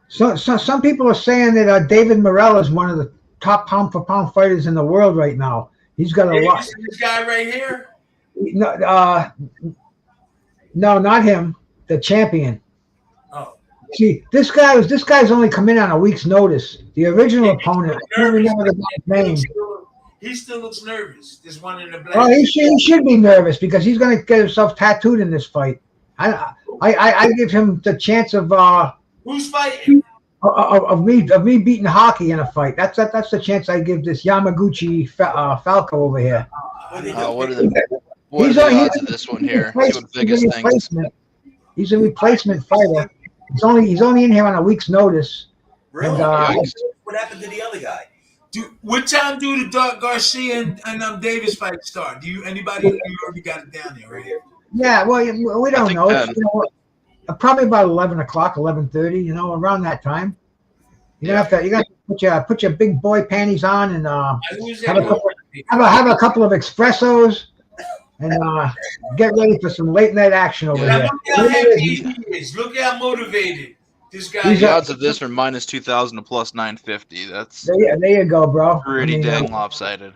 some people are saying that David Morrell is one of the top pound for pound fighters in the world right now. He's got a lot. This guy right here. No, not him. The champion. Oh, See, this guy's only come in on a week's notice. The original opponent, I can't remember the guy's name. He still looks nervous. This one in the black. Well, he should be nervous because he's going to get himself tattooed in this fight. I give him the chance of Who's fighting? of me beating Hockey in a fight. That's the chance I give this Yamaguchi Falco over here. What are the odds of this one here? See what Vegas thinks. He's a replacement fighter. He's only in here on a week's notice. Really? And, What happened to the other guy? What time do the Garcia and Davis fight start? Anybody you already got it down there, right? Yeah, well, we don't know. It's, Probably about 11 o'clock, 11:30. Around that time. You have to put your big boy panties on and have a couple of espressos and get ready for some late night action over here. Look how happy he is. Look how motivated this guy is. The odds of this are minus 2,000 to plus 950. That's there you go, bro. pretty dang lopsided.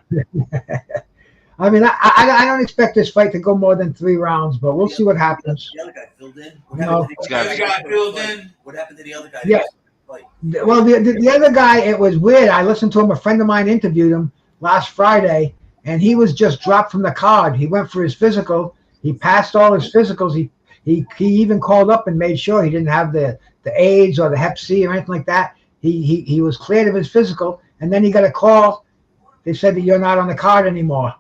I mean, I don't expect this fight to go more than 3 rounds, but we'll see what happens. The other guy filled in. What happened to the other guy? Yeah. Well, the other guy, it was weird. I listened to him. A friend of mine interviewed him last Friday, and he was just dropped from the card. He went for his physical. He passed all his physicals. He even called up and made sure he didn't have the AIDS or the Hep C or anything like that. He was cleared of his physical, and then he got a call. They said that you're not on the card anymore.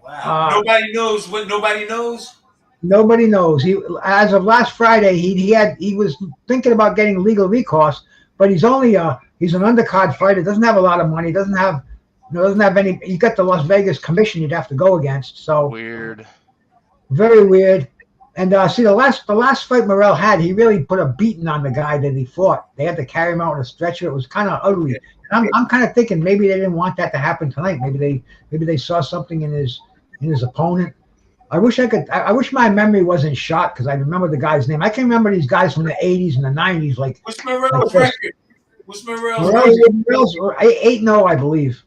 Wow. Nobody knows what nobody knows. Nobody knows. As of last Friday, he was thinking about getting legal recourse, but he's an undercard fighter. Doesn't have a lot of money. Doesn't have any. He got the Las Vegas commission he'd have to go against. So weird. Very weird. And see, the last fight Morrell had, he really put a beating on the guy that he fought. They had to carry him out in a stretcher. It was kind of ugly. And I'm kind of thinking maybe they didn't want that to happen tonight. Maybe they saw something in his opponent. I wish my memory wasn't shot because I remember the guy's name. I can remember these guys from the 80s and the 90s. Like what's Morrell's record? What's Morrell's record? Morrell's 8-0, I believe.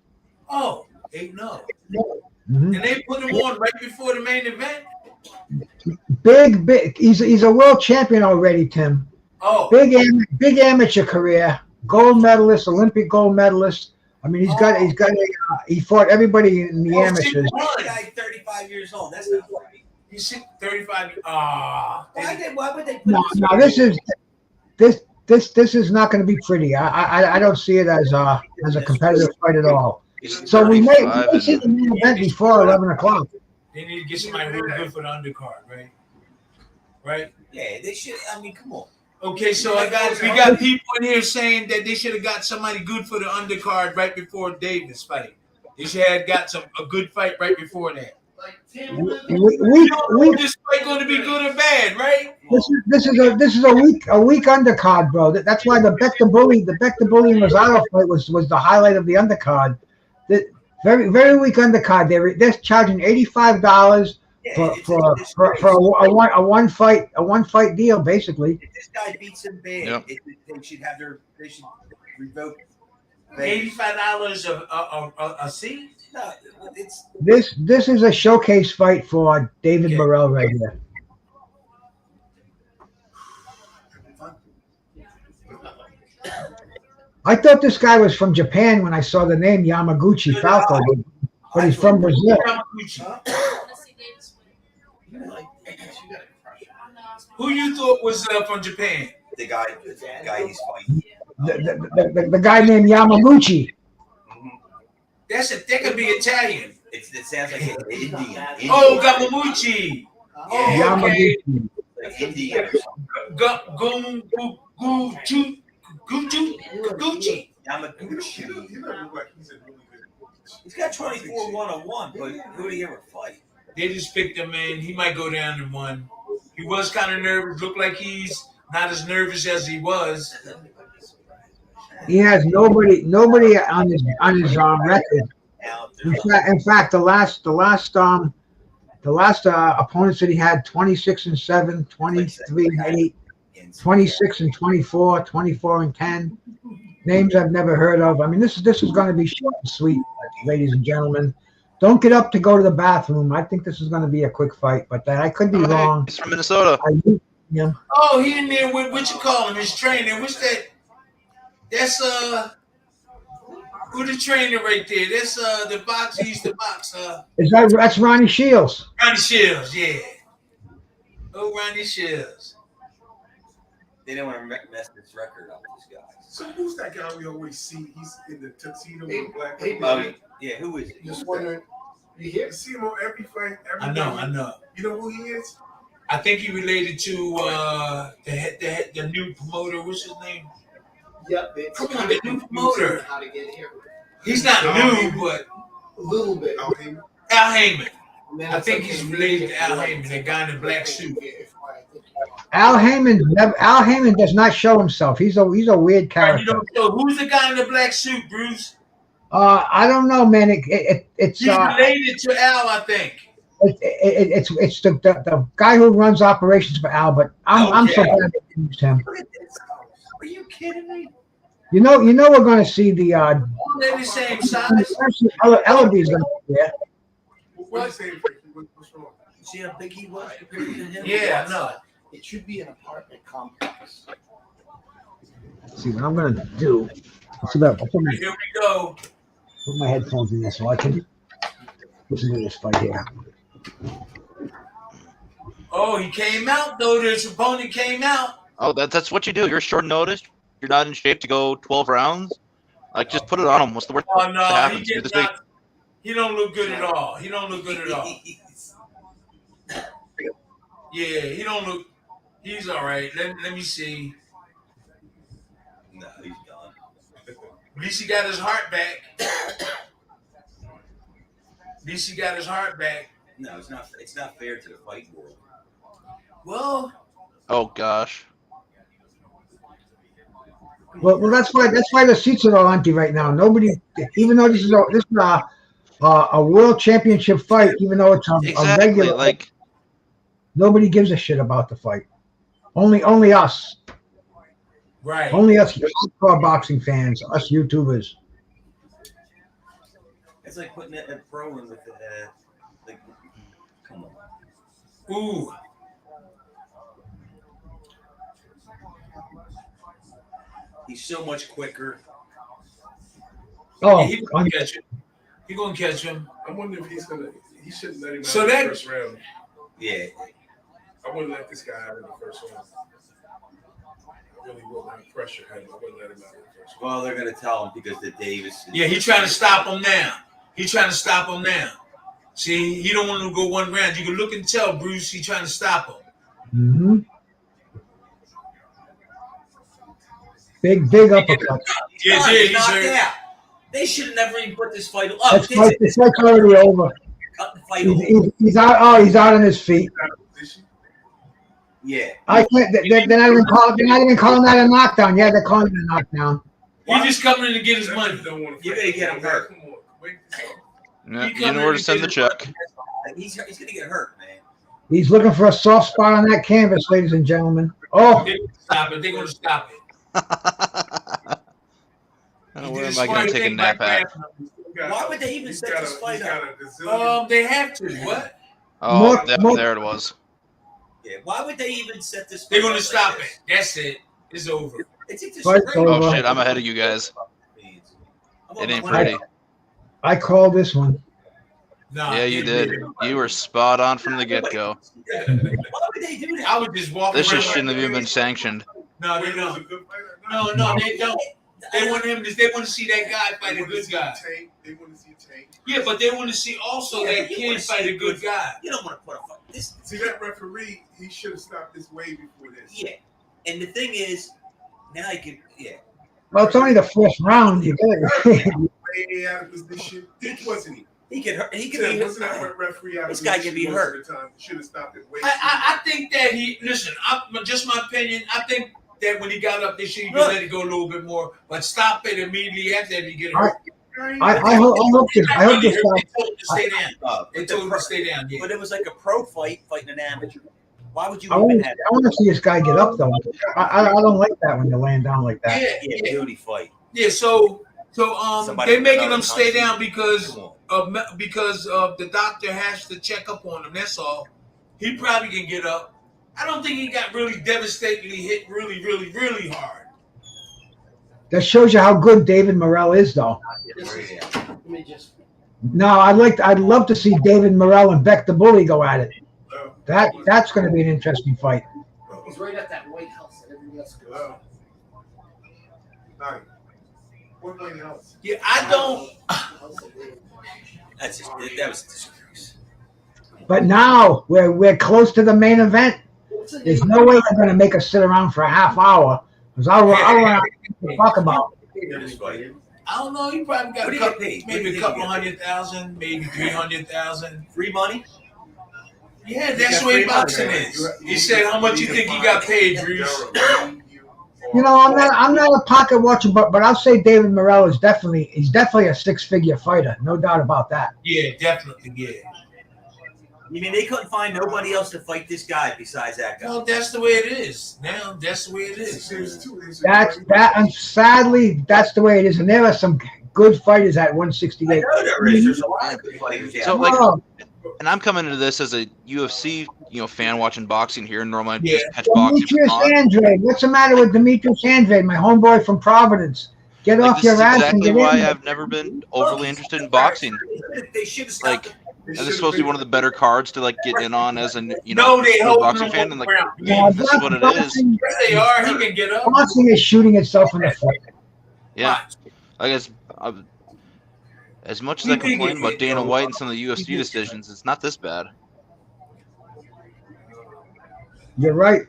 Oh, 8-0. Mm-hmm. And they put him on right before the main event. Big. He's a world champion already, Tim. Oh, big amateur career, gold medalist, Olympic gold medalist. I mean, he fought everybody in the amateurs. This guy 35 years old. That's not right. He's 35. Why would they put No, this is not going to be pretty. I don't see it as a competitive fight at all. So we may see the main event before 11 o'clock. They need to get somebody real good for the undercard, right? Right? Yeah, they should. I mean, come on. Okay, so we got people in here saying that they should have got somebody good for the undercard right before Davis fight. They should have got a good fight right before that. This fight going to be good or bad, right? This is a weak undercard, bro. That's why the Beck Bully and Rosado fight was the highlight of the undercard. Very very weak undercard. They're charging $85. For a one fight deal, basically. If this guy beats him bad, they should revoke $85 a seat. No, this is a showcase fight for David Morrell right here. I thought this guy was from Japan when I saw the name Yamaguchi Falco, but he's from Brazil. Who you thought was from Japan? The guy he's fighting. The guy named Yamaguchi. That could be Italian. It sounds like an Indian. Oh, Gamamuchi. Yeah. Yamaguchi. Like Indian. Gucci. Yamaguchi. He's got 24-101, but who did he ever fight? They just picked him, man. He might go down in one. He was kind of nervous. Looked like he's not as nervous as he was. He has nobody on his record. In fact, the last opponents that he had 26-7, 23-8, 26-24, 24-10. Names I've never heard of. I mean, this is going to be short and sweet, ladies and gentlemen. Don't get up to go to the bathroom. I think this is going to be a quick fight, but I could be wrong. He's from Minnesota. Yeah. Oh, he in there with what you call him, his trainer. What's that? That's who the trainer right there? That's the box he used to box. That's Ronnie Shields. Ronnie Shields, yeah. Oh, Ronnie Shields. They don't want to mess this record up, these guys. So who's that guy we always see? He's in the tuxedo Hey, with black. hey, Oh, baby. yeah, who is it? Just wondering. You hear? You see him on every fight. Every I know. You know who he is? I think he related to the new promoter. What's his name? Yep. It's Come on, kind the of new confusing promoter. how to get here. He's not new, but A little bit. Al Heyman. Al Heyman. And then I it's think okay, he's you related get to Al one. Heyman, the guy in the black suit. Al Heyman does not show himself. He's a weird Right, you character. know, so who's the guy in the black suit, Bruce? I don't know, man. It's He's related to Al, I think. it's the guy who runs operations for Al, but I'm so Okay. glad they used him. Look at this. Are you kidding me? You know we're going to see the Oh, they're the same size. Ellaby's going to be there. What are you saying, Frankie? What's wrong? See how big he was compared to him? Yeah, I know. It should be an apartment complex. Let's see what I'm going to do. Let's see about, I'll put Here we go. my headphones in there so I can listen to this fight here. Oh, he came out though. His opponent came out. Oh, that's what you do. You're short notice. You're not in shape to go 12 rounds. Like, just put it on him. What's the worst Oh that no, happens? he Do gets this week. not. He don't look good at all. He don't look good at all. Yeah, he don't look. He's all right. Let me see. No, he's gone. At least he got his heart back. At least he got his heart back. No, it's not. It's not fair to the fight world. Well, Oh, gosh. Well, that's why the seats are all empty right now. Nobody, even though this is a world championship fight, even though it's a Exactly. regular, Like, nobody gives a shit about the fight. Only us. right. Only us hardcore boxing fans, us YouTubers. It's like putting a pro in with like, come on. Ooh. He's so much quicker. Oh, He gonna catch him. He gonna catch him. I wonder if he's gonna. He shouldn't let him out So in that- the first round. Yeah. I wouldn't let this guy out in the first round. I really wouldn't have pressure him. I wouldn't let him out in the first round. Well, they're gonna tell him because the Davis. Yeah, he's trying to stop him now. He's trying to stop him now. See, he don't want to go one round. You can look and tell Bruce. He's trying to stop him. mm-hmm. Big uppercut. Yeah, He's he's knocked hurt. out. They should have never even put this fight up. This fight's already over. Cut the fight off. He's out. Oh, he's out on his feet. Yeah. I can't. They're not even calling that a knockdown. Yeah, they're calling it a knockdown. He's just coming in to get his money. You're gonna get him hurt. Come on, wait this up. yeah, He you coming know where in to send the get his money. check. He's gonna get hurt, man. He's looking for a soft spot on that canvas, ladies and gentlemen. Oh, They're gonna stop it. They're gonna stop it. Oh, where am I going to take a nap at? Why would they even set this fight up? They have to. What? Oh, More- there it was. Yeah. Why would they even set this? They're fight gonna up stop like it. That's it. It's over. It's just Fight's straight. over. Oh, shit. I'm ahead of you guys. It ain't pretty. I called this one. Nah, Yeah, you did. You were spot on from the get-go. Why would they do that? I was just walking This around just shouldn't like have even been crazy. sanctioned. No, they don't. No, they don't. They want him. They want to see that guy fight a good guy. They want to see Tank. Yeah, but they want to see also Yeah, that but you kid wanna fight see a good guy. You don't want to put a fight. This. See that referee? He should have stopped this way before this. Yeah. And the thing is, now you can. Yeah. Well, it's only the first round. You get it. Way out of position. This wasn't he? He could hurt. He could Tim, be wasn't that hurt. referee out of This guy position can be most hurt. of the time? Should have stopped it way. I think that he listen. Just my opinion. I think that when he got up, they should have Look. let it go a little bit more, but stop it immediately after that. He get All hurt. I hope this. I hope this They guy. told him to stay down. They But, told him to stay down. Yeah. but it was like a pro fight fighting an amateur. Why would you I even want have to see this guy get up though. I don't like that when they're laying down like that. Yeah. beauty fight? Yeah. So Somebody they're making without him stay conscience. down because Come on. because the doctor has to check up on him. That's all. He probably can get up. I don't think he got really devastatingly hit really hard. That shows you how good David Morrell is, though. Let me just. No, I'd love to see David Morrell and Beck the Bully go at it. That's going to be an interesting fight. He's right at that White House and everything else goes on. All right. What playing else? Yeah, I don't. That's just, that was a disgrace. But now we're close to the main event. There's no way they're going to make us sit around for a half hour. Because I'll run out to talk about. I don't know. He probably got maybe a couple 100,000, maybe 300,000. Free money? Yeah, that's the way boxing is. He said, "How much you think he got paid, Reese?" You know, I'm not a pocket watcher, but I'll say David Morrell is definitely a 6-figure fighter, no doubt about that. Yeah, definitely, yeah. You mean they couldn't find nobody else to fight this guy besides that guy? No, that's the way it is. Now, that's the way it is. And sadly, that's the way it is. And there are some good fighters at 168. I know there is. There's a lot of good fighters. Yeah. So, and I'm coming into this as a UFC, fan watching boxing here. Normally, I just catch boxing. Demetrius Andrade. What's the matter with Demetrius Andrade, my homeboy from Providence? Get off your ass and get in. This is exactly why I've never been overly interested in boxing. They should have stopped. And this is supposed to be one of the better cards to get in on as a boxing fan, and this is what it is. They are. He can get up. Boxing is shooting itself in the foot. Yeah, I guess as much as I complain about Dana White and some of the UFC decisions, it's not this bad. You're right.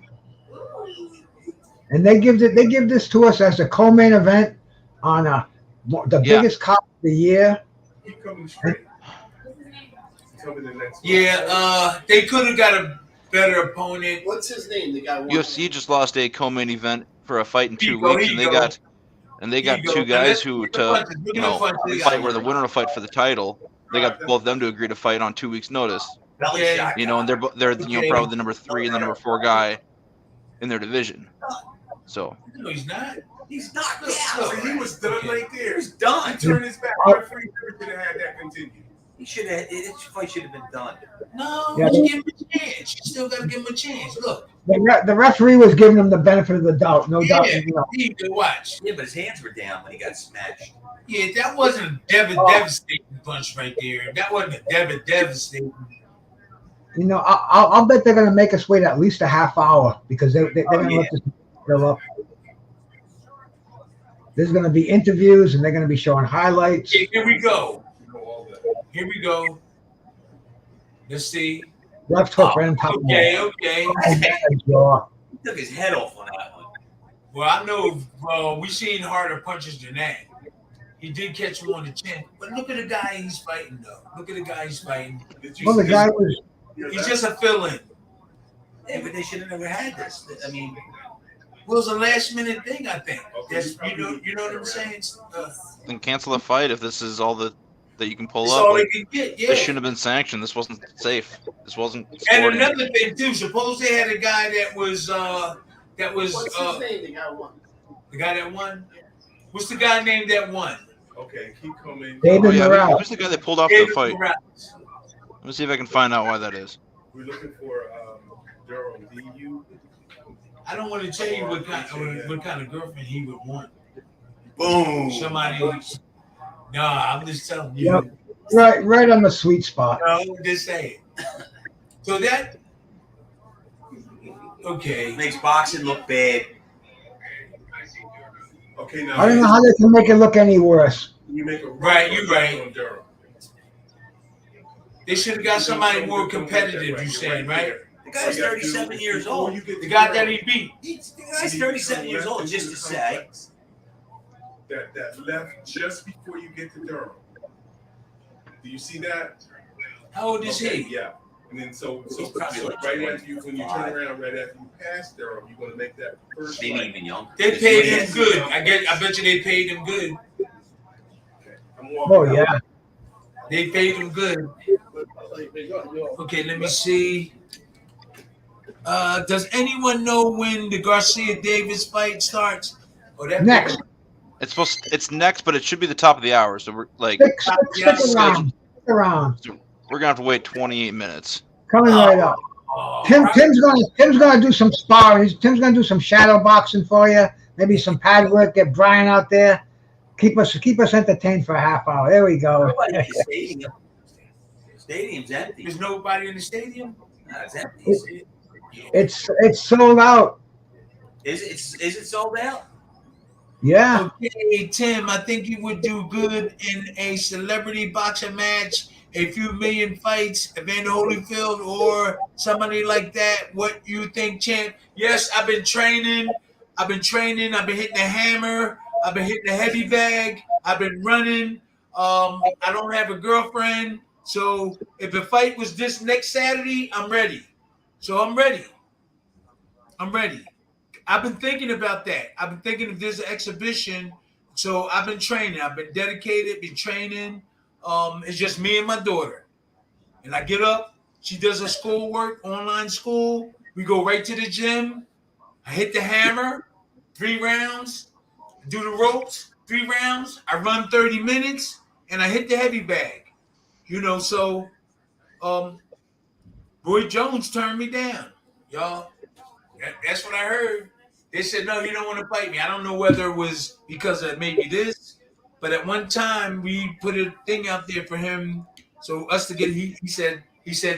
And they give this to us as a co-main event on the biggest card of the year. Keep coming straight. Yeah, they could have got a better opponent. What's his name? The guy. UFC just lost a co-main event for a fight in 2 weeks, and they got two guys who fight where the winner will fight for the title. They got both of them to agree to fight on 2 weeks' notice. And they're probably the number 3 and the number 4 guy in their division. So. No, he's not. He's not. Yeah, he was done right there. He's done. He turned his back. Referee should have had that continue. He should have. This fight should have been done. No, you give him a chance. You still got to give him a chance. Look. The referee was giving him the benefit of the doubt. No doubt. He could watch. Yeah, but his hands were down when he got smashed. Yeah, that wasn't a devastating punch right there. That wasn't a devastating. I'll bet they're going to make us wait at least a half hour because they're going to let this fill up. There's going to be interviews and they're going to be showing highlights. Yeah, here we go. Let's see. Left hook right on top of Okay. He took his head off on that one. Well, I know we've seen harder punches than that. He did catch him on the chin. But look at the guy he's fighting, though. Well, the guy was... He's just a fill-in. Yeah, but they should have never had this. I mean... Well, it was a last-minute thing, I think. That's, you know what I'm saying? Then cancel the fight if this is all that you can pull That's up. all they can get, yeah. This shouldn't have been sanctioned. This wasn't safe. This wasn't And sporting. another thing, too. Suppose they had a guy that was What's his name? The guy won. The guy that won? What's the guy named that won? Okay, keep coming. David Morrell. Who's the guy that pulled off the fight? Let me see if I can find out why that is. We're looking for Durham. I don't want to tell you what kind of girlfriend he would want. Boom. Somebody. Nah, I'm just telling you. Yep. Right on the sweet spot. No, I'm just saying. So that. Okay. Makes boxing look bad. Okay, now. I don't know how they can make it look any worse. You make a right, you're right. They should have got somebody more competitive, you saying, right? The guy's 37 years old. The guy that he beat. The guy's 37 years old, just to say. That left just before you get to Durham. Do you see that? How old is he? Yeah. And then so like right after you, when you turn around, right after you pass Durham, you're going to make that first Maybe fight. even young. They paid him good. I bet you they paid him good. Okay. I'm walking Oh, out. yeah. They paid him good. Okay, let me see. Does anyone know when the Garcia Davis fight starts? Next. It's next, but it should be the top of the hour. So we're like, Stick around. we're gonna have to wait 28 minutes. Coming right up. Tim's gonna do some sparring. Tim's gonna do some shadow boxing for you. Maybe some pad work. Get Brian out there. Keep us entertained for a half hour. There we go. Nobody in the stadium. Stadium's empty. There's nobody in the stadium. No, it's empty. It's sold out. Is it sold out? Yeah. Okay, Tim, I think you would do good in a celebrity boxing match, a few million fights, Evander Holyfield or somebody like that. What you think, champ? Yes, I've been training. I've been hitting the hammer. I've been hitting the heavy bag. I've been running. I don't have a girlfriend. So if the fight was this next Saturday, I'm ready. So I'm ready. I've been thinking about that. I've been thinking if there's an exhibition. So I've been training. I've been dedicated, been training. It's just me and my daughter. And I get up. She does her schoolwork, online school. We go right to the gym. I hit the hammer, 3 rounds. Do the ropes, 3 rounds. I run 30 minutes, and I hit the heavy bag. So Roy Jones turned me down, y'all. That's what I heard. They said, no, he don't want to fight me. I don't know whether it was because of maybe this, but at one time we put a thing out there for him, so us to get. He said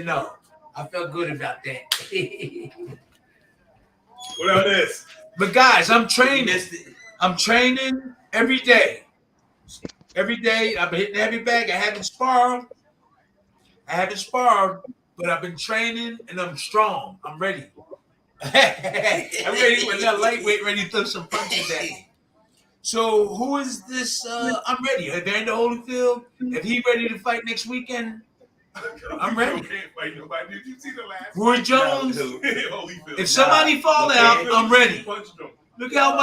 no. I felt good about that. What about this? But guys, I'm training. I'm training every day. Every day I've been hitting the heavy bag. I haven't sparred, but I've been training and I'm strong. I'm ready. I'm ready with that lightweight, ready to throw some punches at me. So who is this? I'm ready. Evander Holyfield. If he ready to fight next weekend, I'm ready. Can't fight nobody. Did you see the last? Roy Jones. Holyfield. If somebody fall out, I'm ready. Punched him. Look how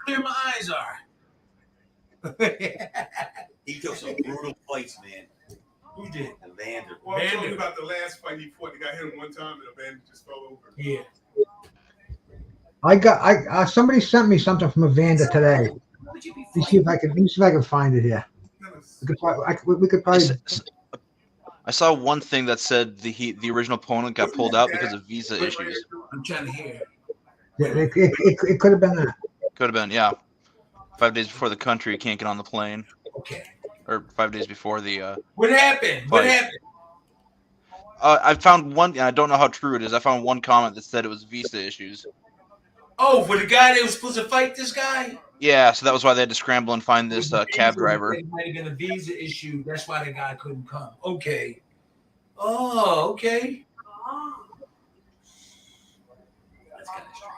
clear my eyes are. He took some brutal fights, man. Who did? Evander. Well, I'm talking about the last fight he fought. The guy hit him one time and Evander just fell over. Yeah. Somebody sent me something from Evander today. Let me see if I can find it here. We could probably. I saw one thing that said the original opponent got pulled out because of visa issues. I'm trying to hear. Yeah, it could have been that. Could have been, yeah. 5 days before the country, you can't get on the plane. Okay. Or 5 days before the. What happened? What happened? I found one. I don't know how true it is. I found one comment that said it was visa issues. Oh, for the guy that was supposed to fight this guy? Yeah, so that was why they had to scramble and find this cab driver. It might have been a visa issue. That's why the guy couldn't come. Okay. Oh, okay. That's kind of strange.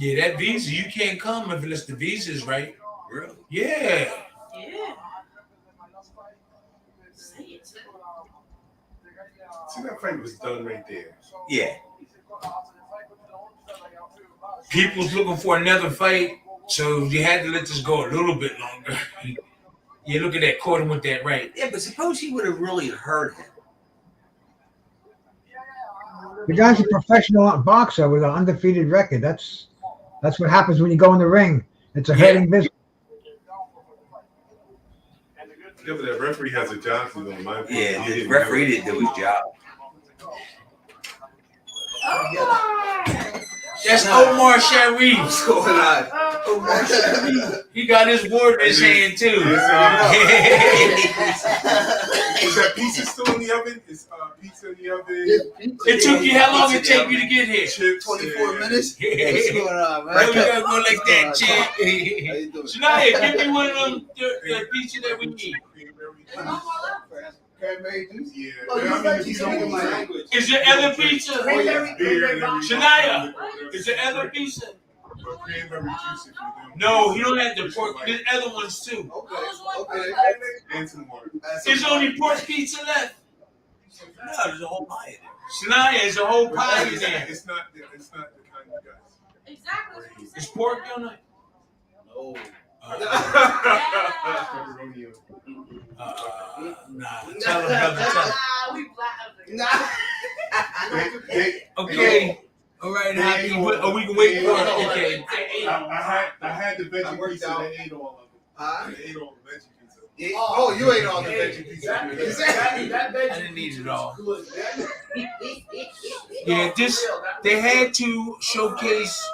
Yeah, that visa, you can't come unless the visa is right. Really? Yeah. Yeah. See, that fight was done right there. Yeah. People's looking for another fight, so you had to let this go a little bit longer. You look at that, caught him with that right. Yeah, but suppose he would have really hurt him. The guy's a professional boxer with an undefeated record. That's what happens when you go in the ring. It's a hurting business. Yeah, but that referee has a job to do, in my opinion. Yeah, the referee didn't do his job. That's Omar Sharif. What's going on? Omar Sharif. He got his word in his hand too. Is that pizza still in the oven? Is pizza in the oven? It took you how long it take you to get here? Chips, 24 minutes? Yeah. What's going on, man? Right, we gotta go like that, How champ. you doing? Shania, give me one of them the pizza that we need. Cranberry juice? Yeah. Oh, you like he's speaking my language. Is there other pizza? Cranberry Shania, is there other pizza? Cranberry juice if you do. No, he don't have the pork. There's other ones too. Okay. And some more. There's only pork pizza left. No, there's a whole pie in there. Shania, there's a whole pie in there. It's not the kind you guys. Exactly. Is pork on it? No. Pepperoni. Nah. Tell him, brother. Tell him. We black. Okay. All right, Happy. Oh, we can wait for it. Okay. I had the veggie I worked pizza out. and ate all of it. Huh? I ate all the veggie pizza. Oh, you ain't on the veggie pizza. I didn't need it all. Yeah, they had to showcase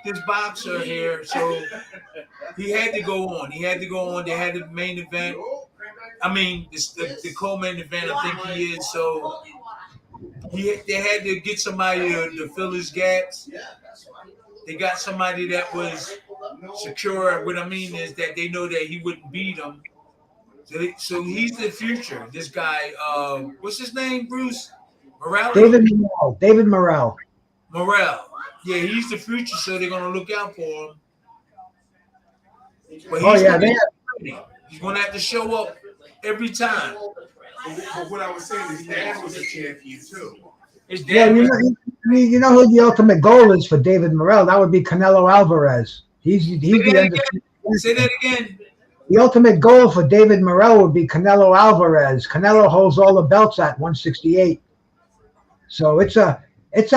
this boxer here, so he had to go on. He had to go on. They had the main event. I mean, the co-main event. I think he is. So they had to get somebody to fill his gaps. They got somebody that was secure. What I mean is that they know that he wouldn't beat him. So he's the future. This guy, what's his name, Bruce? Morrell? David Morrell. Morrell. Yeah, he's the future, so they're going to look out for him. But he's going to have to show up every time. But what I was saying, his dad was a champion too. His Yeah, dad you know who the ultimate goal is for David Morrell? That would be Canelo Alvarez. He's the undefeated. Say that again. The ultimate goal for David Morrell would be Canelo Alvarez. Canelo holds all the belts at 168. So it's a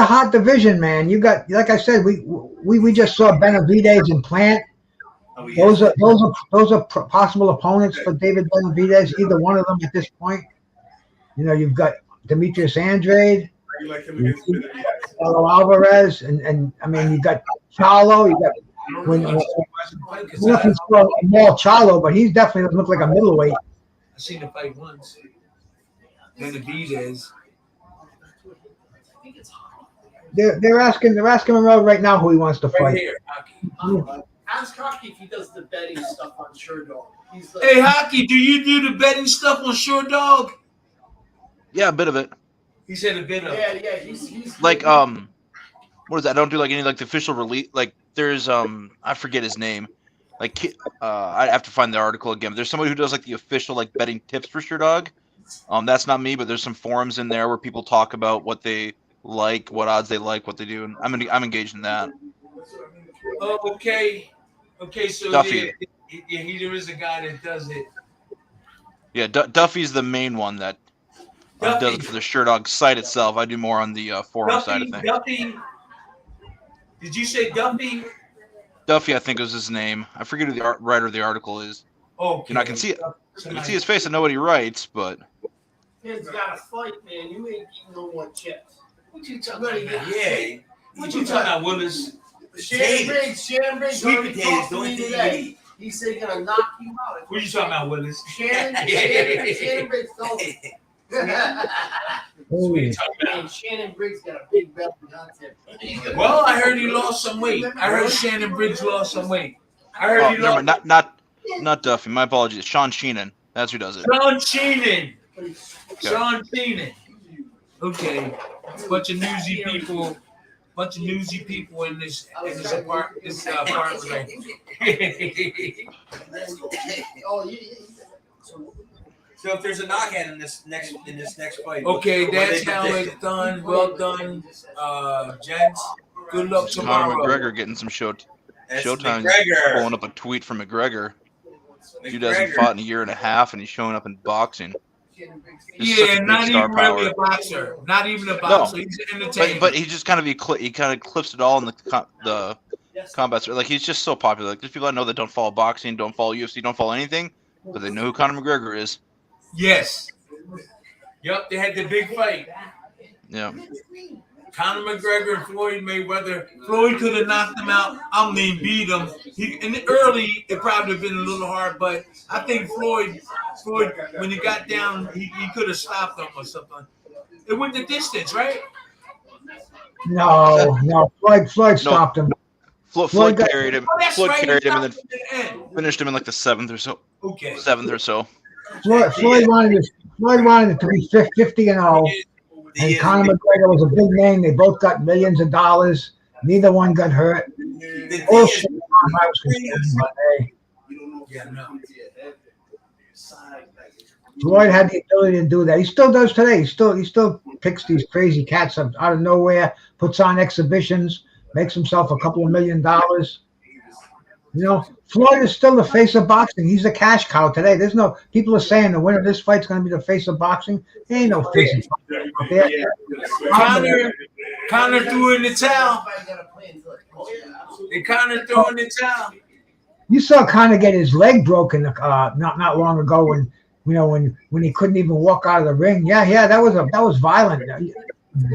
hot division, man. You got, like I said, we just saw Benavidez and Plant. Oh, yeah. Those are possible opponents for David Benavidez. Either one of them at this point. You know, you've got Demetrius Andrade, You like him against Canelo Alvarez, and I mean you got Charlo. You got nothing for Mal Charlo, but he definitely doesn't look like a middleweight. I seen the fight once. Benavidez. They're asking Morrell right now who he wants to Right fight. here. Ask Hockey if he does the betting stuff on Sure Dog. Hey, Hockey, do you do the betting stuff on Short Dog? Yeah, a bit of it. He said a bit of. Yeah, he's Like what is that? I don't do like any like the official release. Like there's I forget his name. Like I have to find the article again. But there's somebody who does like the official like betting tips for Sure Dog. That's not me, but there's some forums in there where people talk about what they like, what odds they like, what they do, and I'm engaged in that. Oh, okay. Okay, so Duffy. there is a guy that does it. Yeah, Duffy's the main one that does it for the Sure Dog site itself. I do more on the forum side of things. Duffy. Did you say Duffy? Duffy, I think was his name. I forget who the writer of the article is. Oh, I can see it. I can see his face. I know what he writes, but Kid's got to fight, man. You ain't eating no more chips. What you talking about? Yeah. What you talking about, Willis? Shannon Briggs Sweet already potatoes, talked to the only me thing you today. eat. He said he's gonna knock you out. What you talking about, Willis? Shannon Briggs told me. What you talking about? Man, Shannon Briggs got a big belt content. Well, I heard he lost some weight. I heard Shannon Briggs lost some weight. I heard he lost. not Duffy. My apologies. Sean Sheenan. That's who does it. Sean Sheenan. Sean Sheenan. Okay. Bunch of newsy people. In this apartment. Oh, yeah. So if there's a knockout in this next fight, Okay, what that's they how predict? it's done. Well done, gents. Good luck Conor tomorrow. McGregor getting some That's showtime. McGregor. Pulling up a tweet from McGregor. Dude hasn't fought in a year and a half, and he's showing up in boxing. He's such a Yeah, big not star even really power. a boxer. Not even a boxer. He's an entertainer. But he just kind of clips it all in the combat. Like he's just so popular. Like there's people I know that don't follow boxing, don't follow UFC, don't follow anything, but they know who Conor McGregor is. Yes. Yep, they had the big fight. Yeah. Conor McGregor and Floyd Mayweather. Floyd could have knocked him out. I mean, beat him. Early, it probably would have been a little hard, but I think Floyd, when he got down, he could have stopped him or something. It went the distance, right? No. Floyd stopped him. Floyd carried him. Oh, that's Floyd right. carried him and He stopped him at the end. then finished him in like the seventh or so. Okay. Floyd wanted it to be 50-0. And Conor McGregor was a big name. They both got millions of dollars. Neither one got hurt. Bullshit. I was concerned, but hey, Yeah, no. Floyd had the ability to do that. He still does today. He still picks these crazy cats up out of nowhere, puts on exhibitions, makes himself a couple of $1 million. You know, Floyd is still the face of boxing. He's the cash cow today. There's no people are saying the winner of this fight's going to be the face of boxing. There ain't no face of boxing out there. Conor threw in the towel. They Conor threw in the towel. You saw Conor get his leg broken not long ago when he couldn't even walk out of the ring. Yeah, that was violent.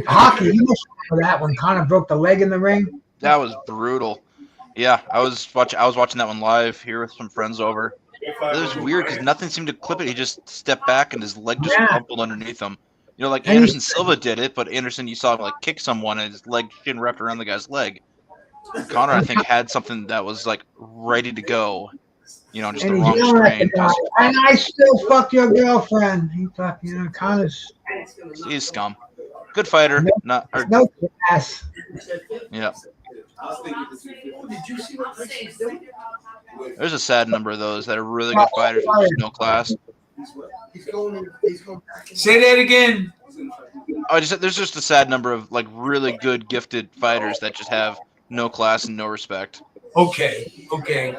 Hockey, you must remember that when Conor broke the leg in the ring. That was brutal. Yeah, I was watching that one live here with some friends over. It was weird because nothing seemed to clip it. He just stepped back and his leg just crumpled underneath him. You know, like Anderson Silva did it, but Anderson, you saw him like kick someone and his leg shin wrapped around the guy's leg. Conor, I think, had something that was like ready to go. You know, just the wrong strain. And I still fuck your girlfriend. He thought, Conor's. He's scum. Good fighter. No ass. Yeah. There's a sad number of those that are really good fighters with just no class. Say that again. I just said there's just a sad number of like really good, gifted fighters that just have no class and no respect. Okay.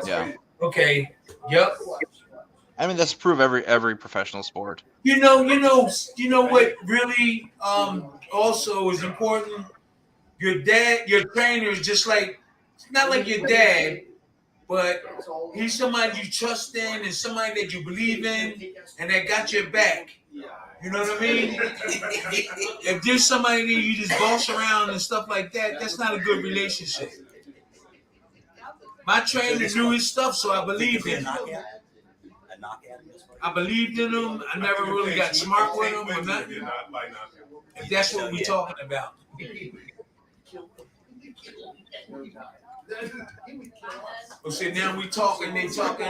Yeah. Okay. Yep. I mean, that's proof every professional sport. You know what really also is important? Your dad, your trainer is just like, not like your dad, but he's somebody you trust in and somebody that you believe in and that got your back. You know what I mean? If there's somebody that you just boss around and stuff like that, that's not a good relationship. My trainer knew his stuff, so I believed in him. I believed in him. I never really got smart with him or nothing. If that's what we're talking about. Oh, see, now we talking. They talking.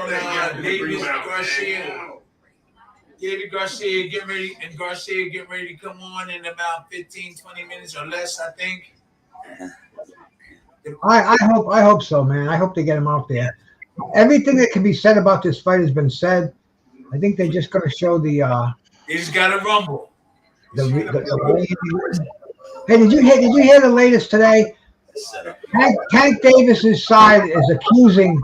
David Garcia. David Garcia getting ready, and Garcia getting ready to come on in about 15, 20 minutes or less, I think. I hope so, man. I hope they get him out there. Everything that can be said about this fight has been said. I think they're just going to show the. They just got to rumble. Hey, did you hear the latest today? Tank Davis's side is accusing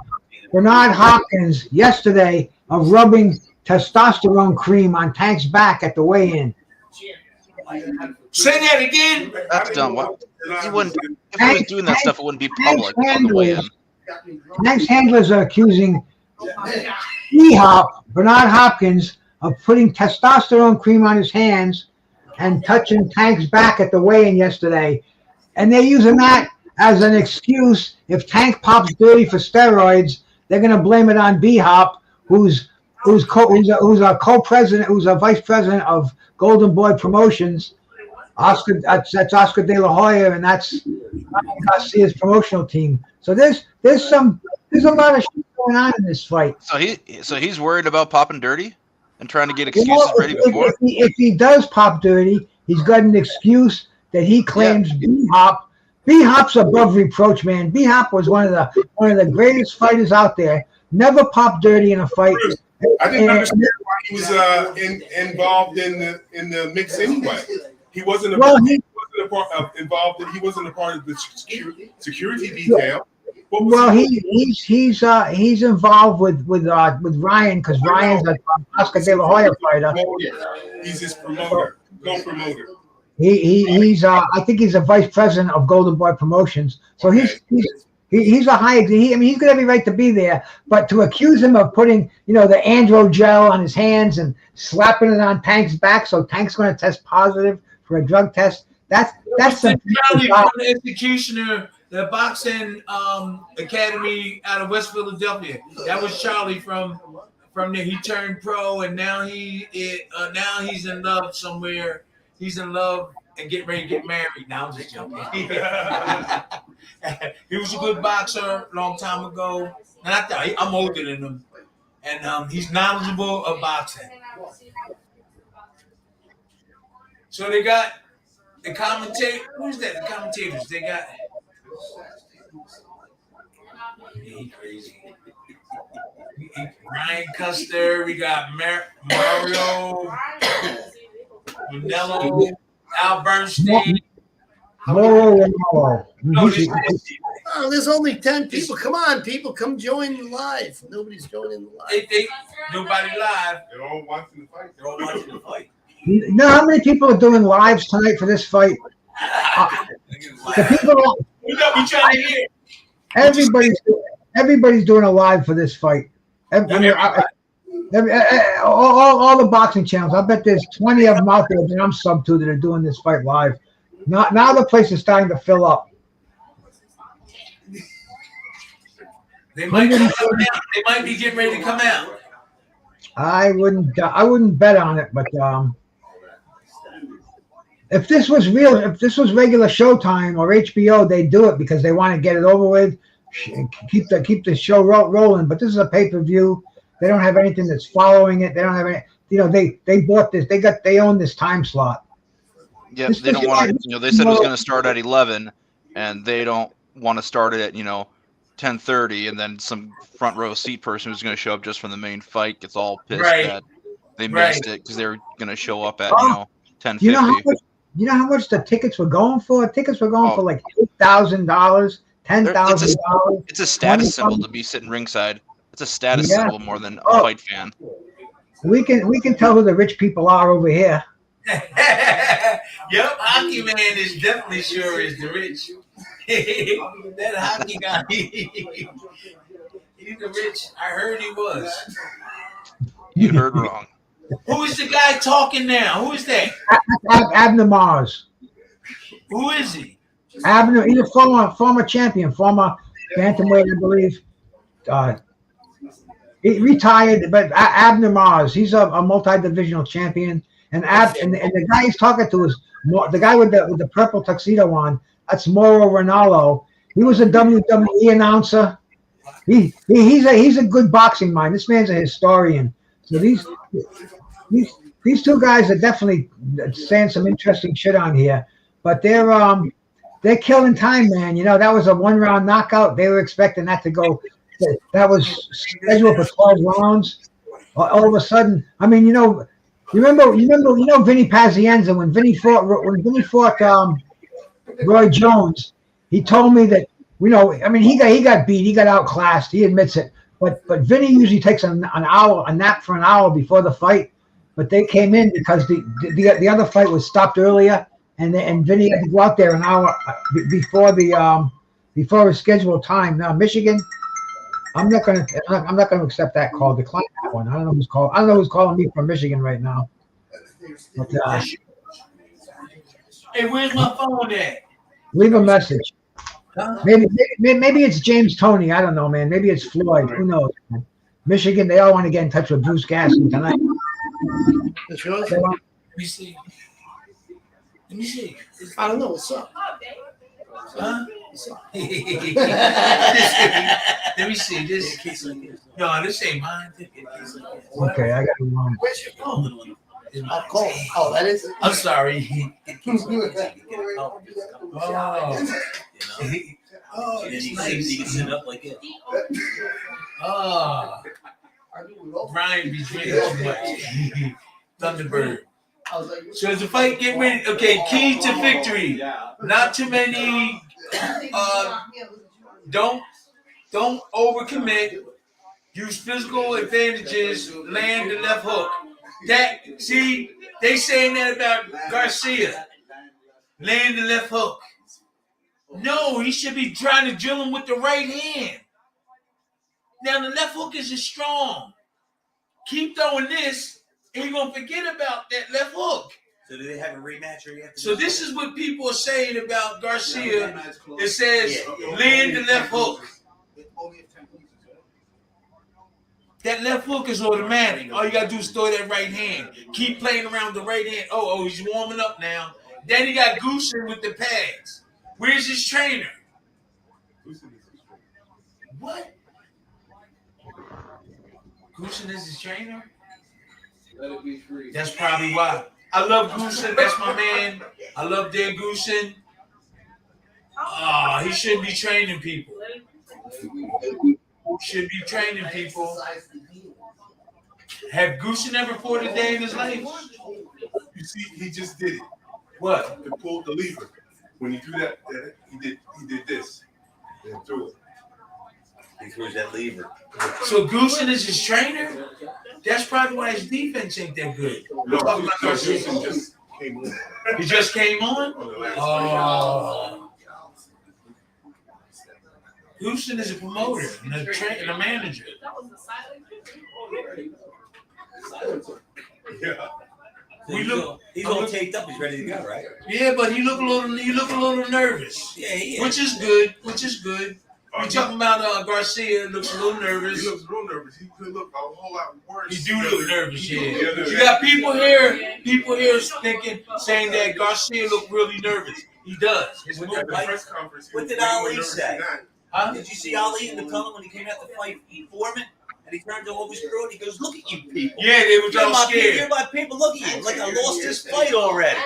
Bernard Hopkins yesterday of rubbing testosterone cream on Tank's back at the weigh-in. Say that again. That's dumb. What? He wouldn't. If he was doing that stuff, it wouldn't be public on the weigh-in. Tank's handlers are accusing Bernard Hopkins of putting testosterone cream on his hands and touching Tank's back at the weigh-in yesterday, and they're using that as an excuse. If Tank pops dirty for steroids, they're going to blame it on B-Hop, who's a co-president, who's a vice president of Golden Boy Promotions. That's Oscar De La Hoya, and that's Garcia's promotional team. So there's a lot of shit going on in this fight. So he's worried about popping dirty and trying to get excuses ready before. If he does pop dirty, he's got an excuse that he claims B-Hop. B-Hop's above reproach, man. B-Hop was one of the greatest fighters out there. Never popped dirty in a fight. I didn't understand why he was involved in the mix anyway. He wasn't a part of the security detail. Well, he's involved with Ryan because Ryan's an Oscar De La Hoya fighter. He's his promoter, co-promoter. He's I think he's a vice president of Golden Boy Promotions. So he's a high. He's got every right to be there. But to accuse him of putting the andro gel on his hands and slapping it on Tank's back, so Tank's going to test positive for a drug test. That's Charlie from the Executioner, the boxing academy out of West Philadelphia. That was Charlie from there. He turned pro, and now he's in love somewhere. He's in love and getting ready to get married. Now I'm just joking. He was a good boxer a long time ago, and I thought I'm older than him, and he's knowledgeable of boxing. So they got the commentator. Who's that? The commentators. They got. Yeah, he crazy. Ryan Custer. We got Mario. Manello, Al Bernstein. Morrell. There's only 10 people. Come on, people, come join the live. Nobody's joining the live. Nobody live. They're all watching the fight. You know how many people are doing lives tonight for this fight? The people. We trying to hear. everybody's doing a live for this fight. All the boxing channels. I bet there's 20 of them out there that I'm sub to that are doing this fight live. Now the place is starting to fill up. They might come out. They might be getting ready to come out. I wouldn't bet on it, but if this was regular Showtime or HBO, they'd do it because they want to get it over with, keep the show rolling. But this is a pay-per-view. They don't have anything that's following it. They don't have any. They bought this. They own this time slot. Yeah, they don't want to. They said it was going to start at 11, and they don't want to start it at 10:30, and then some front row seat person who's going to show up just from the main fight gets all pissed that they missed it because they were going to show up at 10:50. You know how much the tickets were going for? Tickets were going for like $8,000, $10,000. It's a status symbol to be sitting ringside. It's a status symbol more than a fight fan. We can tell who the rich people are over here. Yep, Hockey Man is definitely sure is the rich. That hockey guy, he's the rich. I heard he was. You heard wrong. Who is the guy talking now? Who is that? Abner Mars. Who is he? Abner, he's a former champion, former bantamweight, I believe. He retired, but Abner Mars, he's a multi-divisional champion. And the guy he's talking to is the guy with the purple tuxedo on. That's Morrell Ronaldo. He was a WWE announcer. He's a good boxing mind. This man's a historian. So these two guys are definitely saying some interesting shit on here. But they're killing time, man. That was a 1-round knockout. They were expecting that to go. That was scheduled for 12 rounds. All of a sudden, I mean, you remember Vinny Pazienza when Vinny fought Roy Jones. He told me that he got beat, he got outclassed. He admits it. But Vinny usually takes a nap for an hour before the fight. But they came in because the other fight was stopped earlier, and Vinny had to go out there an hour before his scheduled time. Now Michigan, I'm not gonna accept that call. Decline that one. I don't know who's calling me from Michigan right now. But, hey, where's my phone at? Leave a message. Maybe it's James Toney. I don't know, man. Maybe it's Floyd. Who knows? Man. Michigan, they all want to get in touch with Bruce Gasson tonight. That's yours? Let me see. I don't know. What's up? Huh? Let me see. This ain't mine. Okay, I got it wrong. Where's your phone? Oh, that is it? I'm sorry. Oh, it's nice. You can sit up like it. Oh, Brian be drinking too much. Thunderbird. So as the fight get ready, okay, key to victory. Not too many. Don't overcommit. Use physical advantages. Land the left hook. They saying that about Garcia. Land the left hook. No, he should be trying to drill him with the right hand. Now the left hook isn't strong. Keep throwing this, and you're gonna forget about that left hook. So do they have a rematch or you have to? So this is what people are saying about Garcia. It says land the left hook. That left hook is automatic. All you gotta do is throw that right hand. Keep playing around the right hand. Oh, he's warming up now. Then he got Goosen with the pads. Where's his trainer? What? Goosen is his trainer? Let it be free. That's probably why. I love Goosen. That's my man. I love Dan Goosen. He shouldn't be training people. Should be training people. Have Goosen ever fought a day in his life? You see, he just did it. What? He pulled the lever. When he threw that he did this. And threw it. He threw that lever. So Goosen is his trainer? That's probably why his defense ain't that good. No, Goosen just came on. He just came on? On the last Oh. Houston is a promoter and a manager. Yeah. He's all taped up. He's ready to go, right? Yeah, but he look a little nervous. Yeah, he is. Which is good. We talking about Garcia looks a little nervous. He looks real nervous. He could look a whole lot worse. He do look nervous, yeah. Yeah. You got people here saying that Garcia look really nervous. He does. His What At movement. the press conference, he What was did way more Ali nervous say? than that. Huh? Did you see Ali in the tunnel when he came out to fight Foreman? And he turned to all his crew and he goes, "Look at you people. Yeah, they was You're all my people. You're scared. my people. Look at you. Like I lost this fight already."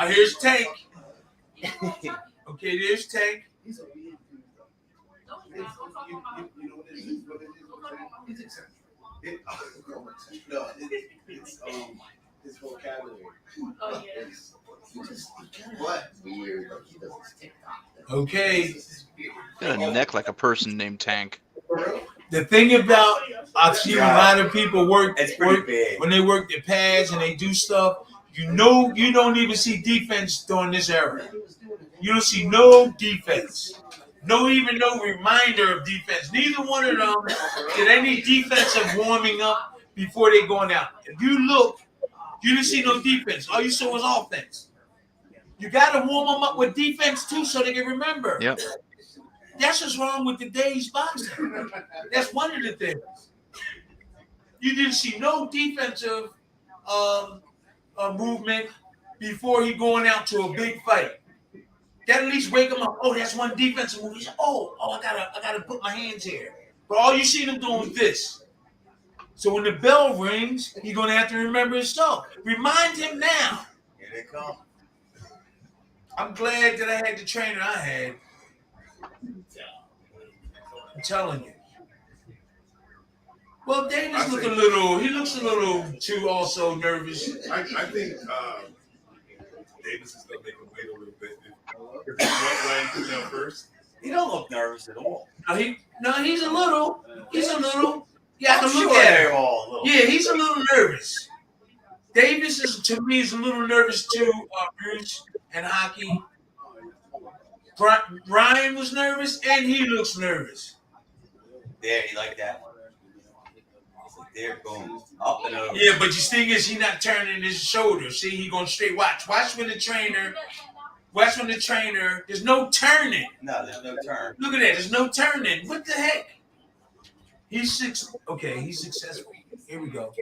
Here's Tank. Okay, there's Tank. He's a weird dude, though. You know what it is? It's acceptable. It's his vocabulary. Oh, yeah. What? Weird. Like he doesn't stick. Okay. Got a neck like a person named Tank. The thing about I've seen a lot of people work It's pretty big. when they work their pads and they do stuff. You know, you don't even see defense during this era. You don't see no defense. No reminder of defense. Neither one of them did any defensive warming up before they going out. If you look, you didn't see no defense. All you saw was offense. You got to warm them up with defense too, so they can remember. Yep. That's what's wrong with today's boxing. That's one of the things. You didn't see no defensive movement before he going out to a big fight. That at least wake him up. Oh, that's one defensive move. He said, I gotta put my hands here. But all you see them doing is this. So when the bell rings, he's gonna have to remember himself. Remind him now. Here they come. I'm glad that I had the trainer I had. I'm telling you. Well, Davis looks a little too also nervous. I think Davis is gonna make him wait a little bit. If he went right down first. He don't look nervous at all. He's a little. Yeah, I I'm can look sure at they're him. all a little. Yeah, he's a little nervous. Davis is a little nervous too. Bruce and hockey. Ryan was nervous, and he looks nervous. There, you like that? There, boom, up and over. Yeah, but the thing is, he not turning his shoulder. See, he going straight. Watch when the trainer. There's no turning. No, there's no turn. Look at that. There's no turning. What the heck? He's successful. Here we go.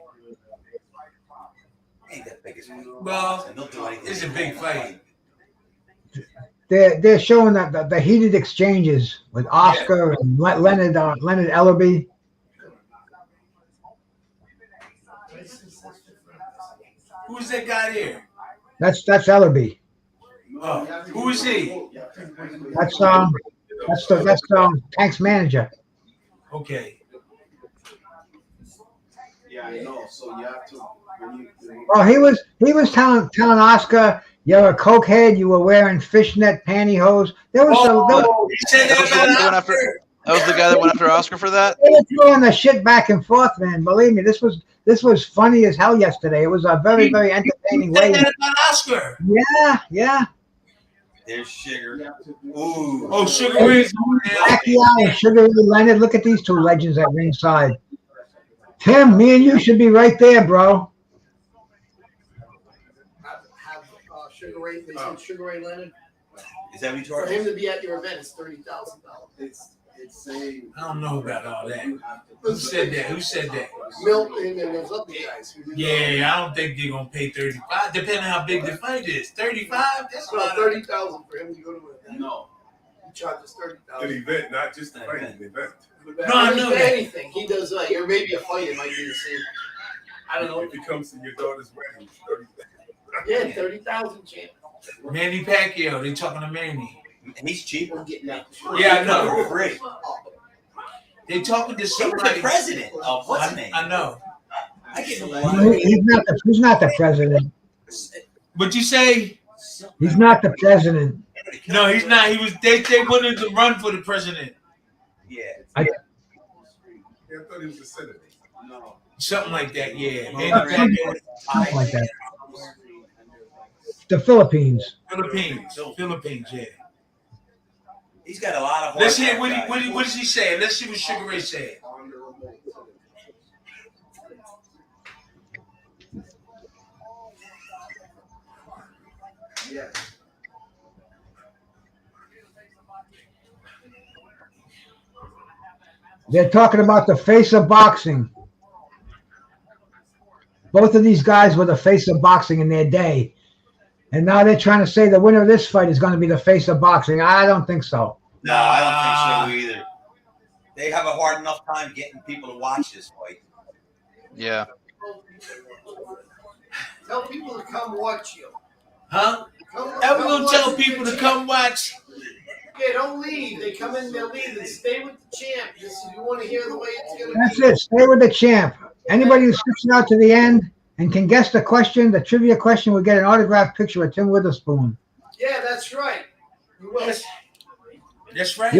Ain't that big as Well, and they'll do anything. it's a big fight. They're showing that the heated exchanges with Oscar and Leonard Ellerby. Who's that guy there? That's Ellerby. Who is he? That's Tank's manager. Okay. Yeah, I know. So you have to. Oh, he was telling Oscar, you're a cokehead. You were wearing fishnet pantyhose. There was He said that That was the guy that went after Oscar for that? they were throwing the shit back and forth, man. Believe me, this was funny as hell yesterday. It was a very, very entertaining way. that about Oscar. Yeah. There's Sugar. Ooh. Oh, Sugar Ray's Pacquiao and Sugar Ray Leonard. Look at these two legends at ringside. Tim, me and you should be right there, bro. Have Sugar Ray. They said Sugar Ray Leonard. Is that what you For charge? him to be at your event is $30,000. It's saying. I don't know about all that. Who said that? Milton and those other guys. Yeah, I don't think they're gonna pay 35. Depending on how big the fight is. 35? That's a lot. $30,000 for him to go to an event. No. He charges An $30,000. event, not just the fight, an event. No, I know that. Anything he does, or maybe a fight, it might be the same. I don't know. If it comes to your daughter's wedding, Yeah, 30,000 champ. Manny Pacquiao. They talking to Manny. And he's cheap. We're getting that. Yeah, I know. For free. They talking to He was somebody. the president of what's his name? I know. I get He's not the president. But you say He's not the president. no, he's not. He was. They wanted to run for the president. Yeah. I thought he was a senator. No. Something like that. Yeah. Manny Something Pacquiao. like that. The Philippines. Philippines. Yeah. He's got a lot of. Let's hear what is he saying. Let's see what Sugar Ray said. Yes. They're talking about the face of boxing. Both of these guys were the face of boxing in their day. And now they're trying to say the winner of this fight is going to be the face of boxing. I don't think so. No, I don't think so either. They have a hard enough time getting people to watch this fight. Yeah. Tell people to come watch you. Huh? I'm going to tell people to come watch. Yeah, don't leave. They come in, they leave, and stay with the champ. This is, you want to hear the way it's going to be. That's it. Stay with the champ. Anybody who sticks it out to the end and can guess the question, the trivia question, will get an autographed picture of Tim Witherspoon. Yeah, that's right. You will. That's right.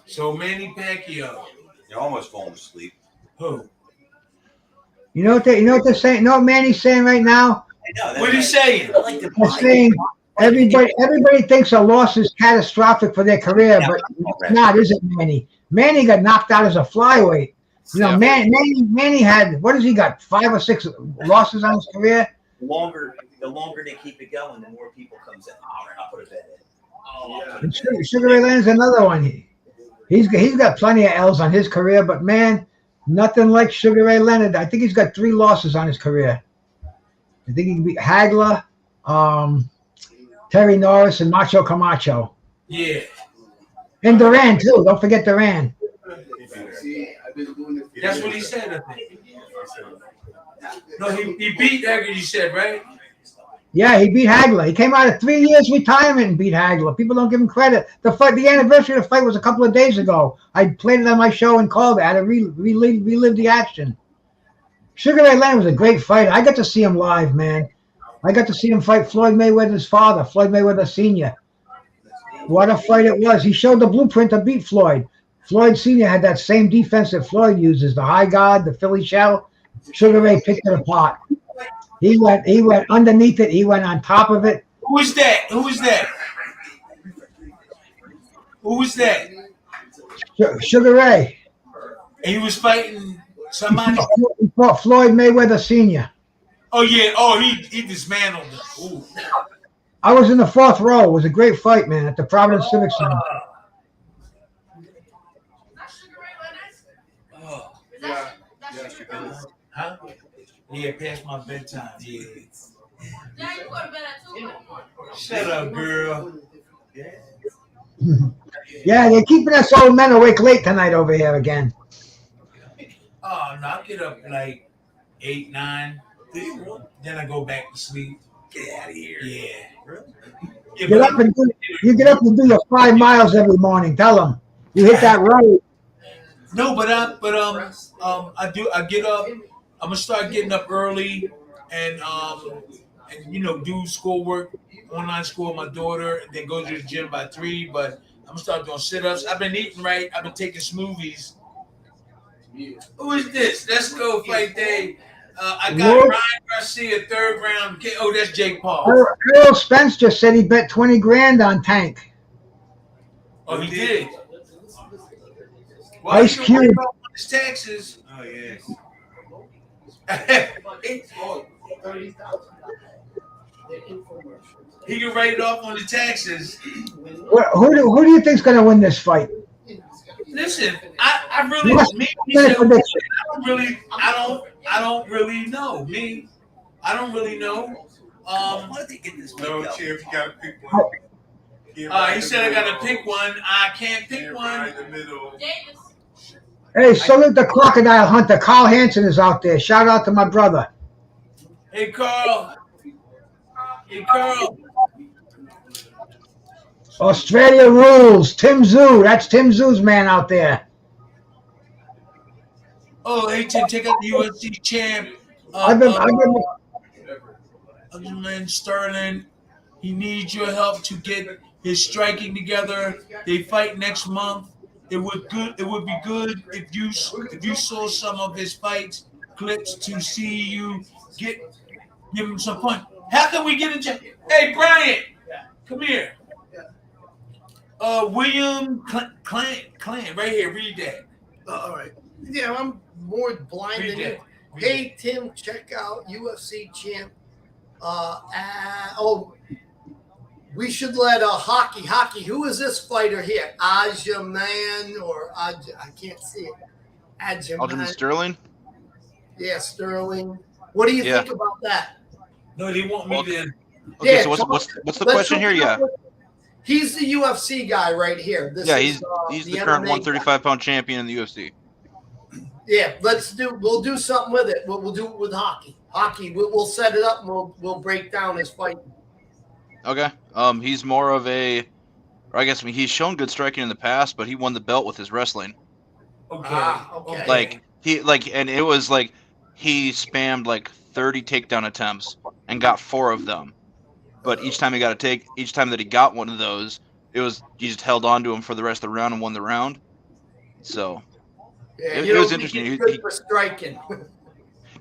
So Manny Pacquiao. You're almost falling asleep. Who? You know what they're saying? You know what Manny's saying right now? I know. What are you saying? They're saying everybody thinks a loss is catastrophic for their career, but it's not, is it, Manny? Manny got knocked out as a flyweight. You know, Manny had, what has he got, 5 or 6 losses on his career? The longer they keep it going, the more people comes in. All right, I'll put a bet in. Oh, And Sugar Ray Leonard's another one. He's got plenty of L's on his career, but man, nothing like Sugar Ray Leonard. I think he's got 3 losses on his career. I think he can beat Hagler, Terry Norris, and Macho Camacho. Yeah. And Duran, too. Don't forget Duran. See, I've been doing it. That's what he said, I think. No, he beat Hagler, you said, right? Yeah, he beat Hagler. He came out of 3 years retirement and beat Hagler. People don't give him credit. The anniversary of the fight was a couple of days ago. I played it on my show and called it. I had to relive the action. Sugar Ray Leonard was a great fighter. I got to see him live, man. I got to see him fight Floyd Mayweather's father, Floyd Mayweather Sr. What a fight it was. He showed the blueprint to beat Floyd. Floyd Sr. had that same defense that Floyd uses, the high guard, the Philly shell. Sugar Ray picked it apart. He went underneath it. He went on top of it. Who was that? Who was that? Who was that? Sugar Ray. And he was fighting somebody? He fought Floyd Mayweather Sr. Oh, yeah. Oh, he dismantled him. Ooh. I was in the 4th row. It was a great fight, man, at the Providence Civic Center. Oh. Yeah. Huh? Yeah, past my bedtime. Yeah. Yeah, you go to bed at 2. Shut up, girl. Yeah, they're keeping us old men awake late tonight over here again. Oh, no, I get up like 8, 9. Then I go back to sleep. Get out of here. Yeah. You get up and do your 5 miles every morning. Tell them you hit that road. No, but I get up. I'm gonna start getting up early and do schoolwork, online school with my daughter, and then go to the gym by 3. But I'm gonna start doing sit-ups. I've been eating right. I've been taking smoothies. Who is this? Let's go fight day. I got Ryan Garcia, 3rd round. Oh, that's Jake Paul. Earl Spence just said he bet 20 grand on Tank. Oh, he did. Well, Ice he can Cube. write off on his taxes. Oh yes. He can write it off on the taxes. Who do you think's going to win this fight? Listen, I don't really know. I don't really know. Why did they get this No, week, Chief, you gotta pick one. He said I gotta pick one. I can't pick one. Right in the middle. Davis. Hey, salute the crocodile hunter. Carl Hansen is out there. Shout out to my brother. Hey, Carl. Hey, Carl. Australia rules. Tim Zoo. That's Tim Zoo's man out there. Oh, hey, Tim, check out the UFC champ. Underlining Sterling. He needs your help to get his striking together. They fight next month. It would be good if you saw some of his fights clips to see you give him some punch. How can we get in jail? Hey, Brian, Yeah. come here. Yeah. William Clan, right here. Read that. All right. Yeah, I'm more blind Read than you. that. Read Hey, Tim, check out UFC champ. We should let Hockey. Who is this fighter here? Aja Man or Aja? I can't see it. Aja Aljamain Man. Sterling. Yeah, Sterling. What do you Yeah. think about that? No, they want me to. Okay, Yeah, so talk- what's the let's question here? hook it Yeah, up with- He's the UFC guy right here. This yeah, is, he's the current MMA guy. 135-pound champion in the UFC. Yeah, we'll do something with it. We'll do it with Hockey. We'll set it up and we'll break down his fight. Okay. He's more of a, or I guess he's shown good striking in the past, but he won the belt with his wrestling. Okay. Okay. And it was like he spammed like 30 takedown attempts and got 4 of them. But each time that he got one of those, it was he just held on to him for the rest of the round and won the round. So Yeah, it you was don't think interesting. he's good for striking.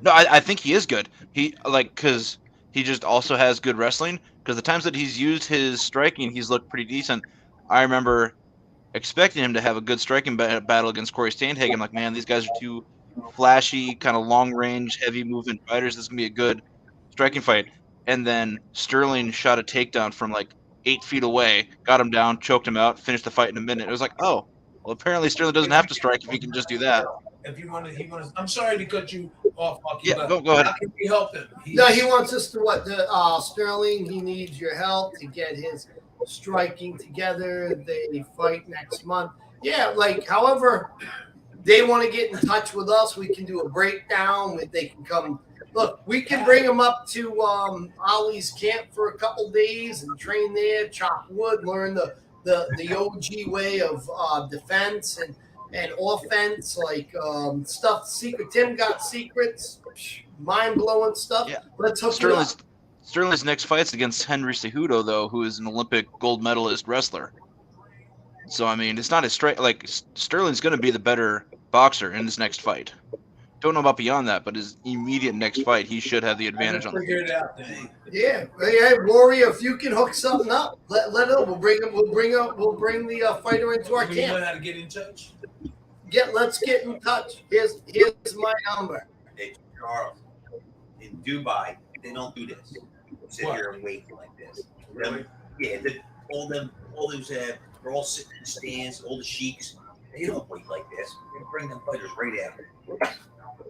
no, I think he is good. Because he just also has good wrestling. Because the times that he's used his striking, he's looked pretty decent. I remember expecting him to have a good striking battle against Corey Sandhagen. I'm like, man, these guys are two flashy, kind of long range, heavy movement fighters. This is gonna be a good striking fight. And then Sterling shot a takedown from like 8 feet away, got him down, choked him out, finished the fight in a minute. It was like, oh, well, apparently Sterling doesn't have to strike if he can just do that. If you want to, I'm sorry to cut you off, Hockey. Yeah, but go ahead. How can we help him? No, he wants us to what? Sterling, he needs your help to get his striking together. They fight next month. Yeah, however they want to get in touch with us, we can do a breakdown. They can come. Look, we can bring them up to Ollie's camp for a couple days and train there, chop wood, learn the OG way of defense and offense, stuff. Secret. Tim got secrets, mind blowing stuff. Yeah. Let's hook it up. Sterling's next fight's against Henry Cejudo, though, who is an Olympic gold medalist wrestler. So I mean, it's not as straight. Sterling's going to be the better boxer in his next fight. Don't know about beyond that, but his immediate next fight, he should have the advantage on the Figure it out then. Yeah, hey, Warrior, if you can hook something up, let it know. We'll bring the fighter into our Do you know camp. how to get in touch? Let's get in touch. Here's my number. Hey, Charles, in Dubai, they don't do this. Sit What? here and wait like this. Really? Yeah, all those, they're all sitting in the stands, all the sheiks. They don't wait like this. They bring them fighters right out.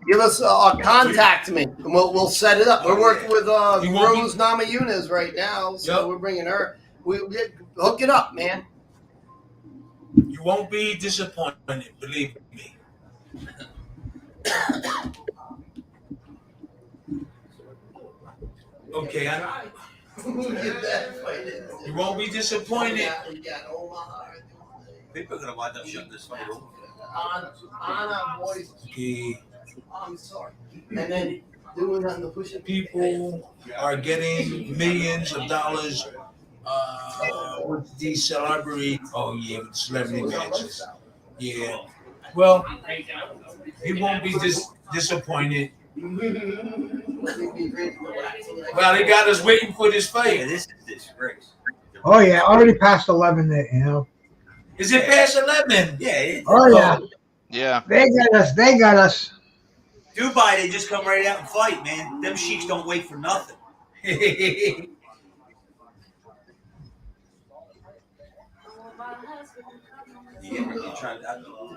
Give us contact me, and we'll set it up. We're working with You won't Rose Namajunas right now, so Yep. we're bringing her. We hook it up, man. You won't be disappointed, believe me. Okay, you won't be disappointed. People are gonna wind up shutting this fight over. Anna, boys. Okay, I'm sorry. And then doing on the push-up. people are getting millions of dollars with these celebrity. Oh yeah, with celebrity matches. Yeah. Well, he won't be disappointed. Well, they got us waiting for this Yeah, fight. this is disgrace. Oh yeah, already past 11. Is it past 11? Yeah. Oh yeah, Yeah. they got us. Dubai, they just come right out and fight, man. Them sheiks don't wait for nothing.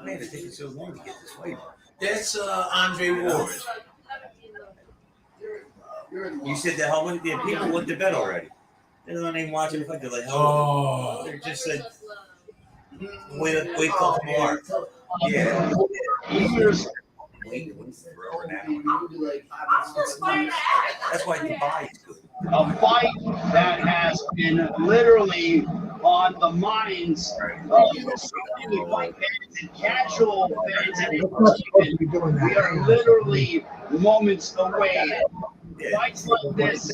Man, it takes so long to get this fight. That's Andre Ward. You said that how many people went to bed already? They're not even watching the fight. They're like, Oh. they're just like, wait till tomorrow. Yeah. Wait forever now. That's why Dubai is good. A fight that has been literally on the minds of so many fight fans and casual fans and even. We are literally moments away. Fights like this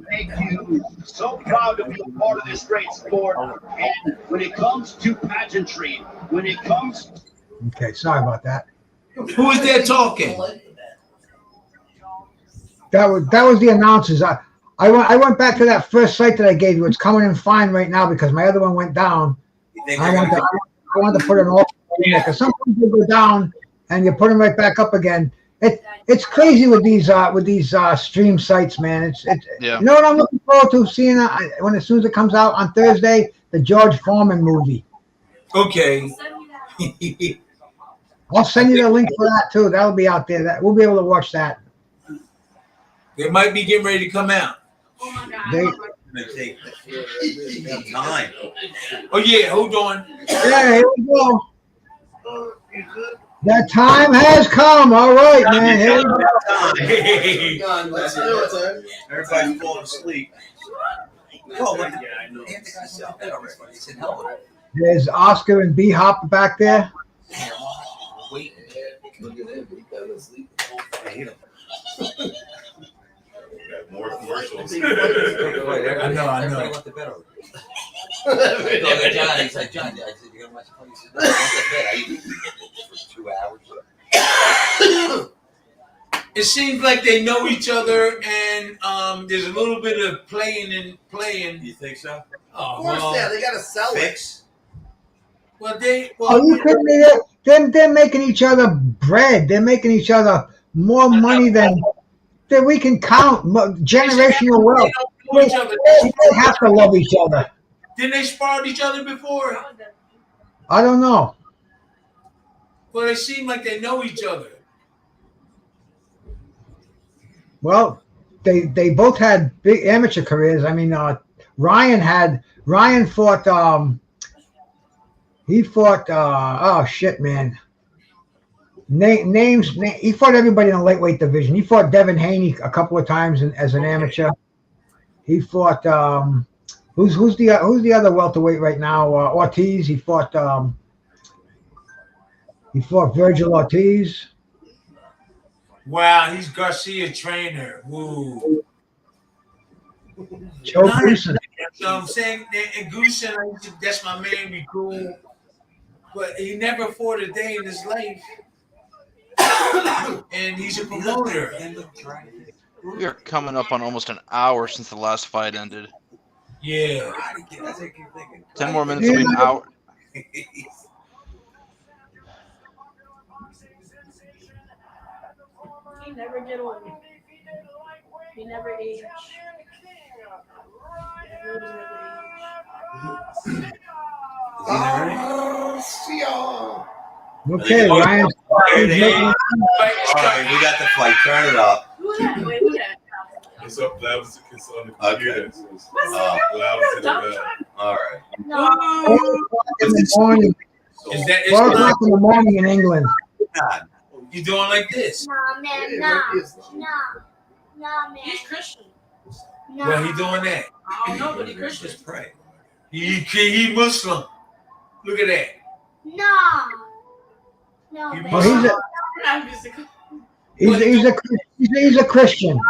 make you so proud to be a part of this great sport. And when it comes to pageantry, when it comes Okay, sorry about that. Who is there talking? That was the announcers. I went back to that first site that I gave you. It's coming in fine right now because my other one went down. You think I they're want gonna to put an off in there because sometimes they go down and you put them right back up again. It's crazy with these stream sites, man. It's Yeah. You know what I'm looking forward to seeing when as soon as it comes out on Thursday, the George Foreman movie. Okay. I'll send you the link for that too. That'll be out there. That we'll be able to watch that. They might be getting ready to come out. Oh my god. They- gonna take time? Oh yeah, hold on. Yeah, here we go. That time has come. All right, man. Here we go. Hey. Let's do it, son. Everybody's falling asleep. Oh, what the? There's Oscar and B Hop back there. Wait. Look at him. He fell asleep. More commercials. I know. John, he's like, John, I said, you're going to watch the play? He said, no, I went to bed. I eat for 2 hours. It seems like they know each other, and there's a little bit of playing. You think so? Oh, Of course, well, they got to sell it. Fix? well, Oh, you kidding me? They're making each other bread. They're making each other more money than we can count. Generational wealth. Know each other. They have to love each other. Didn't they spar each other before? I don't know. Well, they seem like they know each other. Well, they both had big amateur careers. I mean, Ryan fought. He fought. Oh shit, man. Names. He fought everybody in the lightweight division. He fought Devin Haney a couple of times as an amateur. He fought. Who's the other welterweight right now? Ortiz. He fought. Virgil Ortiz. Wow, he's Garcia trainer. Woo. Joe Goosen. So I'm saying, and Goosen, that's my man. Be cool, but he never fought a day in his life, and he's a promoter. We are coming up on almost an hour since the last fight ended. Yeah. 10 more minutes will be an hour. He never get old. He never age. Okay, Ryan. All right, we got the fight. Turn it up. Who that? Wait, who that? It's up loud as it's on the Okay. computer. So it's loud as it's bell. All right. No. In the morning. Is that 4 it's o'clock in the morning in England. God. you doing like this? Nah, man, nah. Nah, man. He's Christian. Nah. Well, he doing that. I don't know, but he's Christian. Just pray. He Muslim. Look at that. Nah. No, He man. Well, he's a I'm musical. he's a Christian. Oh,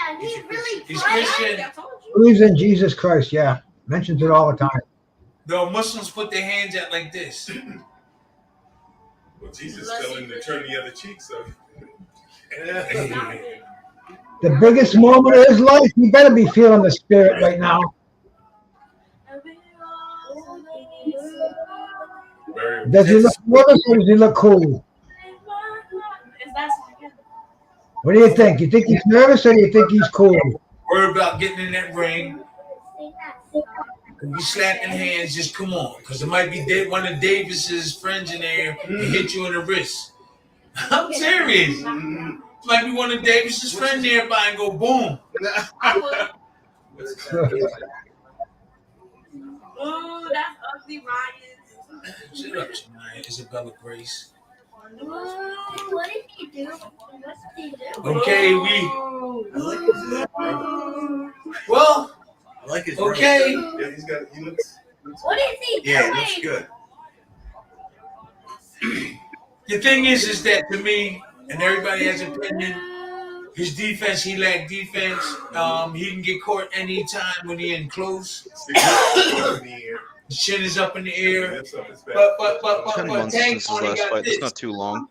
man, he's really He's bright. Christian. I told you. Believes in Jesus Christ. Yeah, mentions it all the time. No, Muslims put their hands out like this. Well, Jesus telling him to turn the other cheek, so. The biggest moment of his life. He better be feeling the spirit right now. Very Does he look nervous or does he look cool? Is that What do you think? You think he's nervous or do you think he's cool? Worry about getting in that ring. When you slapping hands, just come on, because it might be one of Davis's friends in there and hit you in the wrist. I'm serious. Might be one of Davis's friends nearby and go boom. Ooh, that's ugly, Ryan. Shut up, Shania. Isabella Grace. Ooh, what did he do? What did he do? Okay, well, I like his okay. Yeah, he looks. What is he Yeah, doing? it looks good. The thing is that to me, and everybody has an opinion, his defense, he lacked defense. He can get caught anytime when he in close. His chin is up in the air. But 10 months Tank since his only last got fight. That's this. not too long.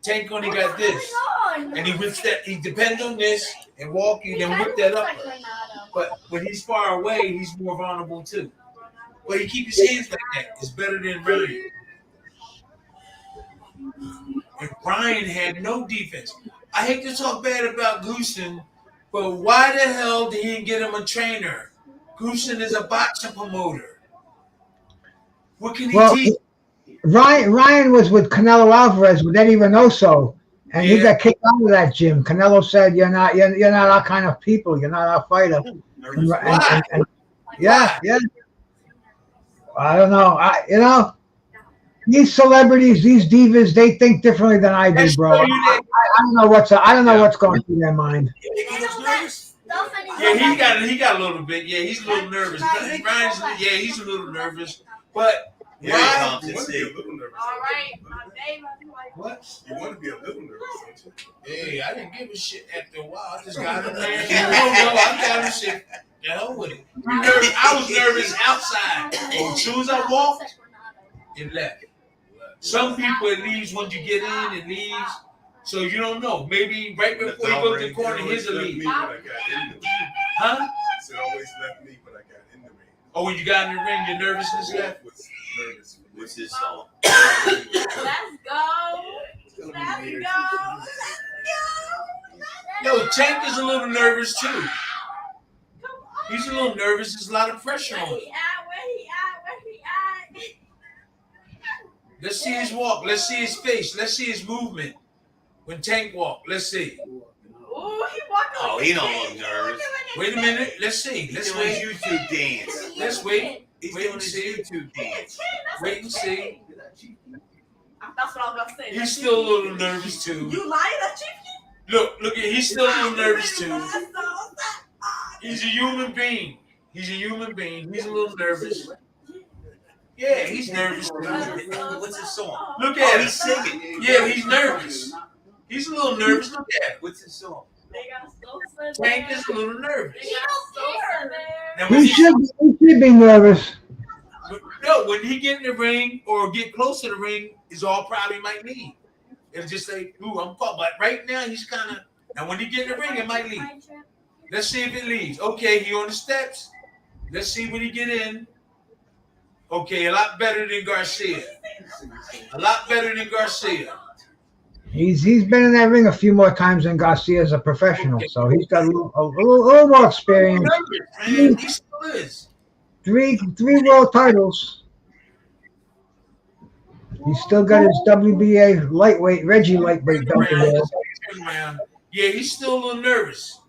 Tank only got this. What's going on? And he whips that, he depends on this and walk you, then whip that up. Like Ronaldo. But when he's far away, he's more vulnerable too. But he keeps his hands like that. It's better than Ryan. And Ryan had no defense. I hate to talk bad about Goosen, but why the hell did he get him a trainer? Goosen is a boxing promoter. What can he teach? Ryan was with Canelo Alvarez with Eddie Reynoso, and he got kicked out of that gym. Canelo said, "You're not our kind of people. You're not our fighter." And yeah. I don't know. These celebrities, these divas, they think differently than I do, bro. I don't know what's going through their mind. Yeah, he got a little bit. Yeah, he's a little nervous. He's a little nervous. But Here he comes and see. All right, my baby. What? You want to be a little nervous, don't you? Hey, I didn't give a shit after a while. I just got him there. I got him shit. The hell with it. I was nervous outside. As soon as I walked, it left. Some people, it leaves when you get in, it leaves. So you don't know. Maybe right before you go to the corner, his will leave. Huh? It always left me when I got in the ring. Oh, when you got in the ring, your nervousness left? Nervous. What's his song? Let's go. Let's go. Yo, Tank is a little nervous too. He's a little nervous. There's a lot of pressure on him. Where he at? Let's see his walk. Let's see his face. Let's see his movement. When Tank walk, let's see. Ooh, he walking. Oh, he don't look nervous. Wait a minute. Let's see. Let's wait. He's doing his YouTube dance. Let's wait. He's Wait doing and his see. YouTube dance. Wait and see. That's what I was gonna say. He's still a little nervous too. You lying, that chief? Look at. He's still a little nervous too. He's a human being. He's a little nervous. Yeah, he's nervous too. What's his song? Look at him. He's singing. Yeah, he's nervous. He's a little nervous. Look at him. What's his song? They got so Tank is a little nervous. They got so there. Now, when He should be nervous. No, when he get in the ring or get close to the ring is all probably might leave. It'll just say, "Ooh, I'm caught." But right now he's kind of. Now when he get in the ring, it might leave. Let's see if it leaves. Okay, he on the steps. Let's see when he get in. Okay, a lot better than Garcia. He's been in that ring a few more times than Garcia as a professional, so he's got a little more experience. Man, he still is. Three world titles. He's still got his WBA lightweight, Reggie lightweight belt in there. Yeah, he's still a little nervous.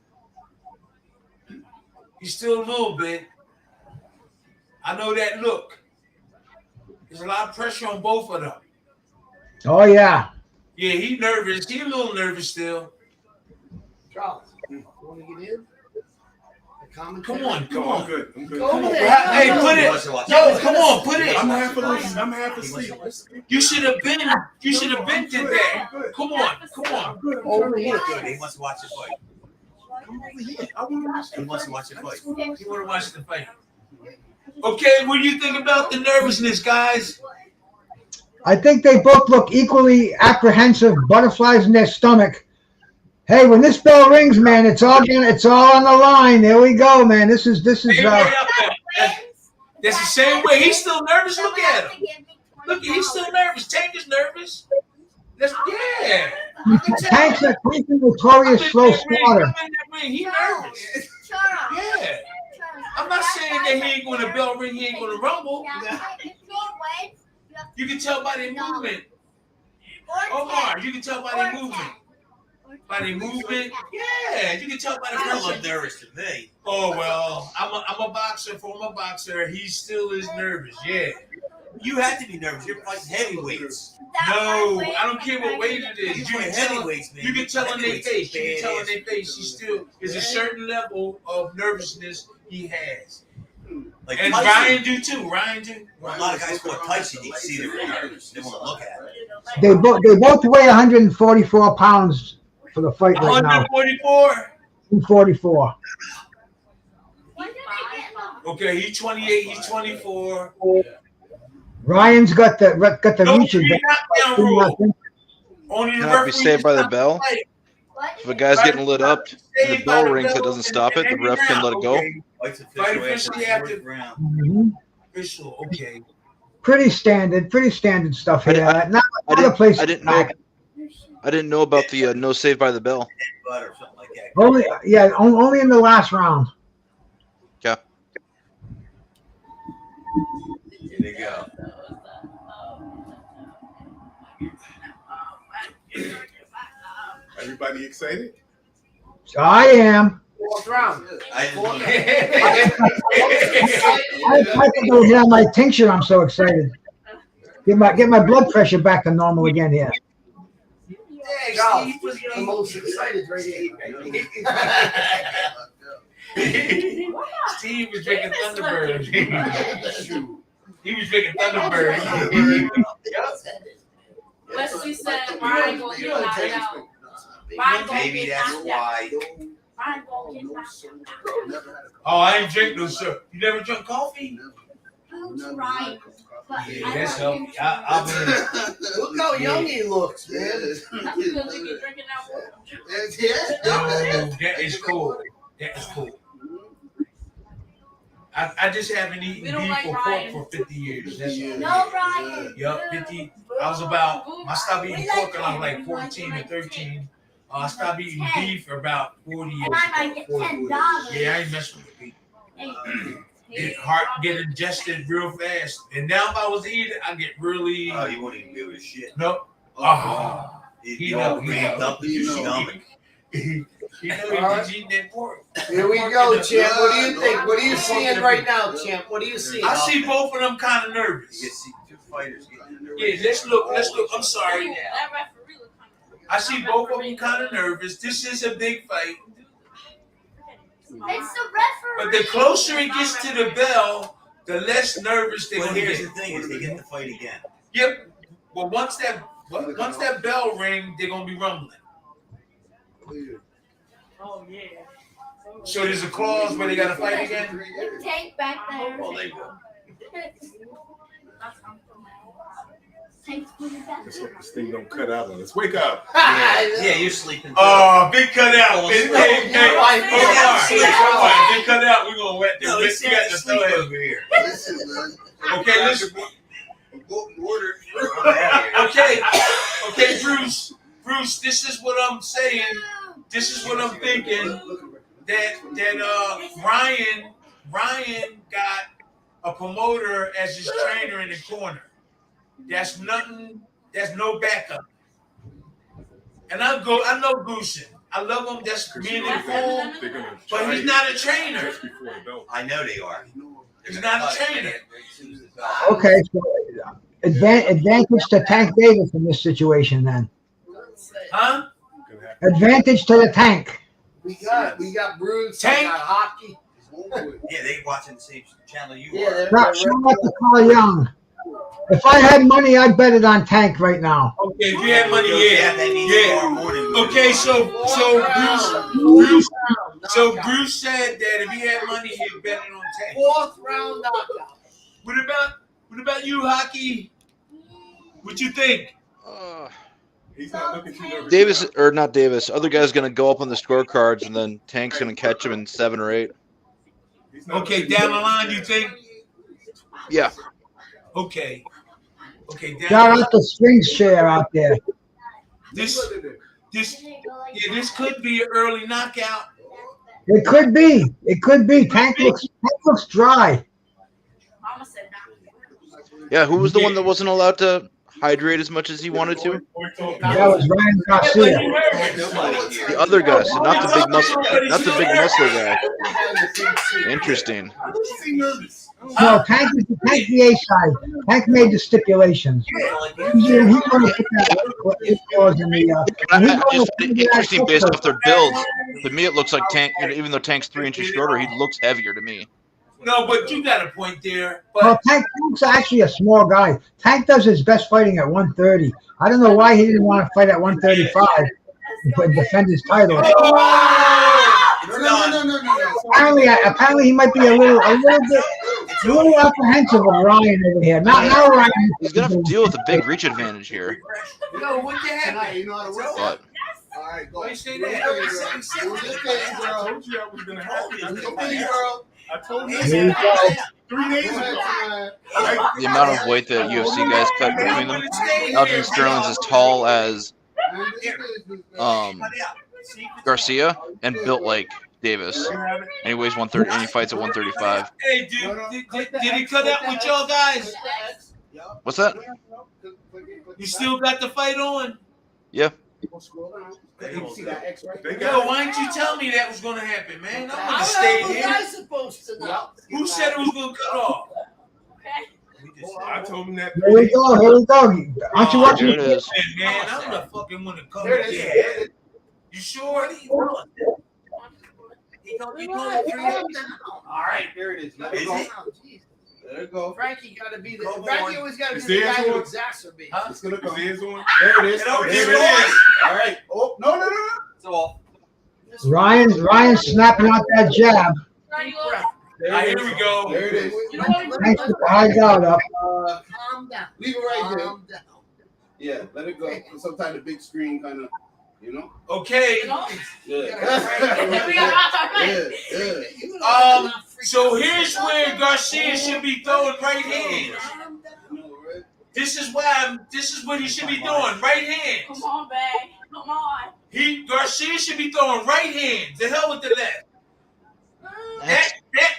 He's still a little bit. I know that look. There's a lot of pressure on both of them. Oh, yeah. Yeah, he's nervous. He's a little nervous still. Charles, you want to get in? Come on. I'm good. Hey, put it. Yo, come on, put it. I'm half asleep. You should have been to that. Come on. Over here. He wants to watch it fight. He wants to watch it fight. You want to watch the fight. Okay, what do you think about the nervousness, guys? I think they both look equally apprehensive, butterflies in their stomach. Hey, when this bell rings, man, it's all on the line. There we go, man. This is. That's the same way. He's still nervous. Look at him. Look, he's still nervous. Tank is nervous. Tank's a notorious slow starter. He's nervous. Yeah. I'm not saying that he ain't going to bell ring. He ain't going to rumble. You can tell by their movement. Omar, you can tell by their movement. Yeah, you can tell by the He don't pressure. look nervous to me. Oh well, I'm a boxer, former boxer. He still is nervous. Yeah. You have to be nervous. You're fighting heavyweights. No, I don't care what weight it is. You You fight can tell. heavyweights, man. You can tell on their Heavyweights face. You are can tell on badass. their face. He still is a certain level of nervousness he has. Like And Tyson, Ryan do too. Ryan do. a lot of guys fought Tyson. You can see they're nervous. They want to look at it. They both weigh 144 pounds for the fight right now. 144. 144. Okay, he's 28. He's 24. Ryan's got the No reach knockdown rule. advantage. Only the Cannot be referee saved by the can bell. stop the If a guy's getting lit up and the Saved bell by the rings, it bell doesn't stop it. The every ref can round. let it go. Okay. Fights Fight official officially after after the fourth round. Mhm. official. Okay. Pretty standard stuff I here. didn't- Not I other didn't- places. I didn't know. I didn't know about the no save by the bell. Butt or something like that. Only in the last round. Yeah. Here they go. Everybody excited? I am. Fourth round. I I can go down my tincture. I'm so excited. Get my blood pressure back to normal again here. Charles, Steve was the most excited right here. Steve was drinking Thunderbird. He was drinking Thunderbird. Wesley said Ryan gonna get knocked out. Ryan gonna Maybe get that's knocked out. why. Ryan gonna get knocked out. Oh, I ain't drink no sir. You never drink coffee? Ryan. But Yeah, that's healthy. I've been. Look how young he looks, man. that's because he be drinking that water. No, that is cool. That is cool. I just haven't eaten We don't beef like or pork Ryan. for 50 years. That's all. No, Ryan. Yup, 50. I was about, I stopped eating pork when I was like 14 or 13. I stopped eating beef about 40 years And I might ago. get 40, $10. Yeah, I ain't messing with beef. Hey, It heart get ingested real fast. And now if I was to eat it, I get really Oh, you won't even be able to shit. nope. Oh, He you know, all he ramped know. up and you're stomach. You know he's eating that pork. Here we go, champ. What do you think? What are you seeing right now, champ? What are you seeing? I see both of them kind of nervous. You see two fighters getting in there. Yeah, let's look. I'm sorry. that referee look kinda- I see both of them kind of nervous. This is a big fight. It's the referee. But the closer it gets to the bell, the less nervous they're But going to here's get. the thing: is they get the fight again. Yep. Well, once that bell ring, they're going to be rumbling. Oh yeah. So there's a clause where they got to fight again. The tank back there. Well, there you go. Tank's moving back Let's there. hope this thing don't cut out on us. Wake up. Yeah, you're sleeping. Oh, big cutout. Hey, Right, hold on. Big cutout. We're going to wet No, this. he We said got to to sleep throw it. over here. Listen, man. Okay, listen. Order. Okay, Bruce. Bruce, this is what I'm saying. This is what I'm thinking. That Ryan got a promoter as his trainer in the corner. That's nothing. That's no backup. And I know Goosen. I love him. That's me and him. They're gonna But try he's it not a trainer. just before the belt. I know they are. He's not a trainer. Okay, so advantage to Tank Davis in this situation then. Huh? Gonna have Advantage to the Tank. We got Bruce. Tank. We got hockey. Yeah, they watching the same channel you Yeah, are. they're Now, shout out to Carl Young. If I had money, I'd bet it on Tank right now. Okay, if you had money, Yeah, that means yeah. tomorrow morning. Okay, so Bruce said that if he had money, he'd bet it on Tank. Fourth round knockout. What about you, Hockey? What you think? He's not looking too nervous. Davis or not Davis. Other guy's gonna go up on the scorecards, and then Tank's gonna catch him in 7 or 8. He's not Okay, looking down too the line, nervous. you think? Yeah. Okay, down Shout out to Strings Share out there. this could be an early knockout. It could be. It could be. Tank looks dry. Mama said nah. Yeah. Who was the one that wasn't allowed to hydrate as much as he wanted to? That was Ryan Garcia. Nobody here. The other guy, so not the big muscle guy. Interesting. No, Tank is the A side. Tank made the stipulations. He's going to put that clause in the. I just find it interesting based off their build. To me, it looks like Tank. Even though Tank's 3 inches shorter, he looks heavier to me. No, but you got a point there. Well, But Tank's actually a small guy. Tank does his best fighting at 130. I don't know why he didn't want to fight at 135 and defend his title. Apparently, he might be a little apprehensive of Ryan over here. Now Ryan. He's gonna have to deal with a big reach advantage here. no, what the heck? You know how to work. But right, go. Why you say Do that? your thing, girl. I told you that was gonna happen. Do your thing, girl. I told you Here we go. 3 days ago. The amount of weight that UFC guys cut between them. Aljamain Sterling's as tall as Garcia and built like Davis. And he weighs 130 and he fights at 135. Hey, did he cut out with y'all guys? What's that? You still got the fight on? Yeah. Yo, why didn't you tell me that was gonna happen, man? I would have stayed How was here. I supposed to know? Who said it was gonna cut off? I told him that. Here we go. Here we go. Aren't you There watching? it is. Man, I'm gonna fucking wanna come There it is. here. You sure? All right, there it is. Let it Is go. it? Jeez. There you go. Frankie got to be the. Go Frankie on. always got to be Is the theirs guy who on? exacerbates. Huh? It's gonna come. Hands on. There it is. Get over There here, it is. boys. All right. Oh no. It's off. Ryan's snapping out that jab. Deep breath. Here we go. There it is. You know what? Thanks for the high guard up. Calm down. Leave it right there. Calm down. Yeah, let it go. Sometimes the big screen kind of, you know. Okay. Yeah. So here's where Garcia should be throwing right hands. This is what he should be doing. Right hands. Come on, babe. Come on. Garcia should be throwing right hands. The hell with the left. That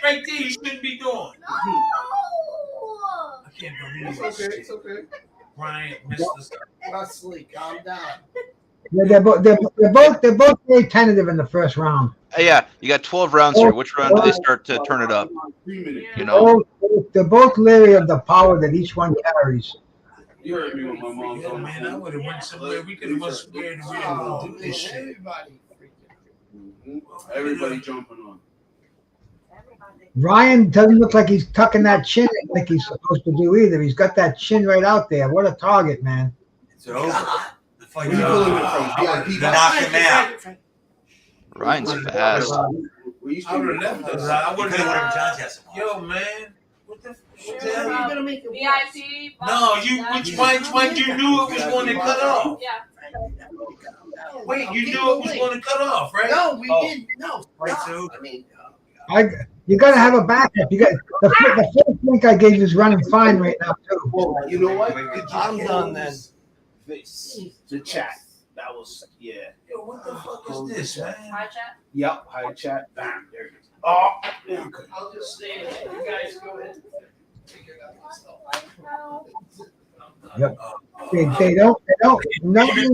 right there he shouldn't be doing. I can't believe It's this okay. shit. It's okay. Brian missed this. Wesley, calm down. Yeah, they're both very tentative in the first round. Yeah, you got 12 rounds here. Which round do they start to turn it up? 3 minutes. You know? They're both leery of the power that each one carries. You heard me with my mom. Yeah, man, I would have went somewhere. We could have went somewhere to really do this shit. Everybody freaking. Everybody jumping on. Ryan doesn't look like he's tucking that chin like he's supposed to do either. He's got that chin right out there. What a target, man. It's over. The fight Where you pulling it from? VIP. They knocked him out. Ryan's fast. We used I would have left us. I You would could have went have. over John Jessup. Yo, man. What the How are you hell? gonna make it worse? VIP. No, which one you knew it was going to cut off? Yeah. Wait, you knew it was going to cut off, right? No, we didn't. No. Right, stop. so- I mean, You got to have a backup. You got the first link I gave you is running fine right now too. Well, you know what? I'm done then. The chat. That was, yeah. Yo, what the fuck is this, man? Hi, chat. Yep. High chat. Bam. There it is. Oh. Yeah, okay. I'll just stay there. You guys go ahead. Figure it out yourself. Yep. They don't. Neither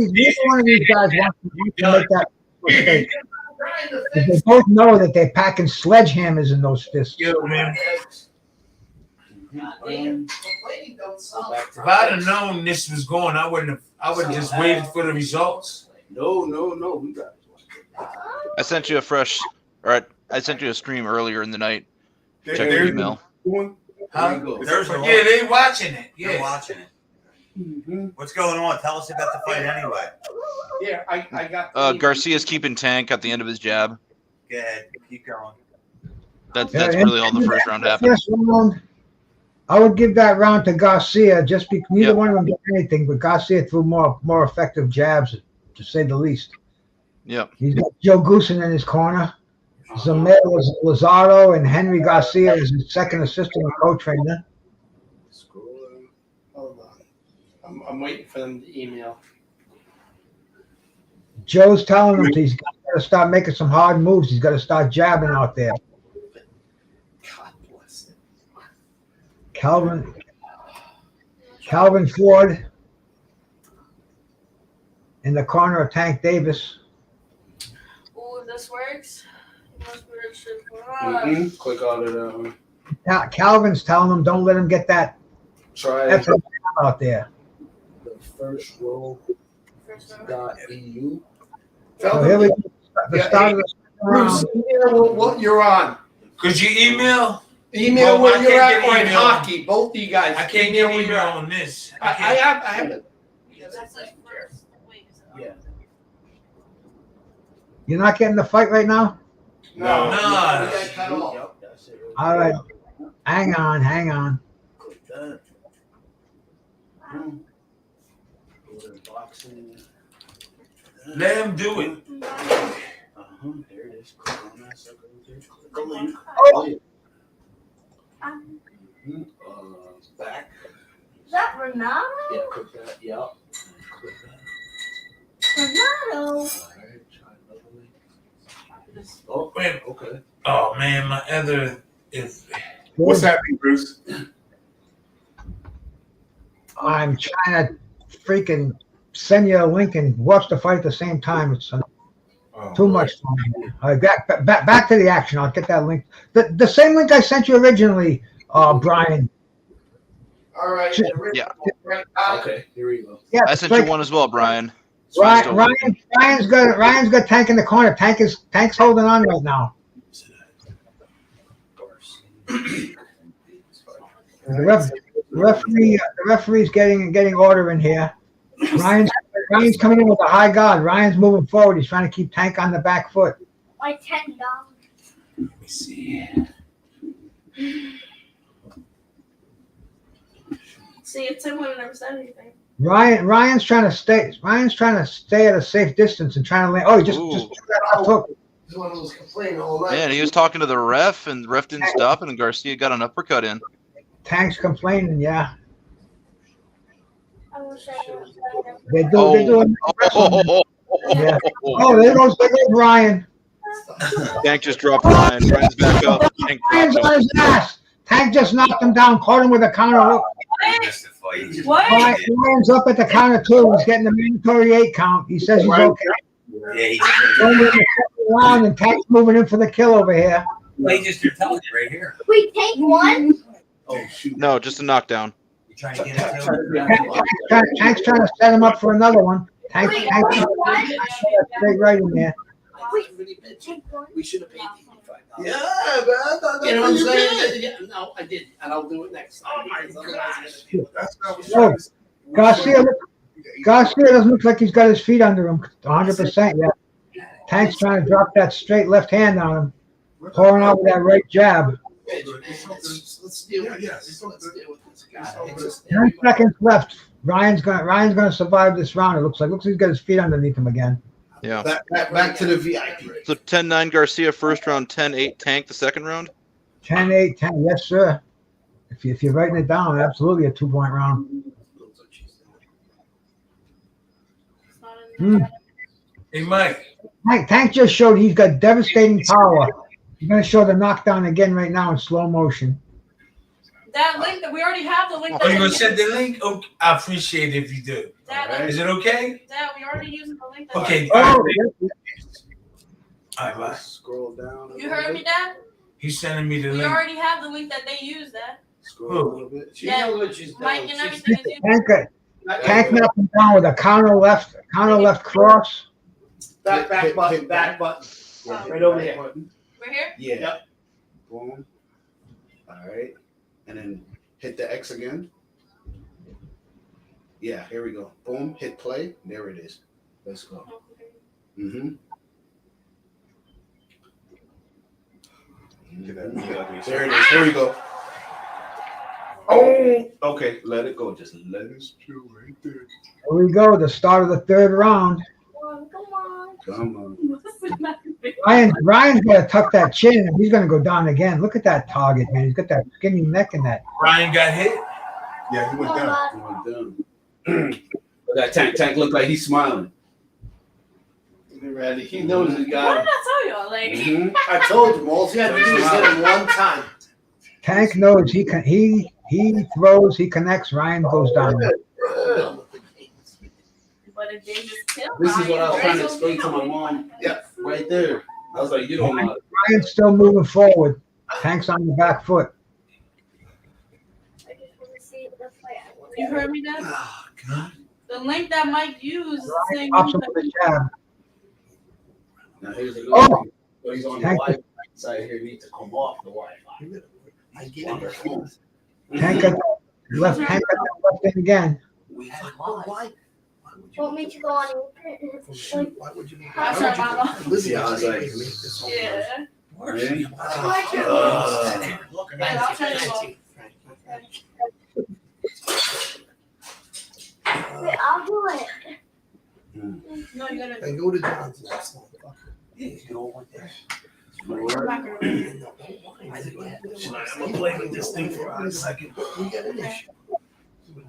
one of these guys wants to make that mistake. Trying to They fix both know that they're packing sledgehammers in those fists. Yo, man. Complaining don't solve it. If I'd have known this was going, I wouldn't have. I would have just waited for the results. No. We got it. I sent you I sent you a stream earlier in the night. Check your There's email. one. Huh? There's the one. Yeah, they watching it. You're Yeah. watching it. Mm-hmm. What's going on? Tell us about the fight anyway. Yeah, I got. Garcia's keeping tank at the end of his jab. Go ahead. Keep going. That's really all the first round happened. First round, I would give that round to Garcia. Just because neither one of them did anything, but Garcia threw more effective jabs, to say the least. Yep. He's got Joe Goosen in his corner. Zamir Lazaro and Henry Garcia is his second assistant and co-trainer. Hold on. I'm waiting for them to email. Joe's telling him he's got to start making some hard moves. He's got to start jabbing out there. God bless it. Calvin Ford in the corner of Tank Davis. Ooh, if this works. It must be registered for Click out of that. Calvin's telling him, don't let him get that Try effort out there. the first row. .eu. So here we go. The start of the second Bruce, round. email what you're on. Could you email? Email Well, where I you're can't at get or in email. hockey. Both of you guys. I can't get where email you're at. on this. I have it. That's like first. Wait, is it? Yeah. You're not getting the fight right now? No. Nah. We got cut off. Yep, that's it. All right. Hang on. Click that. Go to boxing. Let him do it. There it is. Click on that circle. Click the link. Back. Is that Ronaldo? Yeah, click that. Yeah. Click that. Ronaldo. All right. Try another link. Oh, Wait. okay. Oh man, my other is. What's happening, Bruce? I'm trying to freaking send you a link and watch the fight at the same time. It's too much fun. All right, back to the action. I'll get that link. The same link I sent you originally, Brian. All right. Yeah. Okay. Here we go. Yeah, I sent you one as well, Brian. Ryan's got Tank in the corner. Tank's holding on right now. The referee's getting order in here. Ryan's coming in with a high guard. Ryan's moving forward. He's trying to keep Tank on the back foot. Like $10. Let me see. See, if Tim would have never said anything. Ryan's trying to stay at a safe distance and trying to land. Oh, he just that hook. This one was complaining all night. Man, he was talking to the ref, and the ref didn't stop, and Garcia got an uppercut in. Tank's complaining, yeah. I wish I was They're doing yeah. Oh, there goes Ryan. Tank just dropped Ryan. Ryan's back up. Tank Ryan's dropped on him. his ass. Tank just knocked him down, caught him with a counter hook. What? Ryan's up at the counter too. He's getting the mandatory 8 count. He says he's okay. Yeah, he's Going in the second round, and Tank's moving in for the kill over here. He just you're telling you right here. We take one. Oh shoot. No, just a knockdown. You're trying to get it. Tank's trying to set him up for another one. Tank's Wait, straight right in there. Take one. We should have paid $85. Yeah, man. I thought you know what I'm saying? Yeah, no, I didn't, and I'll do it next time. Because otherwise I'm gonna feel it. That's not what's Oh, Garcia doesn't look like he's got his feet under him 100% yet. Tank's trying to drop that straight left hand on him, pouring out with that right jab. Let's deal with this. Let's deal with this guy. 10 seconds left. Ryan's gonna survive this round. It looks like he's got his feet underneath him again. Yeah. Back to the VIP. So 10-9 Garcia first round, 10-8 Tank the second round. 10-8, 10. Yes, sir. If you're writing it down, absolutely a 2-point round. Hey, Mike. Tank just showed he's got devastating power. He's going to show the knockdown again right now in slow motion. That link that we already have the link. Are you going to send the link? Okay, I appreciate it if you do. Dad, Is it okay? Dad, we already using the link. Okay. Oh, All right, bye. Scroll down. You heard me, Dad? He's sending me the We link. already have the link that they use, Dad. Scroll a little bit. She knows what she's Mike doing. and everything is using. Tank knocked him down with a counter left cross. Back button. Oh. Right over here. We're here? Yeah. Yep. Boom. All right. And then hit the X again. Yeah, here we go. Boom. Hit play. There it is. Let's go. Mm-hmm. There it is. Here we go. Oh, okay. Let it go. Just let it. Right there. Here we go. The start of the third round. Come on. Ryan's got to tuck that chin, and he's going to go down again. Look at that target, man. He's got that skinny neck and that. Ryan got hit? Yeah, he went down. He went down. But that Tank looked like he's smiling. Be ready. He knows he What got did it. I tell y'all? Like, Mm-hmm. I told you, all you had to do was hit him one time. Tank knows he throws, he connects. Ryan goes down. but if they just kill This is Ryan, what I was trying to there's explain to my no- mom. Yeah, right there. I was like, you don't know. Ryan's still moving forward. Tank's on the back foot. You heard me, Dad? Oh, God. The link that Mike used is the Ryan same pops link him that with a jab. Now here's a good Oh. thing. So he's on the Thank you. Wi-Fi side here. Need to come off the Wi-Fi. I get it. Tank got left in again. We had Wi-Fi. What made you go on? Why would you? That's our mama. Listen, I was like, Yeah. really? Yeah, I'll tell you what. Wait, I'll do it. No, you gotta. And go to John's. Yeah, you go with this. I'm gonna play with this thing for a second. We got an issue.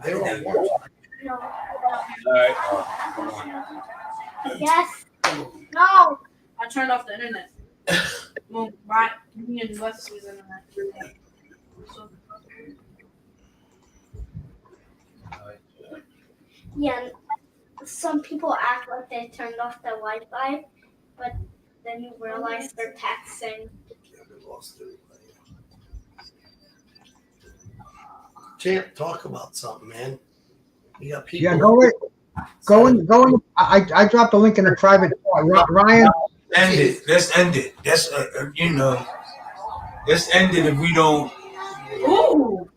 They're all watching. All right. Yes. No. I turned off the internet. Well, right. Me and Wes was internet. So, Yeah. Some people act like they turned off their Wi-Fi, but then you realize they're texting. Champ, talk about something, man. You got people. Yeah, go in. I dropped a link in the private. Ryan. End it. Let's end it. That's let's end it if we don't. ooh.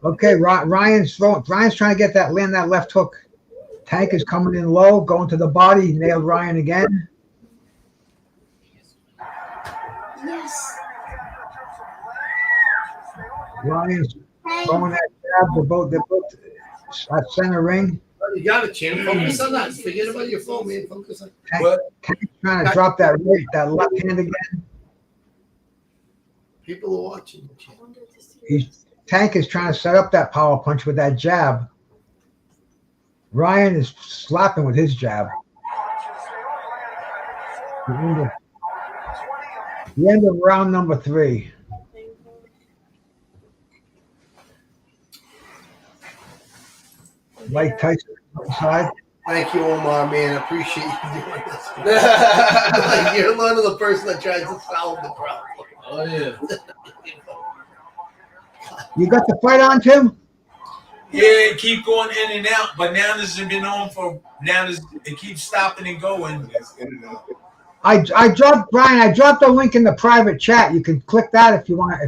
Okay, Ryan's trying to get land that left hook. Tank is coming in low, going to the body. Nailed Ryan again. Yes. Ryan's throwing that jab. They're both at center ring. You got it, champ. Focus on that. Forget about your phone, man. Focus on. Tank's trying to drop that left hand again. People are watching. Champ. Tank is trying to set up that power punch with that jab. Ryan is slapping with his jab. The end of round number 3. Mike Tyson outside. Thank you, Omar, man. I appreciate you doing this. Like, you're one of the person that tries to solve the problem. Oh yeah. You got the fight on, Tim? Yeah, keep going in and out, but now this has been on for it keeps stopping and going. I dropped Brian. I dropped a link in the private chat. You can click that if you want.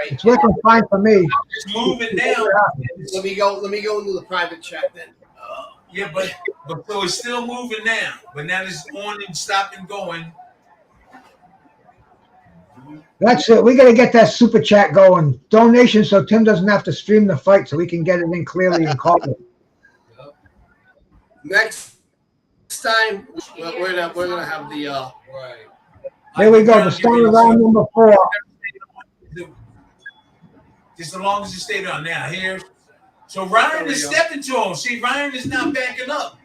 It's working fine for me. It's moving down. Let me go into the private chat then. Yeah, but so it's still moving now. But now it's on and stop and going. That's it. We got to get that super chat going. Donations so Tim doesn't have to stream the fight, so we can get it in clearly and call it. Next time, we're gonna have the. Right. Here we go. The start of round number 4. Just as long as you stay down. Now here. So Ryan is stepping to him. See, Ryan is not backing up.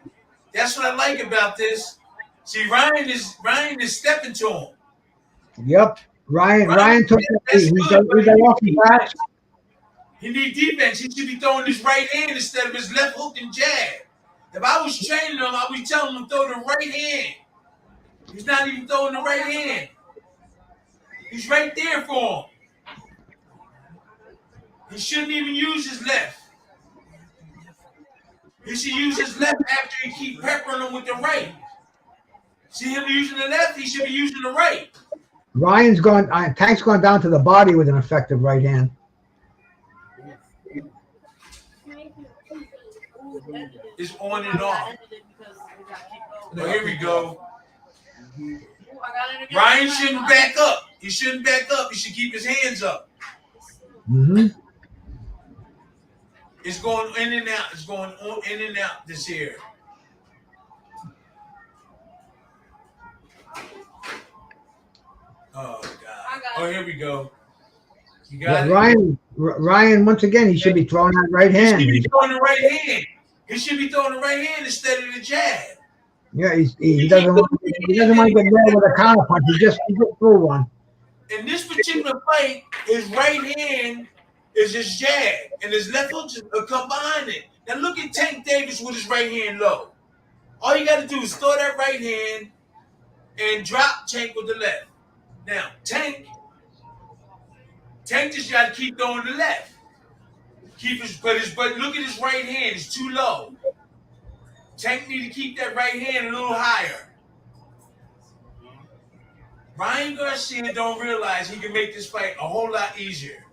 That's what I like about this. See, Ryan is stepping to him. Yep. Ryan took it. He got off his back. He needs defense. He should be throwing his right hand instead of his left hook and jab. If I was training him, I would be telling him to throw the right hand. He's not even throwing the right hand. He's right there for him. He shouldn't even use his left. He should use his left after he keep peppering him with the right. See him using the left, he should be using the right. Tank's going down to the body with an effective right hand. It's on and off. Well, here we go. Ryan shouldn't back up. He shouldn't back up. He should keep his hands up. Mm-hmm. It's going in and out. It's going on in and out this here. Oh, God. Oh, here we go. You got it. Ryan, once again, he should be throwing that right hand. He should be throwing the right hand. He should be throwing the right hand instead of the jab. Yeah, he doesn't want to get there with a counter punch. He just threw one. In this particular fight, his right hand is his jab, and his left hook just come behind it. Now look at Tank Davis with his right hand low. All you got to do is throw that right hand and drop Tank with the left. Now Tank just got to keep throwing the left. But look at his right hand; it's too low. Tank need to keep that right hand a little higher. Ryan Garcia don't realize he can make this fight a whole lot easier.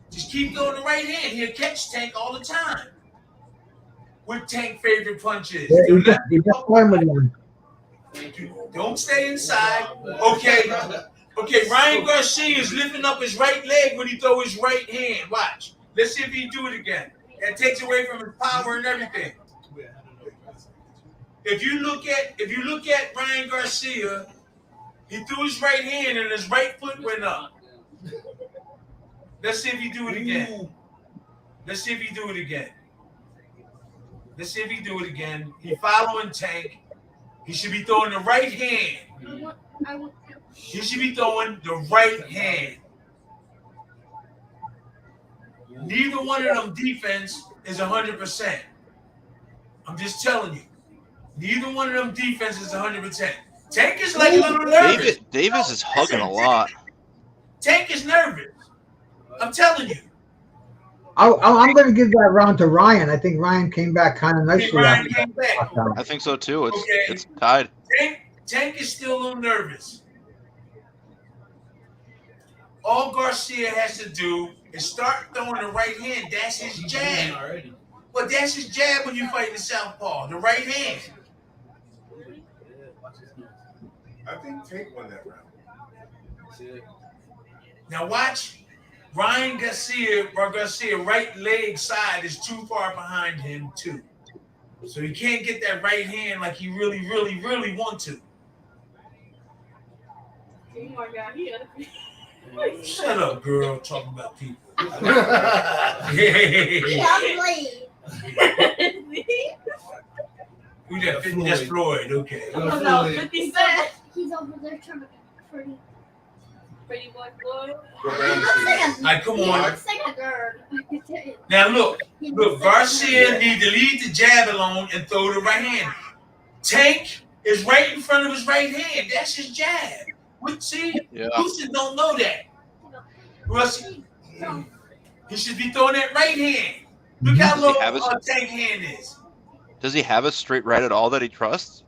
Just keep throwing the right hand. He'll catch Tank all the time. What Tank favorite punches? Yeah, he just playing with one. Don't stay inside. Okay, Ryan Garcia is lifting up his right leg when he throw his right hand. Watch. Let's see if he do it again. That takes away from his power and everything. if you look at Ryan Garcia, he threw his right hand and his right foot went up. Let's see if he do it again. Let's see if he do it again. Let's see if he do it again. He following Tank. He should be throwing the right hand. He should be throwing the right hand. Neither one of them defense is 100%. I'm just telling you. Neither one of them defense is 100%. Tank is like a little nervous. Davis is hugging a lot. Tank is nervous. I'm telling you. I'm going to give that round to Ryan. I think Ryan came back kind of nicely. Ryan came back. I think so too. It's tied. Tank is still a little nervous. All Garcia has to do is start throwing the right hand. That's his jab. Well, that's his jab when you fight the southpaw. The right hand. I think Tank won that round. Now watch. Ryan Garcia right leg side is too far behind him too. So he can't get that right hand like he really, really, really want to. Oh my God, he Shut up, girl, talking about people. Who that? That's Floyd, okay. No, 50 Cent. He's over there trying to be pretty. Pretty boy Floyd. Like, come on. Looks like a girl. Now look, Garcia need to leave the jab alone and throw the right hand. Tank is right in front of his right hand. That's his jab. See, Houston don't know that. Russell, he should be throwing that right hand. Look how low Tank hand is. Does he have a straight right at all that he trusts?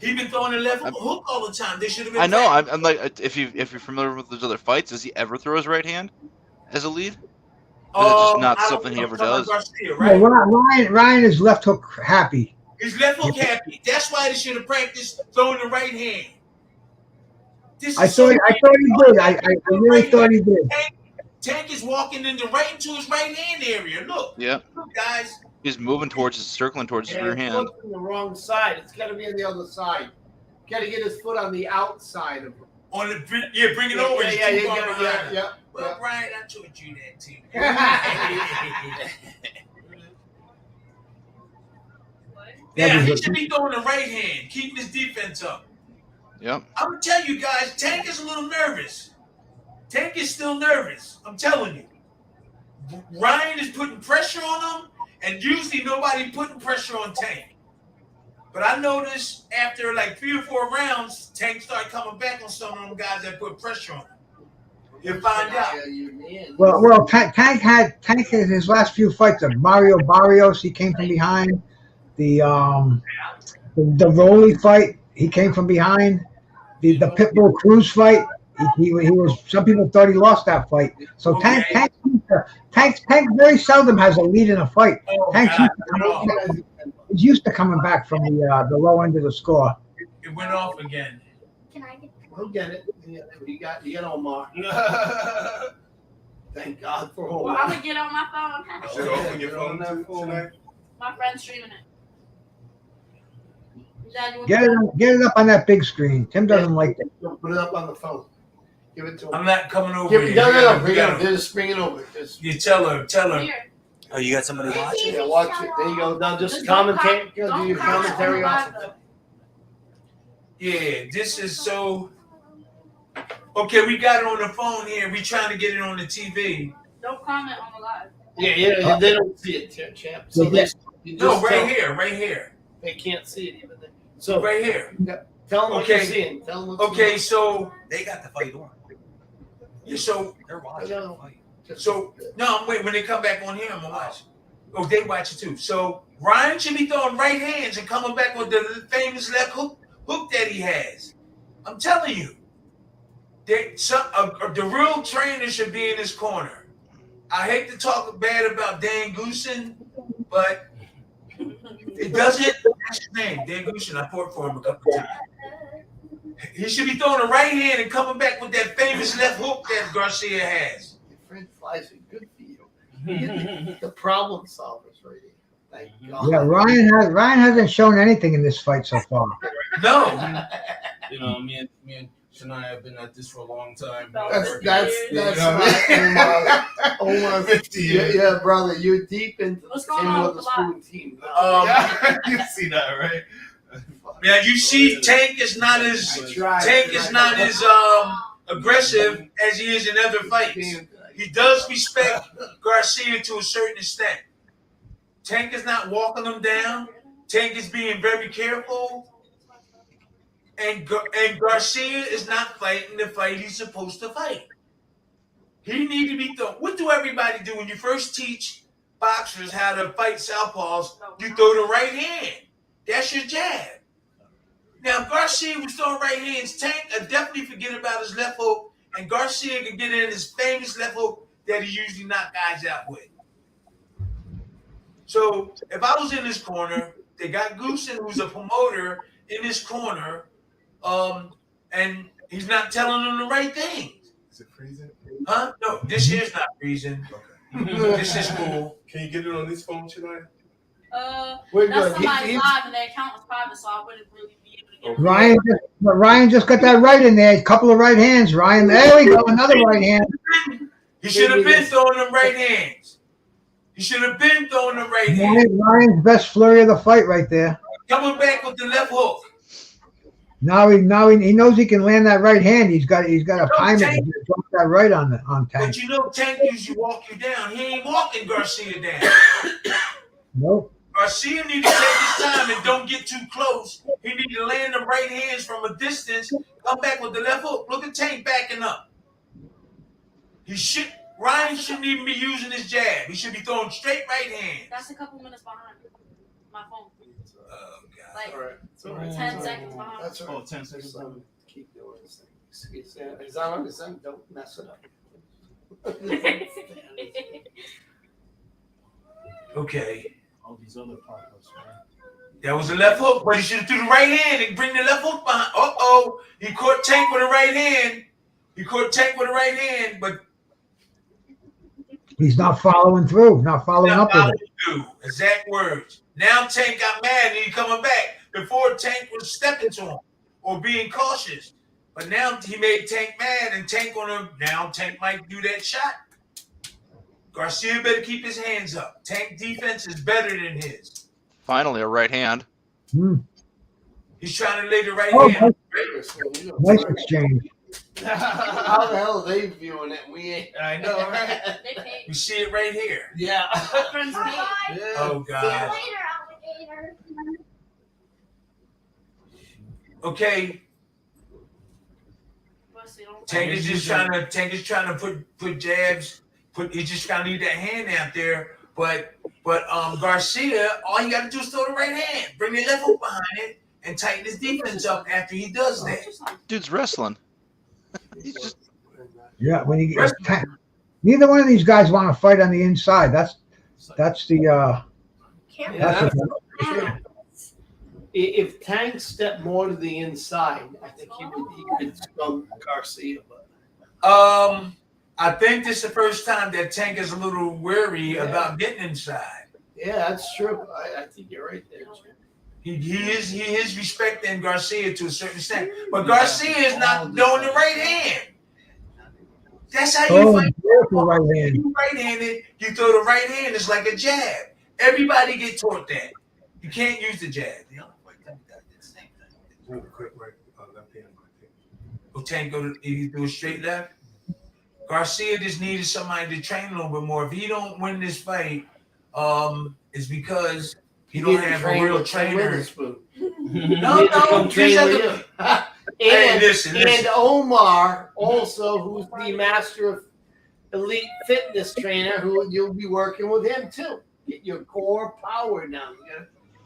He's been throwing the left hook all the time. They should have been. I know. I'm like, if you're familiar with those other fights, does he ever throw his right hand as a lead? Or is it just not something he ever does? Garcia, right? Ryan is left hook happy. He's left hook happy. That's why they should have practiced throwing the right hand. I thought he did. I really thought he did. Tank is walking right into his right hand area. Look. Yeah. Look, guys. He's moving circling towards his rear hand. On the wrong side. It's got to be on the other side. Got to get his foot on the outside of him. Bring it over. Yeah. Well, Brian, I told you that too. Yeah, he should be throwing the right hand, keeping his defense up. Yep. I'm gonna tell you guys, Tank is a little nervous. Tank is still nervous. I'm telling you. Ryan is putting pressure on him, and usually nobody putting pressure on Tank. But I noticed after like 3 or 4 rounds, Tank started coming back on some of them guys that put pressure on him. You'll find out. Well, Tank had his last few fights of Mario Barrios. He came from behind. The Rolly fight, he came from behind. The Pitbull Cruz fight, he was. Some people thought he lost that fight. So Tank very seldom has a lead in a fight. He's used to coming back from the low end of the score. It went off again. Can I get? We'll get it. You got Omar. Thank God for Omar. Well, I'm gonna get on my phone. You should open your phone tonight. My friend's streaming it. Get it up on that big screen. Tim doesn't like that. Put it up on the phone. Give it to him. I'm not coming over here. No. Just bring it over. You tell her. Here. Oh, you got somebody watching? Yeah, watch it. There you go. Now just commentate. Do your commentary off of it. Yeah, this is so. Okay, we got it on the phone here. We trying to get it on the TV. Don't comment on the live. Yeah, they don't see it, champ. So right here. They can't see it even. So right here. Tell them what you're seeing. Tell them what's okay, so they got the fight on. Yeah, so they're watching the fight. So no, wait. When they come back on here, I'm gonna watch. Oh, they watch it too. So Ryan should be throwing right hands and coming back with the famous left hook that he has. I'm telling you, the real trainer should be in his corner. I hate to talk bad about Dan Goosen, but it doesn't. That's his name, Dan Goosen. I fought for him a couple of times. He should be throwing the right hand and coming back with that famous left hook that Garcia has. Your friend flies are good for you. The problem solvers right here. Thank Yeah, God. Ryan hasn't shown anything in this fight so far. No. You know, me and Shania have been at this for a long time. That's Omar. 50 years. Yeah, brother, you're deep into What's the going Tim on with the Witherspoon team. You see that, right? Now you see, Tank is not as aggressive as he is in other fights. He does respect Garcia to a certain extent. Tank is not walking him down. Tank is being very careful. And Garcia is not fighting the fight he's supposed to fight. He need to be thrown. What do everybody do when you first teach boxers how to fight southpaws? You throw the right hand. That's your jab. Now, if Garcia was throwing right hands, Tank would definitely forget about his left hook, and Garcia could get in his famous left hook that he usually knock guys out with. So, if I was in this corner, they got Goosen, who's a promoter, in this corner, and he's not telling them the right things. Is it freezing? Huh? No, this here's not freezing. Okay. This is cool. Can you get it on this phone, Shania? We're That's good. somebody's live and their account was private, so I wouldn't really be able to get it. Ryan just got that right in there. A couple of right hands, Ryan. There we go. Another right hand. He should have been throwing them right hands. He should have been throwing them right hands. Ryan's best flurry of the fight right there. Coming back with the left hook. Now he knows he can land that right hand. He's got a timing to drop that right on Tank. But you know, Tank usually walk you down. He ain't walking Garcia down. Nope. Garcia need to take his time and don't get too close. He need to land the right hands from a distance. Come back with the left hook. Look at Tank backing up. Ryan shouldn't even be using his jab. He should be throwing straight right hands. That's a couple minutes behind my phone. Oh God! Like All right. 10 seconds behind. That's all right. 10 seconds. Keep doing this thing. It's on his end. Don't mess it up. Okay. All these other partners, right? That was the left hook, but he should have threw the right hand and bring the left hook behind. Uh-oh. He caught Tank with the right hand. But He's not following through. Not following up with it. Exact words. Now Tank got mad and he coming back. Before Tank was stepping to him or being cautious. But now he made Tank mad and now Tank might do that shot. Garcia better keep his hands up. Tank defense is better than his. Finally, a right hand. He's trying to lay the right Oh, hand. Nice exchange. How the hell are they viewing it? We ain't. I know, right? They paid. You see it right here. Yeah. My friends paid. Oh See God. you later, alligator. Okay. Tank is just trying to put jabs. He's just trying to leave that hand out there. But Garcia, all you got to do is throw the right hand, bring the left hook behind it, and tighten his defense up after he does that. Dude's wrestling. He's just Yeah, when you get neither one of these guys want to fight on the inside. That's the If Tank stepped more to the inside, I think he could stun Garcia. But I think this is the first time that Tank is a little wary about getting inside. yeah, that's true. I think you're right there, Jim. He is respecting Garcia to a certain extent, but Garcia is not throwing the right hand. That's how you fight. right hand. You right-handed, you throw the right hand. It's like a jab. Everybody get taught that. You can't use the jab. Quick right, left hand, I think. Tank he threw a straight left. Garcia just needed somebody to train a little bit more. If he don't win this fight, it's because he don't have a real trainer. No, And Omar also, who's the master of elite fitness trainer, who you'll be working with him too. Get your core power down.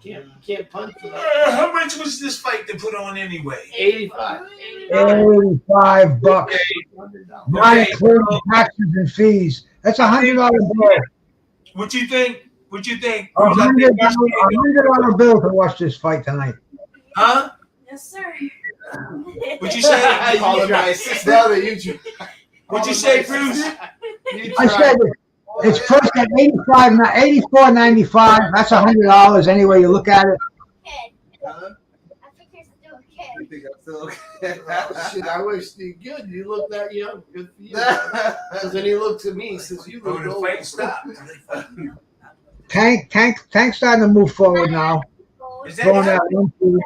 You can't punch for that. How much was this fight to put on anyway? $85. $85. Not including taxes and fees. That's $100 bill. What you think? What you think? $100 bill to watch this fight tonight. Huh? Yes, sir. What you say? Brother, you What you say, Bruce? I said It's first at 85, 84.95. That's $100 any way you look at it. Kid. Huh? I think you're still a kid. You think I'm still okay? Oh, shit, I wish you good. You look that young. Good for you. Because then he looks at me and says, "You Oh, look the old." fight stopped. Tank's starting to move forward now. Is Throwing that that 1-2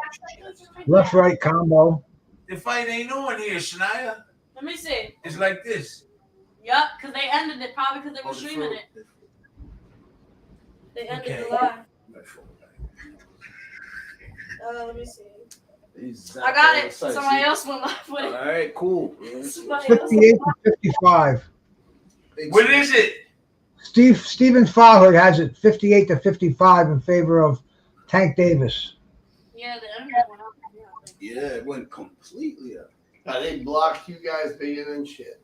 left-right combo. the fight ain't on here, Shania? Let me see. It's like this. Yup, because they ended it probably because they were streaming it. They ended the live. Let me see. I got it. Somebody else went live with it. All right, cool. Somebody else 58 to 55. What is it? Stephen Farhood has it 58 to 55 in favor of Tank Davis. Yeah, the internet went up. Yeah, it went completely up. They blocked you guys bigger than shit.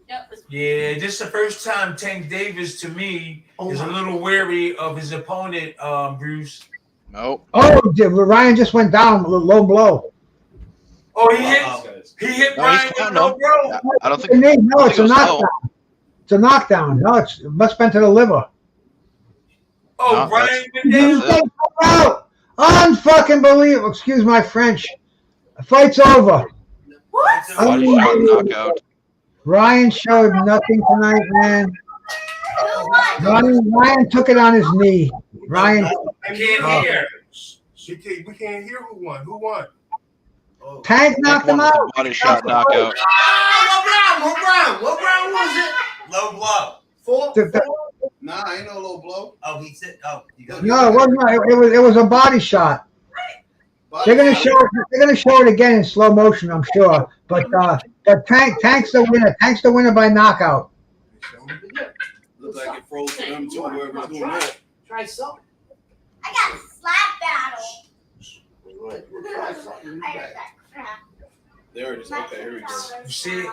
Yep. Yeah, this is the first time Tank Davis, to me, is a little wary of his opponent, Bruce. Nope. Oh, Ryan just went down, low blow. Oh, he hit No, Ryan he's with counting no him. bro. I don't think. No, I it's think a it was low. knockdown. It's a knockdown. No, it must have been to the liver. Oh, No, Ryan that's went it. Out. Unfucking believable. Excuse my French. The fight's over. What? Body shot knockout. Ryan showed nothing tonight, man. Ryan took it on his knee. Ryan. I can't hear. We can't hear who won. Who won? Oh. Tank knocked him One with out. the body shot knockout. What round was it? Low blow. Four. Nah, ain't no low blow. Oh, he said. Oh, you got No, it wasn't. It was a body shot. They're gonna show it. They're gonna show it again in slow motion, I'm sure. But Tank's the winner. Tank's the winner by knockout. Looks like it froze for them too. Whoever's doing that. Try something. I got a slap battle. Try something. I heard that crap. There it is. Okay, here we go. You see it?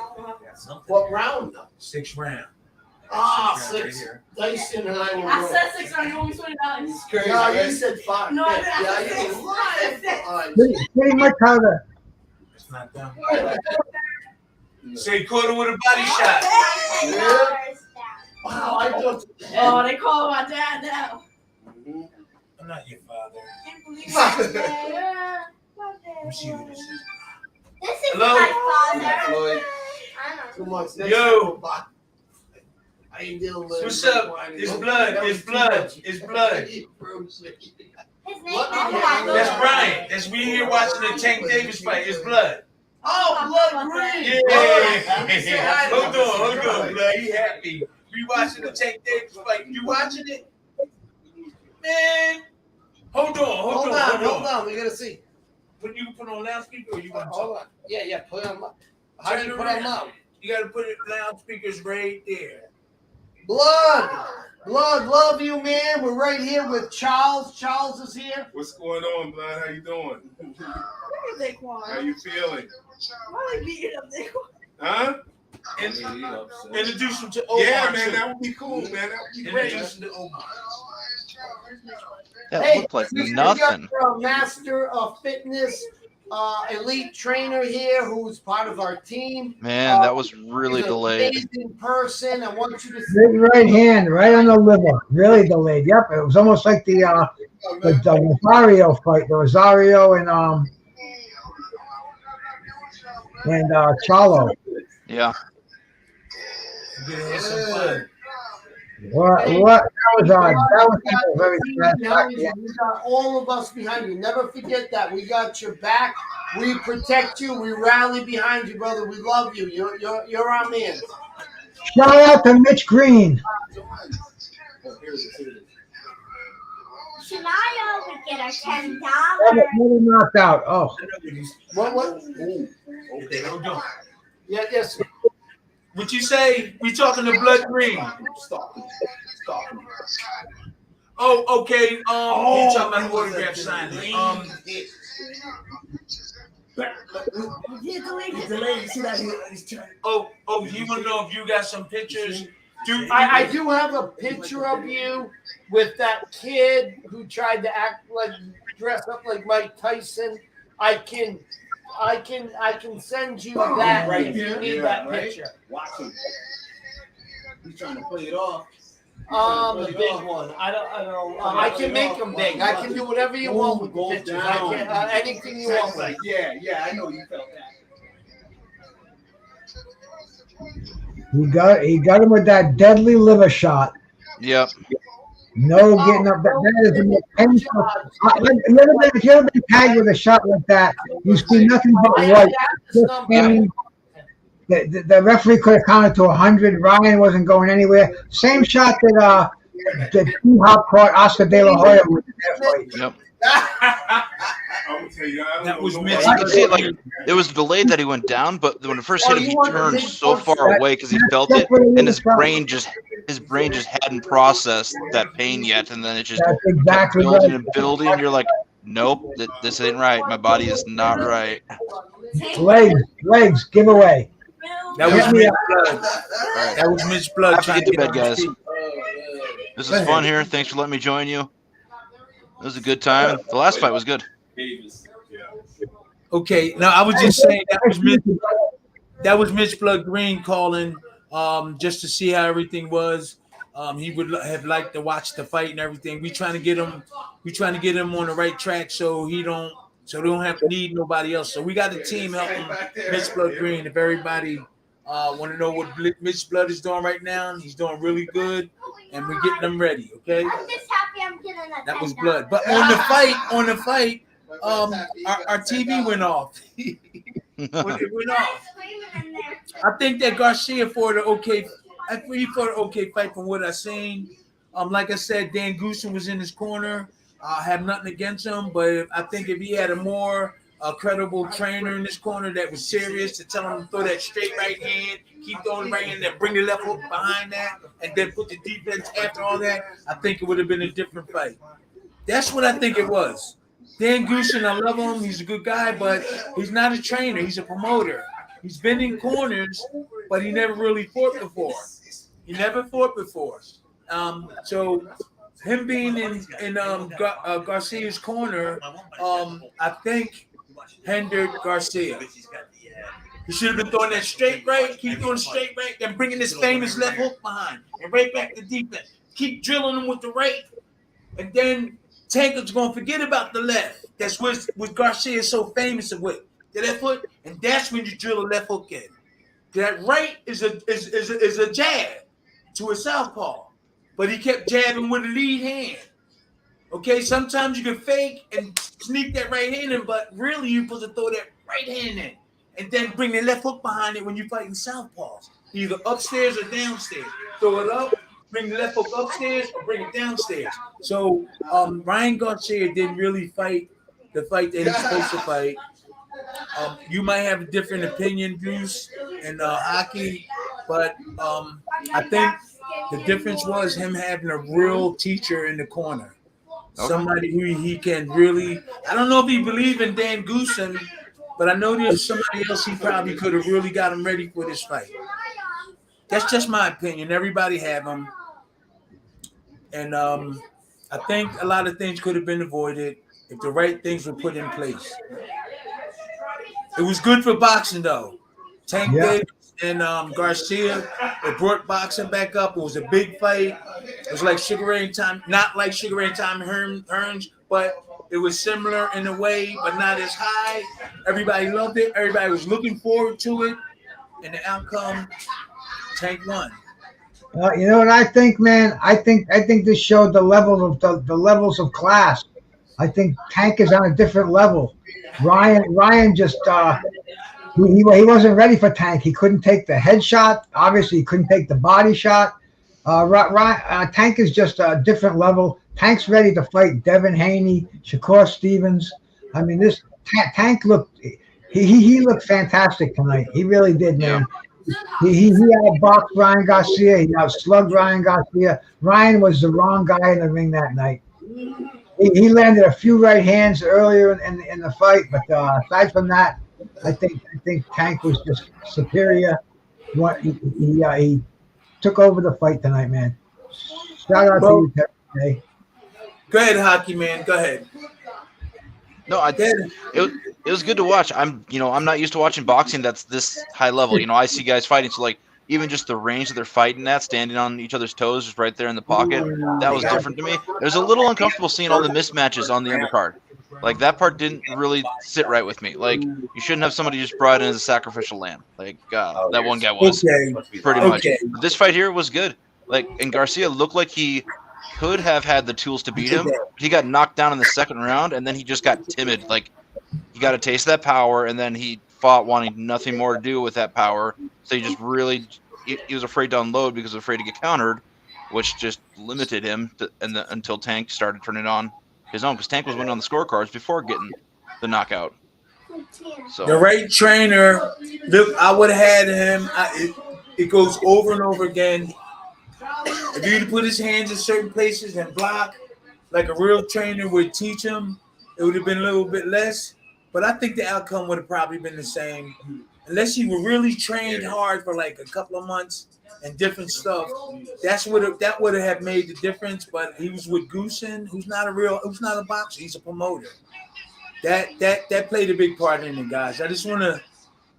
What round though? 6th round. Ah, Sixth round right 6. here. Dyson and I were I wrong. said 6 rounds. You want me $20? It's crazy. No, you said 5. No, I yeah, said you six. All right. Pretty much how the It's not done. So he caught him with a body shot. Wow, I thought. Oh, they call my dad now. I'm not your father. Let Let me see who this is. This is Hello? my father. Floyd. I don't Too know. much. Yo. I ain't dealing with What's it. up? It's blood. It's blood. It's blood. His name What? is That's Brian. That's me here watching the Tank Davis fight. It's blood. Oh, blood green. Yeah. Hold on, blood. He happy. We watching the Tank Davis fight. You watching it? Man. Hold on. We gotta see. You put on loudspeaker or you want to Hold talk? on. Yeah. Put them up. How do you put them up? You gotta put it loudspeakers right there. Blood, love you, man. We're right here with Charles. Charles is here. What's going on, Blood? How you doing? How you feeling? Why they beating up Daquan? Huh? Introduce him to Omar. Yeah, man, too. that would be cool, man. That would be great. Introduce him to Omar. That looked like we nothing. got our master of fitness, elite trainer here, who's part of our team. Man, that was really He's an delayed. amazing person. I want you to see. right hand, right on the liver. Really delayed. Yep. It was almost like the Rosario fight. The Rosario and Charlo. Yeah. You're gonna have some fun. What? That was odd. That was very fast. We got all of us behind you. Never forget that. We got your back. We protect you. We rally behind you, brother. We love you. You're our man. Shout out to Mitch Green. Shania would get her $10. Never knocked out. Oh. What? Okay, hold on. Yes. What you say? We talking to Blood Green. Stop. Oh, okay. You talking about the autograph signing? Oh, you want to know if you got some pictures? I do have a picture of you with that kid who tried to dress up like Mike Tyson. I can I can send you that Right if you here? need Yeah, that right? picture. Watch him. He's trying to play it off. The big one. I don't. I can make them big. I can do whatever you want with the Goes pictures. I down. can anything you want. Like, yeah, I know you felt that. He got him with that deadly liver shot. Yep. No getting up. That is the most painful. If you ever been tagged with a shot like that, you see nothing but white. Just pain. The referee could have counted to 100. Ryan wasn't going anywhere. Same shot that T-Hop caught Oscar De La Hoya with that fight. Yep. I'm gonna tell you, That was You can see it like it was delayed that he went down, but when it first hit him, he turned so far away because he felt it, and his brain just hadn't processed that pain yet, and then it just That's kept exactly building right. and building. And you're like, nope, this ain't right. My body is not right. Legs, give away. That was Mitch Blood. That was Mitch Blood. I have to trying get to get bed, on his guys. feet. This is fun here. Thanks for letting me join you. It was a good time. The last fight was good. Okay, now I was just saying that was Mitch Blood Green calling just to see how everything was. He would have liked to watch the fight and everything. We trying to get him on the right track so they don't have to need nobody else. So we got a team helping Mitch Blood Green. If everybody want to know what Mitch Blood is doing right now, he's doing really good, and we're getting them ready. Okay, I'm just happy I'm getting a that was $10. Blood. But on the fight, our TV went off. It went off. I think that Garcia for the okay fight from what I seen. Like I said, Dan Goosen was in his corner. I have nothing against him, but I think if he had a more credible trainer in this corner that was serious to tell him to throw that straight right hand, keep throwing the right hand, then bring the left hook behind that, and then put the defense after all that, I think it would have been a different fight. That's what I think it was. Dan Goosen, I love him. He's a good guy, but he's not a trainer. He's a promoter. He's been in corners, but he never really fought before. He never fought before. So him being in Garcia's corner, I think hindered Garcia. He should have been throwing that straight right, keep throwing straight right, then bringing this famous left hook behind and right back to defense. Keep drilling him with the right, and then Tanker's gonna forget about the left. That's what Garcia is so famous with. The left foot, and that's when you drill a left hook in. That right is a jab to a southpaw, but he kept jabbing with the lead hand. Okay, sometimes you can fake and sneak that right hand in, but really you're supposed to throw that right hand in and then bring the left hook behind it when you're fighting southpaws, either upstairs or downstairs. Throw it up, bring the left hook upstairs, or bring it downstairs. So Ryan Garcia didn't really fight the fight that he's supposed to fight. You might have a different opinion, Bruce, in hockey, but I think the difference was him having a real teacher in the corner. Okay. Somebody who he can really, I don't know if he believed in Dan Goosen, but I know there's somebody else he probably could have really got him ready for this fight. That's just my opinion. Everybody have them. And I think a lot of things could have been avoided if the right things were put in place. It was good for boxing, though. Tank Davis and Garcia, it brought boxing back up. It was a big fight. It was like Sugar Ray and Time, not like Sugar Ray and Time Hearns, but it was similar in a way, but not as high. Everybody loved it. Everybody was looking forward to it. And the outcome, Tank won. You know what I think, man? I think this showed the level of the levels of class. I think Tank is on a different level. Ryan just he wasn't ready for Tank. He couldn't take the headshot. Obviously, he couldn't take the body shot. Tank is just a different level. Tank's ready to fight Devin Haney, Shakur Stevens. I mean, this Tank looked he looked fantastic tonight. He really did, man. He outboxed Ryan Garcia. He outslugged Ryan Garcia. Ryan was the wrong guy in the ring that night. He landed a few right hands earlier in the fight, but aside from that, I think Tank was just superior. He took over the fight tonight, man. Shout out to you, Terry. Go ahead, Hockey Man. Go ahead. No, it was good to watch. I'm not used to watching boxing that's this high level. I see guys fighting, so like even just the range that they're fighting at, standing on each other's toes, just right there in the pocket, that was different to me. It was a little uncomfortable seeing all the mismatches on the undercard. Like that part didn't really sit right with me. Like you shouldn't have somebody just brought in as a sacrificial lamb. Like that one guy was pretty much. But this fight here was good. Like, and Garcia looked like he could have had the tools to beat him. He got knocked down in the second round, and then he just got timid. Like he got a taste of that power, and then he fought wanting nothing more to do with that power. So he just really he was afraid to unload because he was afraid to get countered, which just limited him until Tank started turning on his own, because Tank was winning on the scorecards before getting the knockout. So the right trainer, look, I would have had him. It goes over and over again. If he'd put his hands in certain places and block, like a real trainer would teach him, it would have been a little bit less. But I think the outcome would have probably been the same. Unless he were really trained hard for like a couple of months and different stuff, that would have made the difference. But he was with Goosen, who's not a boxer, he's a promoter. That played a big part in it, guys. I just want to,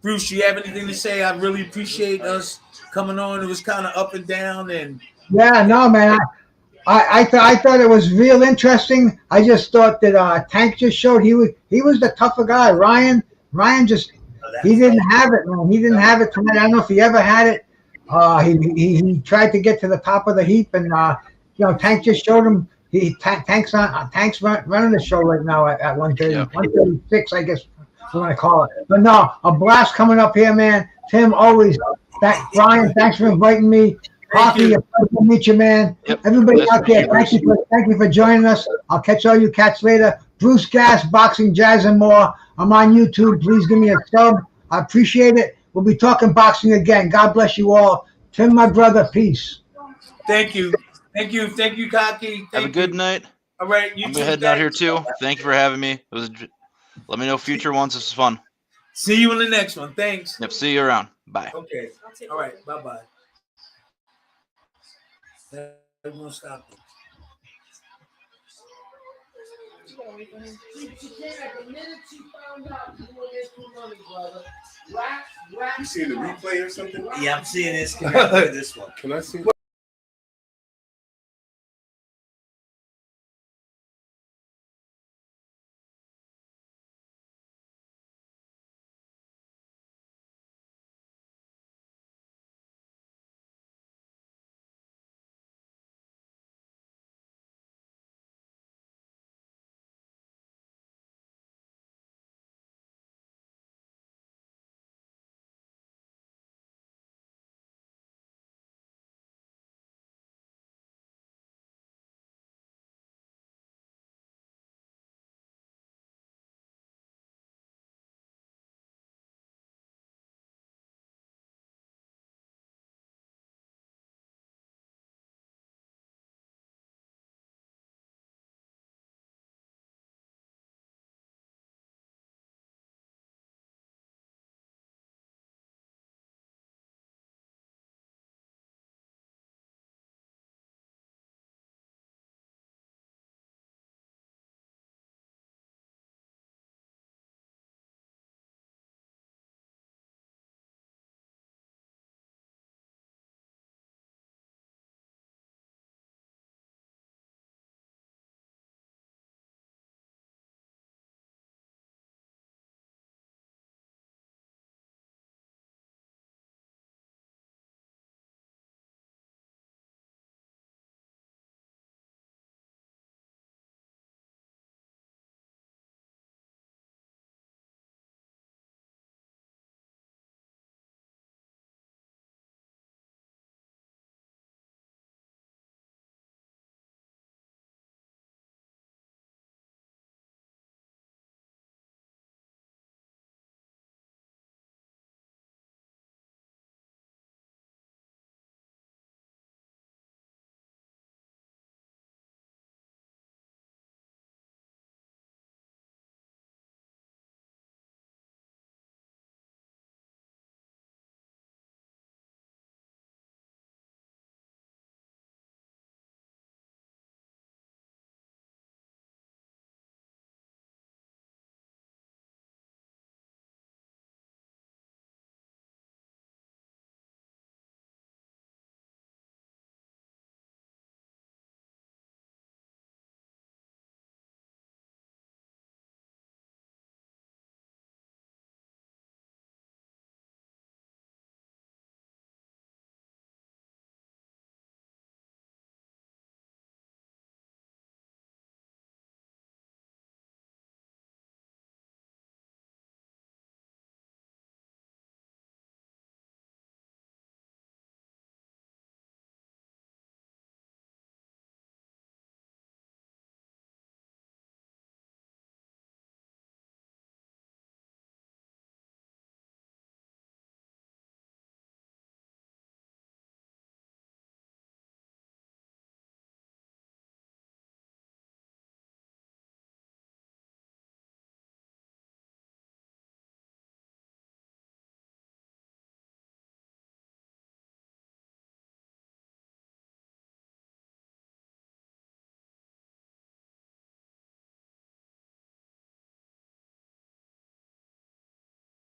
Bruce, you have anything to say? I really appreciate us coming on. It was kind of up and down, and no, man. I thought it was real interesting. I just thought that Tank just showed he was the tougher guy. Ryan just he didn't have it, man. He didn't have it tonight. I don't know if he ever had it. He tried to get to the top of the heap, and Tank just showed him. Tank's running the show right now at 136, I guess we're gonna call it. But no, a blast coming up here, man. Tim, always. Ryan, thanks for inviting me. Hockey, a pleasure to meet you, man. Yep. Everybody out there, thank you for joining us. I'll catch all you cats later. Bruce Gas, Boxing, Jazz, and more. I'm on YouTube. Please give me a sub. I appreciate it. We'll be talking boxing again. God bless you all. Tim, my brother, peace. Thank you, Cocky. Have a good night. All right, I'm heading out here too. Thank you for having me. Let me know future ones. This was fun. See you in the next one. Thanks. Yep. See you around. Bye. Okay. All right. Bye. Everyone stop. You seeing the replay or something? Yeah, I'm seeing this. This one. Can I see?